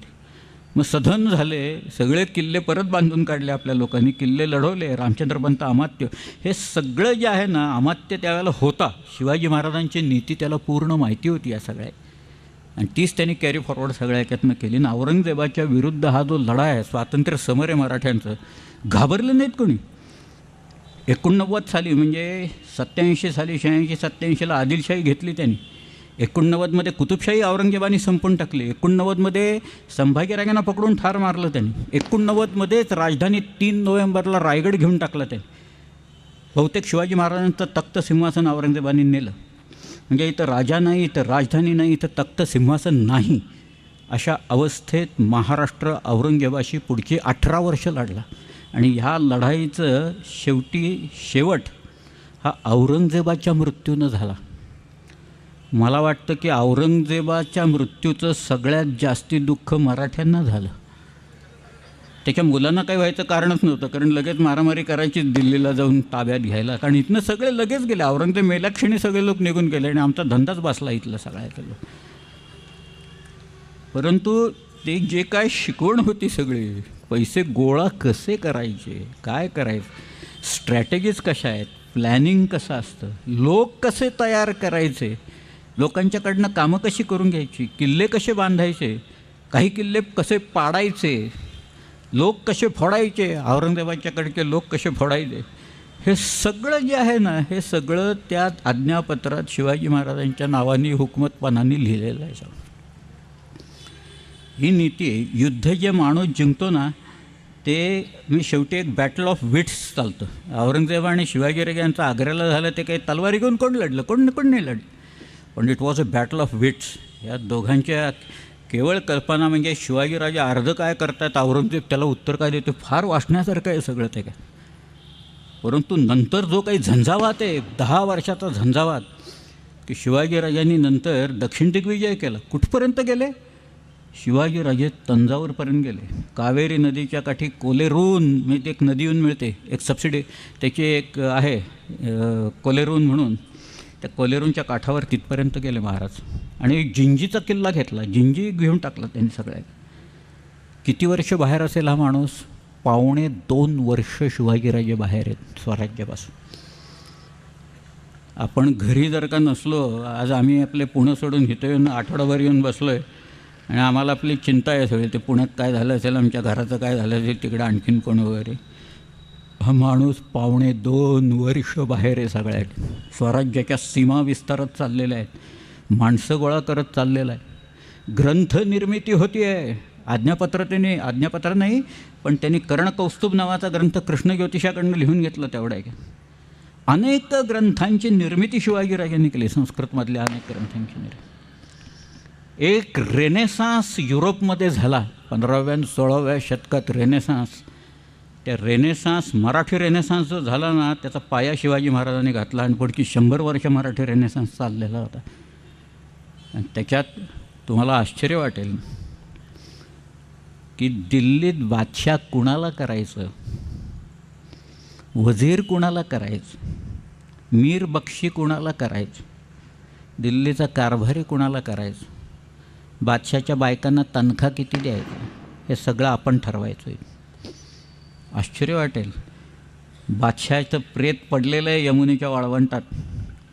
मग सधन झाले, सगळे किल्ले परत बांधून काढले आपल्या लोकांनी, किल्ले लढवले. रामचंद्रपंत अमात्य, हे सगळं जे आहे ना, अमात्य त्यावेळेला होता. शिवाजी महाराजांची नीती त्याला पूर्ण माहिती होती या सगळ्या, आणि तीच त्यांनी कॅरी फॉरवर्ड सगळ्या याच्यातनं केली. ना औरंगजेबाच्या विरुद्ध हा जो लढा आहे, स्वातंत्र्य समर आहे मराठ्यांचं, घाबरले नाहीत कोणी. 89 साली, म्हणजे 87 साली, 86, 87ला आदिलशाही घेतली त्यांनी. 89मध्ये कुतुबशाही औरंगजेबाने संपून टाकली. 89मध्ये संभाजीराजांना पकडून ठार मारलं त्यांनी. 89मध्येच राजधानी 3 नोव्हेंबरला रायगड घेऊन टाकला त्यांनी. बहुतेक शिवाजी महाराजांचं तख्त सिंहासन औरंगजेबाने नेलं. म्हणजे इथं राजा नाही, इथं राजधानी नाही, इथं तख्त सिंहासन नाही, अशा अवस्थेत महाराष्ट्र औरंगजेबाशी पुढची 18 वर्ष लढला. आणि ह्या लढाईचं शेवट हा औरंगजेबाच्या मृत्यूनं झाला. मला वाटतं की औरंगजेबाच्या मृत्यूचं सगळ्यात जास्ती दुःख मराठ्यांना झालं. त्याच्या मुलांना काही व्हायचं कारणच नव्हतं, कारण लगेच मारामारी करायची दिल्लीला जाऊन ताब्यात घ्यायला, कारण इथनं सगळे लगेच गेले. औरंगजेब मेल्याक्षणी सगळे लोक निघून गेले आणि आमचा धंदाच बसला इथला सगळ्याचा लोक. परंतु ते जे काय शिकवण होती सगळी, पैसे गोळा कसे करायचे, काय करायचं, स्ट्रॅटेजीज कशा आहेत, प्लॅनिंग कसं असतं, लोक कसे तयार करायचे, लोकांच्याकडनं कामं कशी करून घ्यायची, किल्ले कसे बांधायचे, काही किल्ले कसे पाडायचे, लोक कसे फोडायचे, औरंगजेबाच्याकडचे लोक कसे फोडायचे, हे सगळं जे आहे ना, हे सगळं त्या आज्ञापत्रात शिवाजी महाराजांच्या नावाने हुकमतपणाने लिहिलेलं आहे. ही नीती आहे. युद्ध जे माणूस जिंकतो ना, ते मी शेवटी एक बॅटल ऑफ विट्स चालतं. औरंगजेब आणि शिवाजीराजांचं आग्र्याला झालं, ते काही तलवारी घेऊन कोण लढलं? कोण नाही लढलं, पण it was a battle of wits. या दोघांच्या केवळ कल्पना, म्हणजे शिवाजीराजे अर्ध काय करतात, औरंगजेब त्याला उत्तर काय देतो, फार वाचण्यासारखं आहे सगळं ते काय. परंतु नंतर जो काही झंझावात आहे, 10 वर्षाचा झंझावात, की शिवाजीराजांनी नंतर दक्षिण दिग्विजय केला. कुठपर्यंत गेले? शिवाजीराजे तंजावरपर्यंत गेले. कावेरी नदीच्या काठी कोलेरून, म्हणजे एक नदी येऊन मिळते, एक सबसिडी त्याची एक आहे कोलेरून म्हणून, त्या कोलेरूनच्या काठावर तिथपर्यंत गेले महाराज. आणि जिंजीचा किल्ला घेतला, जिंजी घेऊन टाकला त्यांनी सगळ्या. किती वर्ष बाहेर असेल हा माणूस? 2.25 वर्ष शिवाजीराजे बाहेर आहेत स्वराज्यापासून. आपण घरी जर का नसलो, आज आम्ही आपले पुणं सोडून इथं येऊन आठवडाभर येऊन बसलो आहे, आणि आम्हाला आपली चिंता आहे सगळी, ते पुण्यात काय झालं असेल, आमच्या घराचं काय झालं असेल, तिकडे आणखीन कोण वगैरे. हा माणूस 2.25 वर्ष बाहेर आहे सगळ्यात. स्वराज्याच्या सीमा विस्तारत चाललेल्या आहेत, माणसं गोळा करत चाललेलं आहे, ग्रंथनिर्मिती होती आहे. आज्ञापत्र नाही, पण त्यांनी कर्णकौस्तुभ नावाचा ग्रंथ कृष्ण ज्योतिषाकडनं लिहून घेतला तेवढा आहे. अनेक ग्रंथांची निर्मिती शिवाजीराजांनी केली, संस्कृतमधल्या अनेक ग्रंथांची निर्मिती. एक रेनेसान्स युरोपमध्ये झाला 15व्या 16व्या शतकात. रेनेसान्स, त्या रेनेसान्स, मराठी रेनेसान्स जो झाला ना, त्याचा पाया शिवाजी महाराजांनी घातला, आणि पुढची 100 वर्ष मराठी रेनेसान्स चाललेला होता. आणि त्याच्यात तुम्हाला आश्चर्य वाटेल की दिल्लीत बादशाह कुणाला करायचं, वजीर कुणाला करायचं, मीर बक्षी कुणाला करायचं, दिल्लीचा कारभारी कुणाला करायचं, बादशाहच्या बायकांना तनखा किती द्यायचा, हे सगळं आपण ठरवायचं. आश्चर्य वाटेल, बादशाहाचं प्रेत पडलेलं आहे यमुनेच्या वाळवंटात.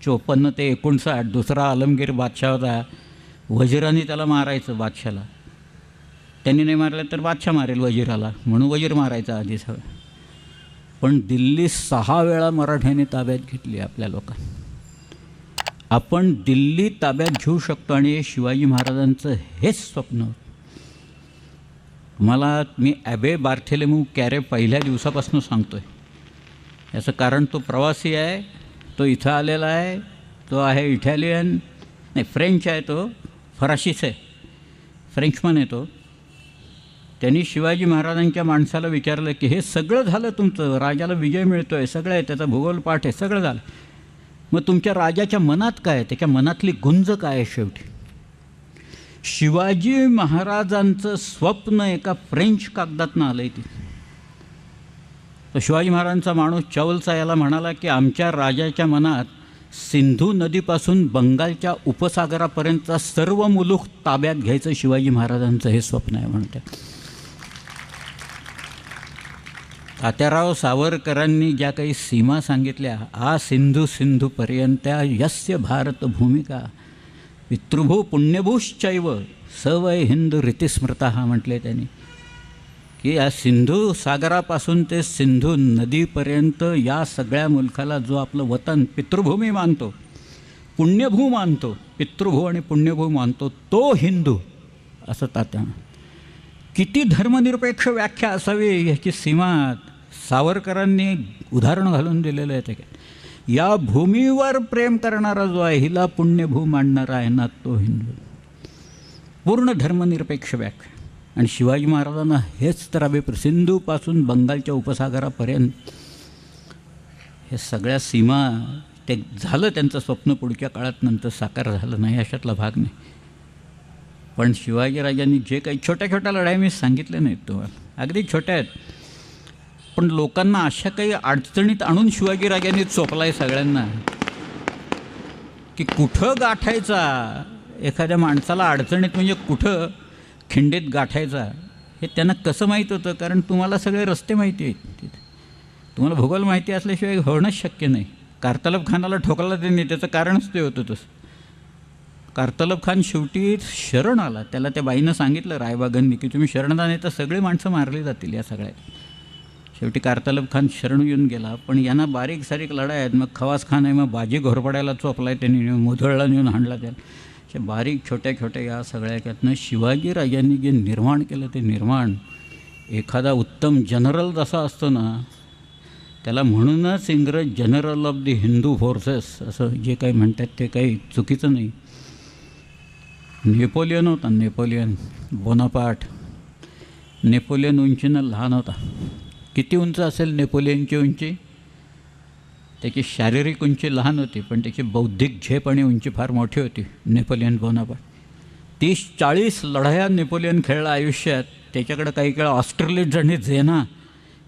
54 ते 59, दुसरा आलमगीर बादशाह होता, वजीरांनी त्याला मारायचं बादशाला. त्यांनी नाही मारलं तर बादशाह मारेल वजीराला, म्हणून वजीर मारायचा आधी सगळं. पण दिल्ली 6 वेळा मराठ्यांनी ताब्यात घेतली आपल्या लोकांनी. आपण दिल्ली ताब्यात घेऊ शकतो आणि हे शिवाजी महाराजांचं हेच स्वप्न होतं. मला मी ॲबे बार्थेलेमू कॅरे पहिल्या दिवसापासून सांगतो आहे. याचं कारण तो प्रवासी आहे, तो इथं आलेला आहे, तो आहे इटालियन नाही फ्रेंच आहे, तो फराशीच आहे, फ्रेंचमन आहे तो. त्यांनी शिवाजी महाराजांच्या माणसाला विचारलं की हे सगळं झालं तुमचं, राजाला विजय मिळतो आहे, सगळं आहे, त्याचा भूगोल पाठ आहे, सगळं झालं, मग तुमच्या राजाच्या मनात काय आहे, त्याच्या मनातली गुंज काय आहे? शेवटी शिवाजी महाराजांचं स्वप्न एका फ्रेंच कागदातनं आलं आहे. तर शिवाजी महाराजांचा माणूस चौलचा याला म्हणाला की आमच्या राजाच्या मनात सिंधू नदीपासून बंगालच्या उपसागरापर्यंतचा सर्व मुलूक ताब्यात घ्यायचं शिवाजी महाराजांचं हे स्वप्न आहे म्हणते. तात्याराव सावरकरांनी ज्या काही सीमा सांगितल्या, आ सिंधूपर्यंत्या यस्य भारत भूमिका पितृभू पुण्यभूश्चैव सवय हिंदू रीतिस्मृता हा म्हटले त्यांनी, की या सिंधू सागरापासून ते सिंधू नदीपर्यंत या सगळ्या मुलखाला जो आपलं वतन पितृभूमी मानतो, पुण्यभू मानतो, पितृभू आणि पुण्यभू मानतो, तो हिंदू असं तात्या. किती धर्मनिरपेक्ष व्याख्या असावी ह्याची सीमा सावरकरांनी उदाहरण घालून दिलेलं आहे. ते या भूमीवर प्रेम करणारा जो आहे, हिला पुण्यभू मानणारा आहे ना, तो हिंदू. पूर्ण धर्मनिरपेक्ष व्याख्या. आणि शिवाजी महाराजांना हेच तर सिंधूपासून बंगालच्या उपसागरापर्यंत हे सगळ्या सीमा ते झालं त्यांचं स्वप्न पुढच्या काळात नंतर साकार झालं नाही, अशातला भाग नाही. पण शिवाजीराजांनी जे काही छोट्या छोट्या लढाई मी सांगितल्या नाहीत तुम्हाला, अगदी छोट्या आहेत, पण लोकांना अशा काही अडचणीत आणून शिवाजीराजांनी चोपला आहे सगळ्यांना, की कुठं गाठायचा एखाद्या माणसाला अडचणीत, म्हणजे कुठं खिंडीत गाठायचा हे त्यांना कसं माहीत होतं. कारण तुम्हाला सगळे रस्ते माहिती आहेत, तिथे तुम्हाला भूगोल माहिती असल्याशिवाय होणंच शक्य नाही. कारतलब खानाला ठोकला त्यांनी, त्याचं कारणच ते होतं तसं. कारतलब खान शेवटी शरण आला, त्याला त्या बाईनं सांगितलं रायबागांनी की तुम्ही शरण नाही तर सगळी माणसं मारली जातील या सगळ्या. शेवटी कारतलब खान शरण येऊन गेला. पण यांना बारीक सारीक लढाई आहेत. मग खवास खान आहे, मग बाजी घोरपड्याला चोपला आहे त्यांनी, मुधळला नेऊन हाणला त्याला. अशा बारीक छोट्या छोट्या या सगळ्या त्यातनं शिवाजीराजांनी जे निर्माण केलं ते निर्माण, एखादा उत्तम जनरल जसा असतो ना, त्याला म्हणूनच इंग्रज general of the Hindu forces असं जे काही म्हणतात ते काही चुकीचं नाही. नेपोलियन होता, नेपोलियन बोनापार्ट. नेपोलियन उंचीनं लहान होता. किती उंच असेल नेपोलियनची उंची? त्याची शारीरिक उंची लहान होती, पण त्याची बौद्धिक झेप आणि उंची फार मोठी होती नेपोलियन बोनापार्ट. 30-40 लढाया नेपोलियन खेळला आयुष्यात. त्याच्याकडं काही काळ ऑस्ट्रेलिया आणि झेना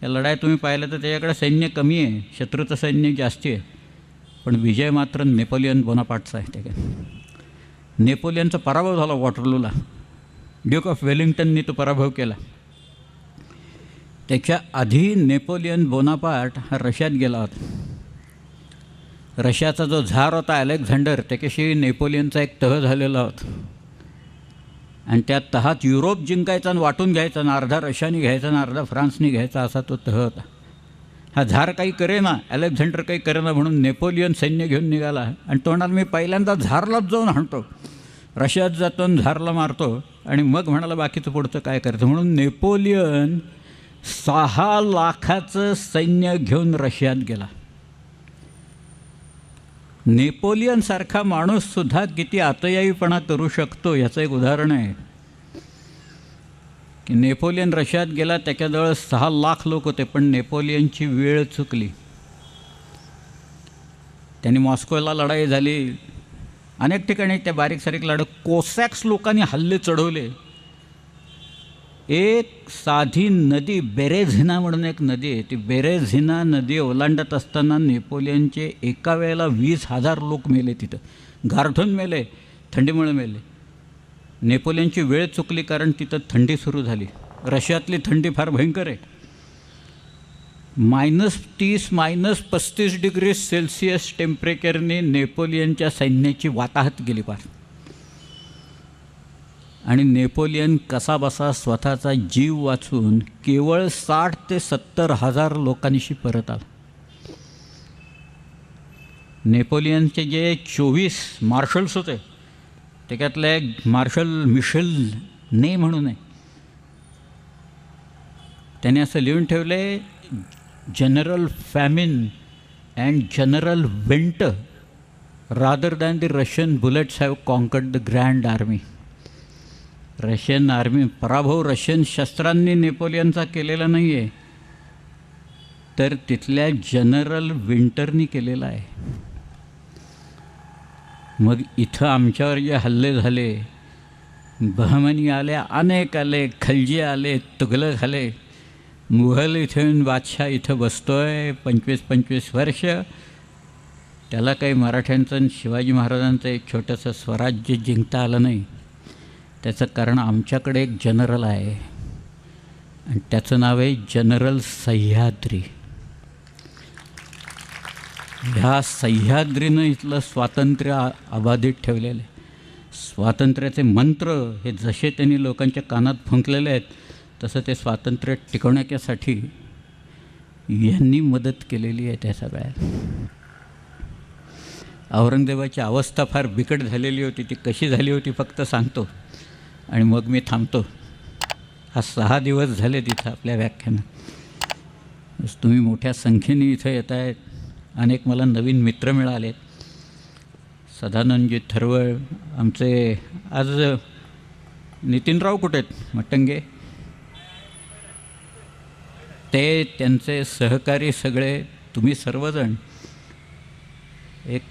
या लढाया तुम्ही पाहिलं तर त्याच्याकडे सैन्य कमी आहे, शत्रूचं सैन्य जास्ती आहे, पण विजय मात्र नेपोलियन बोनापार्टचा आहे. त्याकडे नेपोलियनचा पराभव झाला वॉटरलूला. ड्यूक ऑफ वेलिंग्टननी तो पराभव केला. त्याच्या आधी नेपोलियन बोनापार्ट हा रशियात गेला होता. रशियाचा जो झार होता अलेक्झांडर, त्याच्याशी नेपोलियनचा एक तह झालेला होता. आणि त्या तहात युरोप जिंकायचा आणि वाटून घ्यायचा, आणि अर्धा रशियाने घ्यायचा आणि अर्धा फ्रान्सने घ्यायचा, असा तो तह होता. हा झार काही करेना, अलेक्झांडर काही करेना, म्हणून नेपोलियन सैन्य घेऊन निघाला. आणि तो म्हणाला मी पहिल्यांदा झारलाच जाऊन हाणतो, रशियात जातो आणि झारला मारतो, आणि मग म्हणाला बाकीचं पुढचं काय करायचं. म्हणून नेपोलियन 6 लाखाचं सैन्य घेऊन रशियात गेला. नेपोलियनसारखा माणूससुद्धा किती आतयाईपणा करू शकतो याचं एक उदाहरण आहे की नेपोलियन रशियात गेला, त्याच्याजवळ 6 लाख लोक होते, पण नेपोलियनची वेळ चुकली. त्यांनी मॉस्कोला लढाई झाली, अनेक ठिकाणी त्या बारीक सारीक लढत, कोसॅक्स लोकांनी हल्ले चढवले. एक साधी नदी बेरेझिना म्हणून एक नदी आहे, ती बेरेझिना नदी ओलांडत असताना नेपोलियनचे एका वेळेला 20,000 लोक मेले. तिथं गारठून मेले, थंडीमुळे मेले. नेपोलियनची वेळ चुकली कारण तिथं थंडी सुरू झाली. रशियातली थंडी फार भयंकर आहे. -30 -35 डिग्री सेल्सिअस टेम्परेचरने नेपोलियनच्या सैन्याची वाताहत गेली पार. आणि नेपोलियन कसाबसा स्वतःचा जीव वाचून केवळ 60,000 ते 70,000 लोकांशी परत आला. नेपोलियनचे जे 24 मार्शल्स होते त्याच्यातले एक मार्शल मिशेल ने म्हणून आहे, त्याने असं लिहून ठेवले, general famine and general winter rather than the Russian bullets have conquered the grand army. Russian army पराभव रशियन शस्त्रांनी नेपोलियनचा केलेला नाही आहे, तर तिथल्या जनरल विंटरनी केलेला आहे. मग इथं आमच्यावर जे हल्ले झाले, बहमनी आले, अनेक आले, खलजी आले, तुघलक आले, मुघल इथून बादशाह इथं बसतोय 25-25 वर्ष. त्याला काही मराठ्यांचं आणि शिवाजी महाराजांचं एक छोटंसं स्वराज्य जिंकता आलं नाही. त्याचं कारण आमच्याकडे एक जनरल आहे आणि त्याचं नाव आहे जनरल सह्याद्री. ह्या सह्याद्रीनं इथलं स्वातंत्र्य अबाधित ठेवलेलं आहे. स्वातंत्र्याचे मंत्र हे जसे त्यांनी लोकांच्या कानात फुंकलेले आहेत, तसं ते स्वातंत्र्य टिकवण्यासाठी यांनी मदत केलेली आहे त्या सगळ्या. औरंगजेबाची अवस्था फार बिकट झालेली होती. ती कशी झाली होती फक्त सांगतो आणि मग मी थांबतो. हा 6 दिवस झाले तिथं आपल्या व्याख्यानात. तुम्ही मोठ्या संख्येने इथं येत आहेत. अनेक मला नवीन मित्र मिळाले. सदानंदजी थरवळ, आमचे आज नितीनराव कुठे आहेत मटंगे, ते त्यांचे सहकारी सगळे, तुम्ही सर्वजण. एक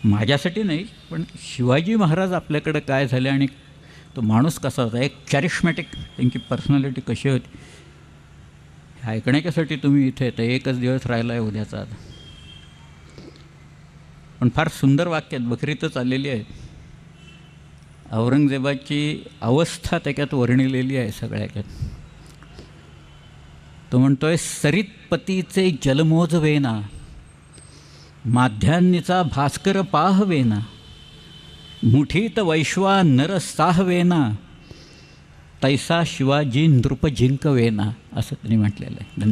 माझ्यासाठी नाही, पण शिवाजी महाराज आपल्याकडे काय झाले आणि तो माणूस कसा होता, एक कॅरिश्मॅटिक त्यांची पर्सनॅलिटी कशी होती, हे ऐकण्याच्यासाठी तुम्ही इथे येतं. एकच दिवस राहिला आहे उद्याचा. पण फार सुंदर वाक्यात बकरीतच आलेली आहे. औरंगजेबाची अवस्था त्याच्यात वर्णिलेली आहे सगळ्याच्यात. तो म्हणतोय, सरितपतीचे जलमोज वेना, माध्यान्नीचा भास्कर पाहवेना, मुठीत वैश्वा नर साहवेना, तैसा शिवाजी नृप जिंकवेना, असं त्यांनी म्हटलेलं आहे.